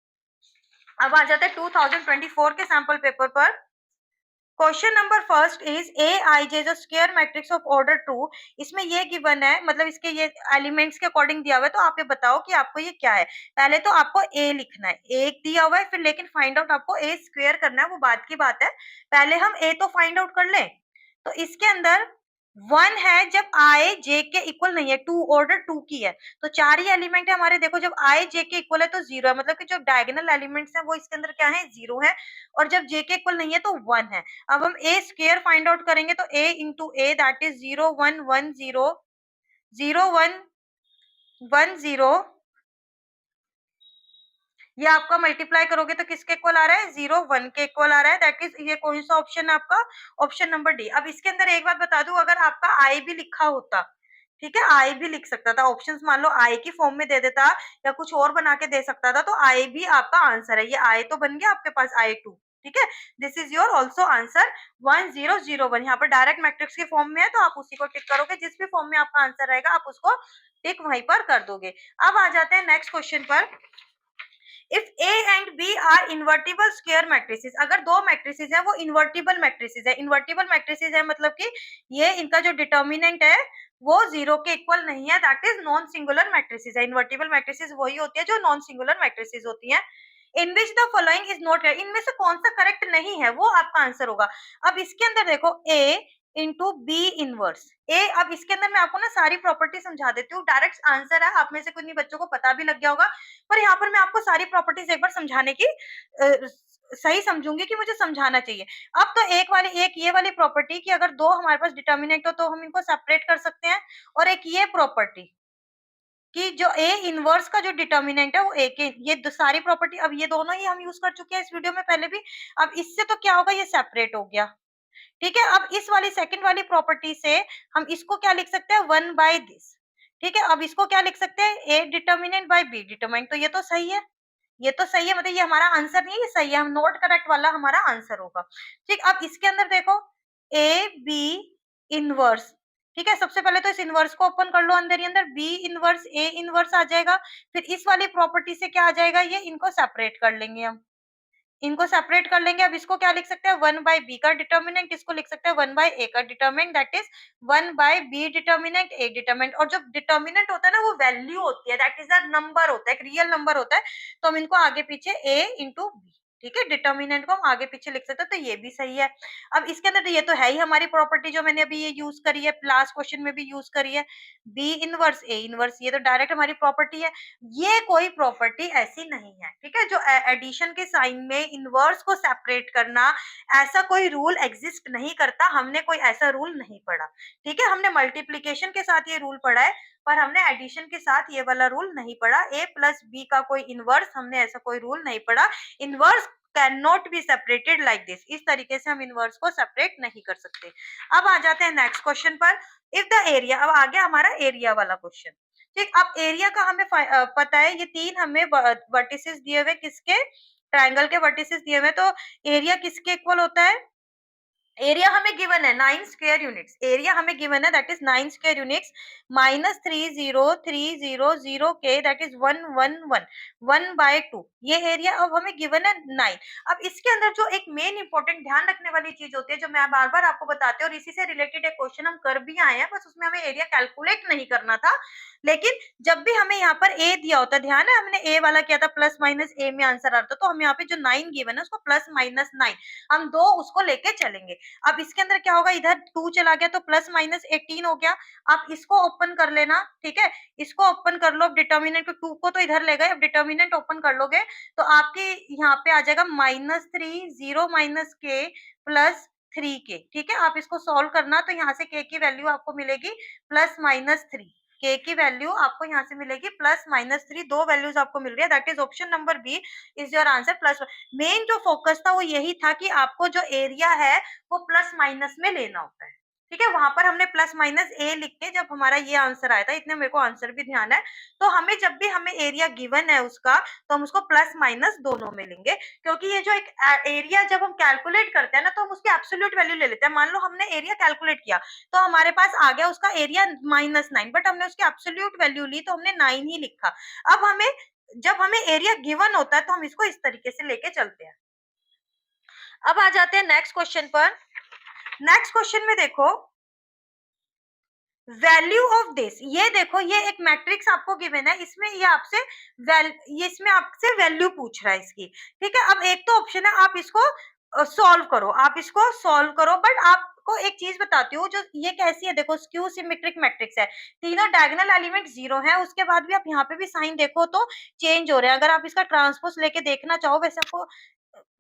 अब आ जाते हैं 2024 के सैंपल पेपर पर। Question number first is Aij जो स्क्वायर मैट्रिक्स ऑफ ऑर्डर 2, इसमें ये गिवन है, मतलब इसके ये एलिमेंट्स के अकॉर्डिंग दिया हुआ है, तो आप ये बताओ कि आपको ये क्या है। पहले तो आपको ए लिखना है, एक दिया हुआ है, फिर लेकिन फाइंड आउट आपको ए स्क्वायर करना है, वो बात की बात है। पहले हम ए तो फाइंड आउट कर लें। तो इसके अंदर 1 है जब i j के इक्वल नहीं है, 2 ऑर्डर 2 की है, तो 4 ही एलिमेंट है हमारे। देखो जब i j के इक्वल है तो 0 है, मतलब कि जो डायगोनल एलिमेंट्स हैं वो इसके अंदर क्या है, 0 है, और जब j के इक्वल नहीं है तो 1 है। अब हम a स्क्वायर फाइंड आउट करेंगे तो a into a that is 0 1 1 0 0 1 1 0, ये आपका मल्टीप्लाई करोगे तो किसके इक्वल आ रहा है, 0 1 के इक्वल आ रहा है। दैट इज ये कौन सा ऑप्शन है आपका, ऑप्शन नंबर डी। अब इसके अंदर एक बात बता दूं, अगर आपका आई भी लिखा होता, ठीक है, आई भी लिख सकता था, ऑप्शंस मान लो आई की फॉर्म में दे देता या कुछ और बना के दे सकता था, तो आई भी आपका आंसर है। ये आई तो बन गया आपके पास I2, ठीक है, this is your also answer 1001। यहाँ पर डायरेक्ट मैट्रिक्स की फॉर्म में है तो आप उसी को टिक करोगे, जिस भी फॉर्म में आपका आंसर रहेगा आप उसको टिक वहीं पर कर दोगे। अब आ जाते हैं नेक्स्ट क्वेश्चन पर। If A and B are invertible square matrices, अगर दो मैट्रिसेस है वो इन्वर्टिबल मैट्रिसेस है, इन्वर्टिबल मैट्रिसेस है मतलब कि ये इनका जो डिटर्मिनेंट है वो 0 के इक्वल नहीं है, that is non singular matrices है। इन्वर्टिबल मैट्रिसेस वही होती है जो नॉन सिंगुलर मैट्रिसेस होती हैं। In which the following is not, इनमें से कौन सा करेक्ट नहीं है वो आपका आंसर होगा। अब इसके अंदर देखो A इंटू बी इनवर्स ए, अब इसके अंदर मैं आपको ना सारी प्रॉपर्टी समझा देती हूँ, डायरेक्ट आंसर है, आप में से कुछ बच्चों को पता भी लग गया होगा, पर यहाँ पर मैं आपको सारी प्रॉपर्टीज एक बार समझाने की सही समझूंगी कि मुझे समझाना चाहिए। अब तो एक ये वाली प्रॉपर्टी कि अगर दो हमारे पास डिटर्मिनेंट हो तो हम इनको सेपरेट कर सकते हैं, और एक ये प्रॉपर्टी कि जो ए इनवर्स का जो डिटर्मिनेंट है वो ए के, ये सारी प्रॉपर्टी अब ये दोनों ही हम यूज कर चुके हैं इस वीडियो में पहले भी। अब इससे तो क्या होगा, ये सेपरेट हो गया, ठीक है। अब इस वाली सेकंड वाली प्रॉपर्टी से हम इसको क्या लिख सकते हैं, 1/दिस, ठीक है। अब इसको क्या लिख सकते हैं, A determinant by B determinant, तो ये तो सही है, ये तो सही है, मतलब ये हमारा आंसर नहीं है, ये सही है, हम नोट करेक्ट वाला हमारा आंसर होगा, ठीक। अब इसके अंदर देखो ए बी इनवर्स, ठीक है, सबसे पहले तो इस इनवर्स को ओपन कर लो, अंदर ही अंदर बी इनवर्स ए इनवर्स आ जाएगा, फिर इस वाली प्रॉपर्टी से क्या आ जाएगा, ये इनको सेपरेट कर लेंगे हम, इनको सेपरेट कर लेंगे। अब इसको क्या लिख सकते हैं, 1/b का डिटर्मिनेंट, इसको लिख सकते हैं 1/a का determinant, that is 1/b determinant a determinant. और जो डिटर्मिनेंट होता है ना वो वैल्यू होती है, दैट इज अ नंबर होता है, एक रियल नंबर होता है, तो हम इनको आगे पीछे a इंटू b, ठीक है, डिटर्मिनेंट को हम आगे पीछे लिख सकते हैं, तो ये भी सही है। अब इसके अंदर तो ये तो है ही हमारी प्रॉपर्टी जो मैंने अभी ये यूज करी है, लास्ट क्वेश्चन में भी यूज करी है, b इनवर्स a इनवर्स, ये तो डायरेक्ट हमारी प्रॉपर्टी है। ये कोई प्रॉपर्टी ऐसी नहीं है, ठीक है, जो एडिशन के साइन में इनवर्स को सेपरेट करना, ऐसा कोई रूल एग्जिस्ट नहीं करता, हमने कोई ऐसा रूल नहीं पढ़ा, ठीक है। हमने मल्टीप्लीकेशन के साथ ये रूल पढ़ा है, पर हमने एडिशन के साथ ये वाला रूल नहीं पढ़ा, a प्लस बी का कोई इनवर्स, हमने ऐसा कोई रूल नहीं पढ़ा। Inverse can not be separated like this, इस तरीके से हम इनवर्स को सेपरेट नहीं कर सकते। अब आ जाते हैं नेक्स्ट क्वेश्चन पर। इफ द एरिया, अब आ गया हमारा एरिया वाला क्वेश्चन, ठीक। अब एरिया का हमें पता है, ये तीन हमें वर्टिसेस दिए हुए, किसके, ट्रायंगल के वर्टिसेस दिए हुए, तो एरिया किसके इक्वल होता है, एरिया हमें गिवन है 9 स्क्वायर यूनिट्स, एरिया हमें गिवन है that is 9 square units minus 30300 के, दैट इज 111 1/2, ये एरिया अब हमें गिवन है 9। अब इसके अंदर जो एक मेन इंपॉर्टेंट ध्यान रखने वाली चीज होती है, जो मैं बार बार आपको बताती हूँ, और इसी से रिलेटेड एक क्वेश्चन हम कर भी आए हैं, बस उसमें हमें एरिया कैलकुलेट नहीं करना था, लेकिन जब भी हमें यहाँ पर ए दिया होता है, ध्यान है हमने ए वाला किया था, प्लस माइनस ए में आंसर आता, तो हम यहाँ पे जो 9 गिवन है उसको प्लस माइनस 9, हम दो उसको लेके चलेंगे। अब इसके अंदर क्या होगा, इधर 2 चला गया तो प्लस माइनस 18 हो गया। आप इसको ओपन कर लेना, ठीक है, इसको ओपन कर लो, अब डिटर्मिनेंट 2 को तो इधर ले गए, अब डिटर्मिनेंट ओपन कर लोगे तो आपके यहाँ पे आ जाएगा -3 0 माइनस के प्लस 3 के, ठीक है। आप इसको सॉल्व करना, तो यहाँ से के की वैल्यू आपको मिलेगी +-3, के की वैल्यू आपको यहाँ से मिलेगी +-3, दो वैल्यूज आपको मिल रही है, that is option number B is your answer plus. Main जो फोकस था वो यही था कि आपको जो एरिया है वो प्लस माइनस में लेना होता है, ठीक है। वहां पर हमने प्लस माइनस ए लिख के जब हमारा ये आंसर आया था, इतने मेरे को आंसर भी ध्यान है, तो हमें जब भी हमें एरिया गिवन है उसका, तो हम उसको प्लस माइनस दोनों में लेंगे, क्योंकि ये जो एक एरिया जब हम कैलकुलेट करते हैं ना, तो हम उसकी एब्सोल्यूट वैल्यू ले लेते हैं। मान लो हमने एरिया कैलकुलेट किया तो हमारे पास आ गया उसका एरिया -9, बट हमने उसकी एब्सोल्यूट वैल्यू ली तो हमने 9 ही लिखा। अब हमें जब हमें एरिया गिवन होता है तो हम इसको इस तरीके से लेके चलते हैं। अब आ जाते हैं नेक्स्ट क्वेश्चन पर। नेक्स्ट क्वेश्चन में देखो, वैल्यू ऑफ दिस, ये देखो ये एक मैट्रिक्स आपको गिवन है, इसमें ये आपसे ये इसमें आपसे वैल्यू पूछ रहा है इसकी, ठीक है। अब एक तो ऑप्शन है आप इसको सॉल्व करो, आप इसको सॉल्व करो, बट आपको एक चीज बताती हूँ, जो ये कैसी है, देखो स्क्यू सिमेट्रिक मैट्रिक्स है, तीनों डायगोनल एलिमेंट जीरो है, उसके बाद भी आप यहाँ पे भी साइन देखो तो चेंज हो रहे हैं। अगर आप इसका ट्रांसपोज लेके देखना चाहो, वैसे आपको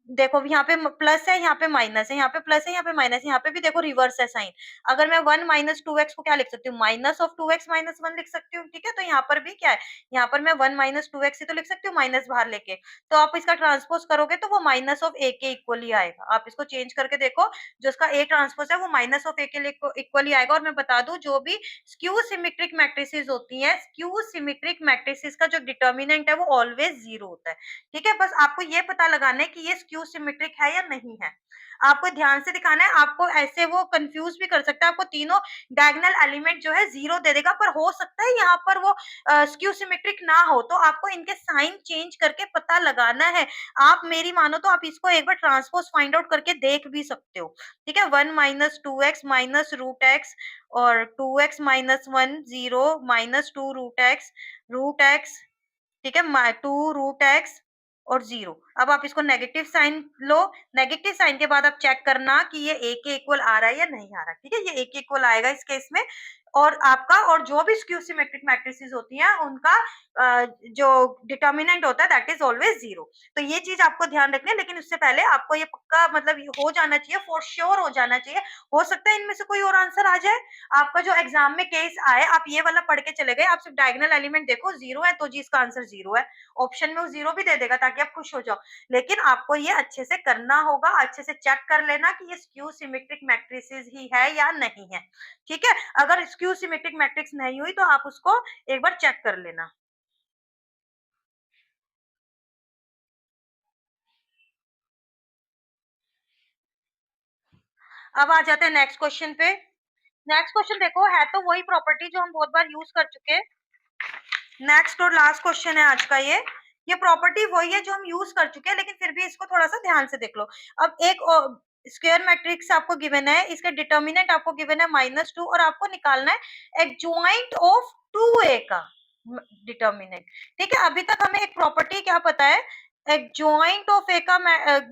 देखो यहाँ पे प्लस है, यहाँ पे माइनस है, यहाँ पे प्लस है, यहाँ पे माइनस है, यहाँ पे भी देखो रिवर्स है साइन। अगर मैं 1 माइनस 2x को क्या लिख सकती हूँ, माइनस ऑफ 2x माइनस 1 लिख सकती हूँ, ठीक है। तो यहाँ पर भी क्या है, यहाँ पर मैं 1 माइनस 2x ही तो लिख सकती हूँ, माइनस बाहर लेके। तो आप इसका ट्रांसपोज करोगे तो वो माइनस ऑफ a के इक्वल ही आएगा। आप इसको चेंज करके देखो, जो इसका a ट्रांसपोज है वो माइनस ऑफ a के इक्वल ही आएगा। और मैं बता दूं, जो भी स्क्यू सिमेट्रिक मैट्रिसेस होती हैं, स्क्यू सिमेट्रिक मैट्रिसेस का जो डिटर्मिनेंट है वो ऑलवेज जीरो होता है, ठीक है। बस आपको ये पता लगाना है कि ये स्क्यू सिमेट्रिक है या नहीं है, आपको ध्यान से दिखाना है। आपको ऐसे वो कंफ्यूज भी कर सकता है, आपको तीनों डायगोनल एलिमेंट जो है जीरो दे देगा, पर हो सकता है यहाँ पर वो स्क्यू सिमेट्रिक ना हो, तो आपको इनके साइन चेंज करके पता लगाना है। आप मेरी मानो तो आप इसको एक बार ट्रांसपोज फाइंड आउट करके देख भी सकते हो, ठीक है। 1 minus 2x minus root x और 2x minus 1 0 minus 2 root x, ठीक है, 2 रूट एक्स और जीरो। अब आप इसको नेगेटिव साइन लो, नेगेटिव साइन के बाद आप चेक करना कि ये a के इक्वल आ रहा है या नहीं आ रहा है, ठीक है। ये a के इक्वल आएगा इस केस में। और आपका, और जो भी स्क्यू सिमेट्रिक मैट्रिसेस होती हैं उनका जो डिटर्मिनेंट होता है दैट इज ऑलवेज जीरो। तो ये चीज आपको ध्यान रखनी है, लेकिन उससे पहले आपको ये पक्का मतलब हो जाना चाहिए, फॉर श्योर हो जाना चाहिए। हो सकता है इनमें से कोई और आंसर आ जाए, आपका जो एग्जाम में केस आए, आप ये वाला पढ़ के चले गए, आप सिर्फ डायगोनल एलिमेंट देखो जीरो है तो जी इसका आंसर जीरो है, ऑप्शन में वो जीरो भी दे देगा ताकि आप खुश हो जाओ। लेकिन आपको ये अच्छे से करना होगा, अच्छे से चेक कर लेना कि ये स्क्यू सिमेट्रिक मैट्रिसेस ही है या नहीं है, ठीक है। अगर स्क्यू सिमेट्रिक मैट्रिक्स नहीं हुई तो आप उसको एक बार चेक कर लेना। अब आ जाते हैं नेक्स्ट क्वेश्चन पे। नेक्स्ट क्वेश्चन देखो, है तो वही प्रॉपर्टी जो हम बहुत बार यूज कर चुके हैं। नेक्स्ट और लास्ट क्वेश्चन है आज का ये प्रॉपर्टी वही है जो हम यूज कर चुके हैं, लेकिन फिर भी इसको थोड़ा सा ध्यान से देख लो। अब एक स्क्वायर मैट्रिक्स आपको गिवन है, इसका डिटर्मिनेंट आपको गिवन है -2, और आपको निकालना है एडजॉइंट ऑफ 2a का डिटर्मिनेंट, ठीक है। अभी तक हमें एक प्रॉपर्टी क्या पता है, एडजॉइंट ऑफ a का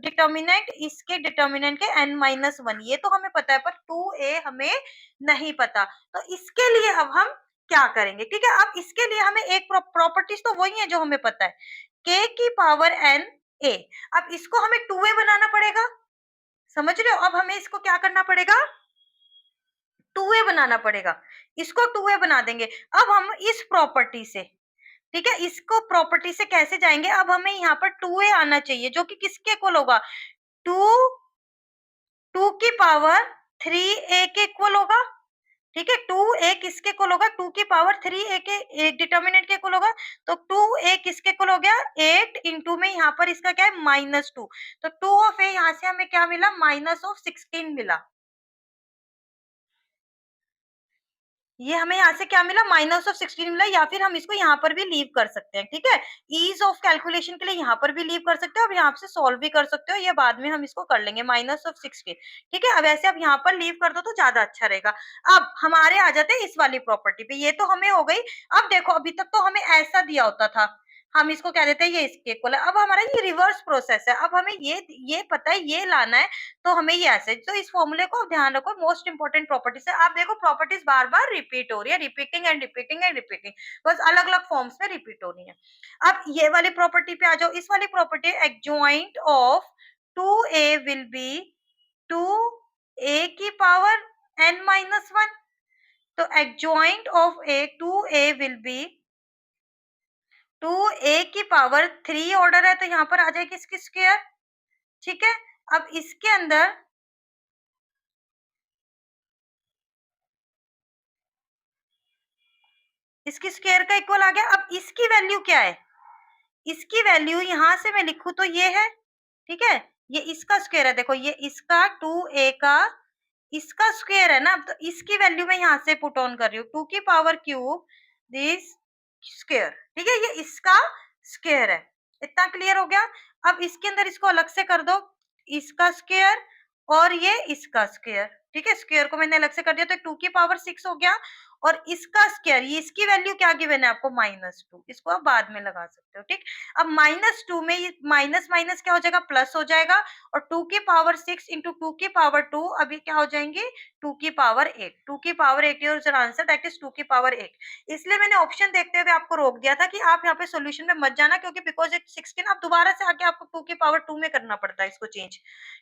डिटर्मिनेंट इसके डिटर्मिनेंट के n-1, ये तो हमें पता है, पर 2a हमें नहीं पता। तो इसके लिए अब हम क्या करेंगे, ठीक है। अब इसके लिए हमें एक प्रॉपर्टीज तो वही है जो हमें पता है, k की पावर n a। अब इसको हमें 2a बनाना पड़ेगा, समझ रहे हो। अब हमें इसको क्या करना पड़ेगा, 2a बनाना पड़ेगा, इसको 2a बना देंगे। अब हम इस प्रॉपर्टी से, ठीक है, इसको प्रॉपर्टी से कैसे जाएंगे, अब हमें यहाँ पर 2a आना चाहिए, जो कि किसके इक्वल होगा, 2 2 की पावर 3a के इक्वल होगा, ठीक है। 2a किसके इक्वल होगा, 2 की पावर 3a के एक डिटर्मिनेंट के इक्वल होगा। तो 2a किसके इक्वल हो गया, 8 इंटू में यहाँ पर इसका क्या है -2, तो 2 ऑफ a यहाँ से हमें क्या मिला, -16 मिला। ये हमें यहाँ से क्या मिला, -16 मिला, या फिर हम इसको यहाँ पर भी लीव कर सकते हैं, ठीक है। ईज ऑफ कैलकुलेशन के लिए यहाँ पर भी लीव कर सकते हो, और यहाँ से सॉल्व भी कर सकते हो, ये बाद में हम इसको कर लेंगे -16, ठीक है। अब ऐसे आप यहाँ पर लीव कर दो तो ज्यादा अच्छा रहेगा। अब हमारे आ जाते हैं इस वाली प्रॉपर्टी पे, ये तो हमें हो गई। अब देखो, अभी तक तो हमें ऐसा दिया होता था, हम इसको कह देते हैं ये इसके इक्वल है। अब हमारा ये रिवर्स प्रोसेस है, अब हमें ये पता है, ये लाना है, तो हमें ये ऐसे, तो इस फॉर्मूले को ध्यान रखो, मोस्ट इंपोर्टेंट प्रॉपर्टीज है। आप देखो प्रॉपर्टीज बार बार रिपीट हो रही है, repeating and repeating and repeating, बस अलग अलग फॉर्म्स में रिपीट हो रही है। अब ये वाली प्रॉपर्टी पे आ जाओ, इस वाली property adjoint of 2a will be 2a की पावर n-1, तो adjoint of a 2a will be 2a की पावर 3 ऑर्डर है, तो यहाँ पर आ जाएगी इसकी स्क्वायर, ठीक है। अब इसके अंदर इसकी स्क्वायर का इक्वल आ गया। अब इसकी वैल्यू क्या है, इसकी वैल्यू यहां से मैं लिखूं तो ये है, ठीक है। ये इसका स्क्वायर है, देखो ये इसका 2a का इसका स्क्वायर है ना, तो इसकी वैल्यू मैं यहाँ से पुट ऑन कर रही हूँ, 2 की पावर क्यूब दिस स्क्वायर, ठीक है। ये इसका स्क्वायर है, इतना क्लियर हो गया। अब इसके अंदर इसको अलग से कर दो, इसका स्क्वायर और ये इसका स्क्वायर, ठीक है? स्क्वायर को मैंने अलग से कर दिया तो 2 की पावर 6 हो गया और इसका स्क्वायर, ये इसकी वैल्यू क्या गिवन है आपको -2, इसको आप बाद में लगा सकते हो, ठीक? अब -2 में ये माइनस माइनस क्या हो जाएगा, प्लस हो जाएगा और 2 की पावर 6 इंटू 2 की पावर 2 अभी क्या हो जाएंगे, 2 की पावर 8, 2 की power 8 your answer that is 2 की पावर 8। इसलिए मैंने ऑप्शन देखते हुए आपको रोक दिया था कि आप यहाँ पे सॉल्यूशन में मत जाना, क्योंकि बिकॉज इट 16 आप दोबारा से आके आपको 2 की पावर 2 में करना पड़ता है इसको चेंज,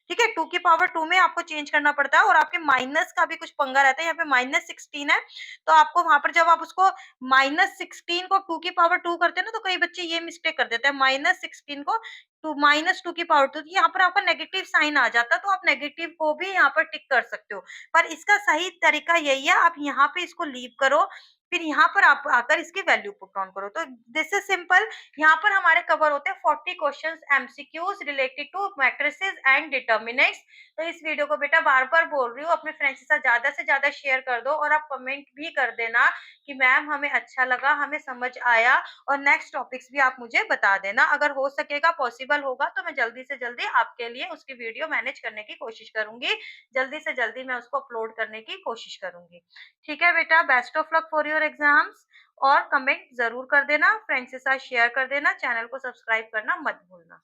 ठीक है? 2 की पावर 2 में आपको चेंज करना पड़ता है और आपके माइनस का भी कुछ पंगा रहता है, यहाँ पे -16 है तो आपको वहां पर जब आप उसको -16 को 2 की पावर 2 करते हैं ना, तो कई बच्चे ये मिस्टेक कर देते हैं, -16 को -2 की पावर 2, यहाँ पर आपका नेगेटिव साइन आ जाता है, तो आप नेगेटिव को भी यहाँ पर टिक कर सकते हो। पर इसका सही तरीका यही है, आप यहाँ पे इसको लीव करो, फिर यहाँ पर आप आकर इसकी वैल्यू पुट ऑन करो। तो दिस इज सिंपल। यहाँ पर हमारे कवर होते हैं 40 questions MCQs related to matrices and determinants. तो इस वीडियो को बेटा बार-बार बोल रही हूँ, अपने फ्रेंड्स के साथ ज़्यादा से ज़्यादा शेयर कर दो और आप कमेंट भी कर देना कि मैम हमें अच्छा लगा, हमें समझ आया, और नेक्स्ट टॉपिक्स भी आप मुझे बता देना। अगर हो सकेगा, पॉसिबल होगा तो मैं जल्दी से जल्दी आपके लिए उसकी वीडियो मैनेज करने की कोशिश करूँगी। जल्दी से जल्दी मैं उसको अपलोड करने की कोशिश करूँगी। ठीक है बेटा, best of luck for your exams, और कमेंट ज़रूर कर देना, फ्रेंड्स के साथ शेयर कर देना, चैनल को सब्सक्राइब करना मत भूलना।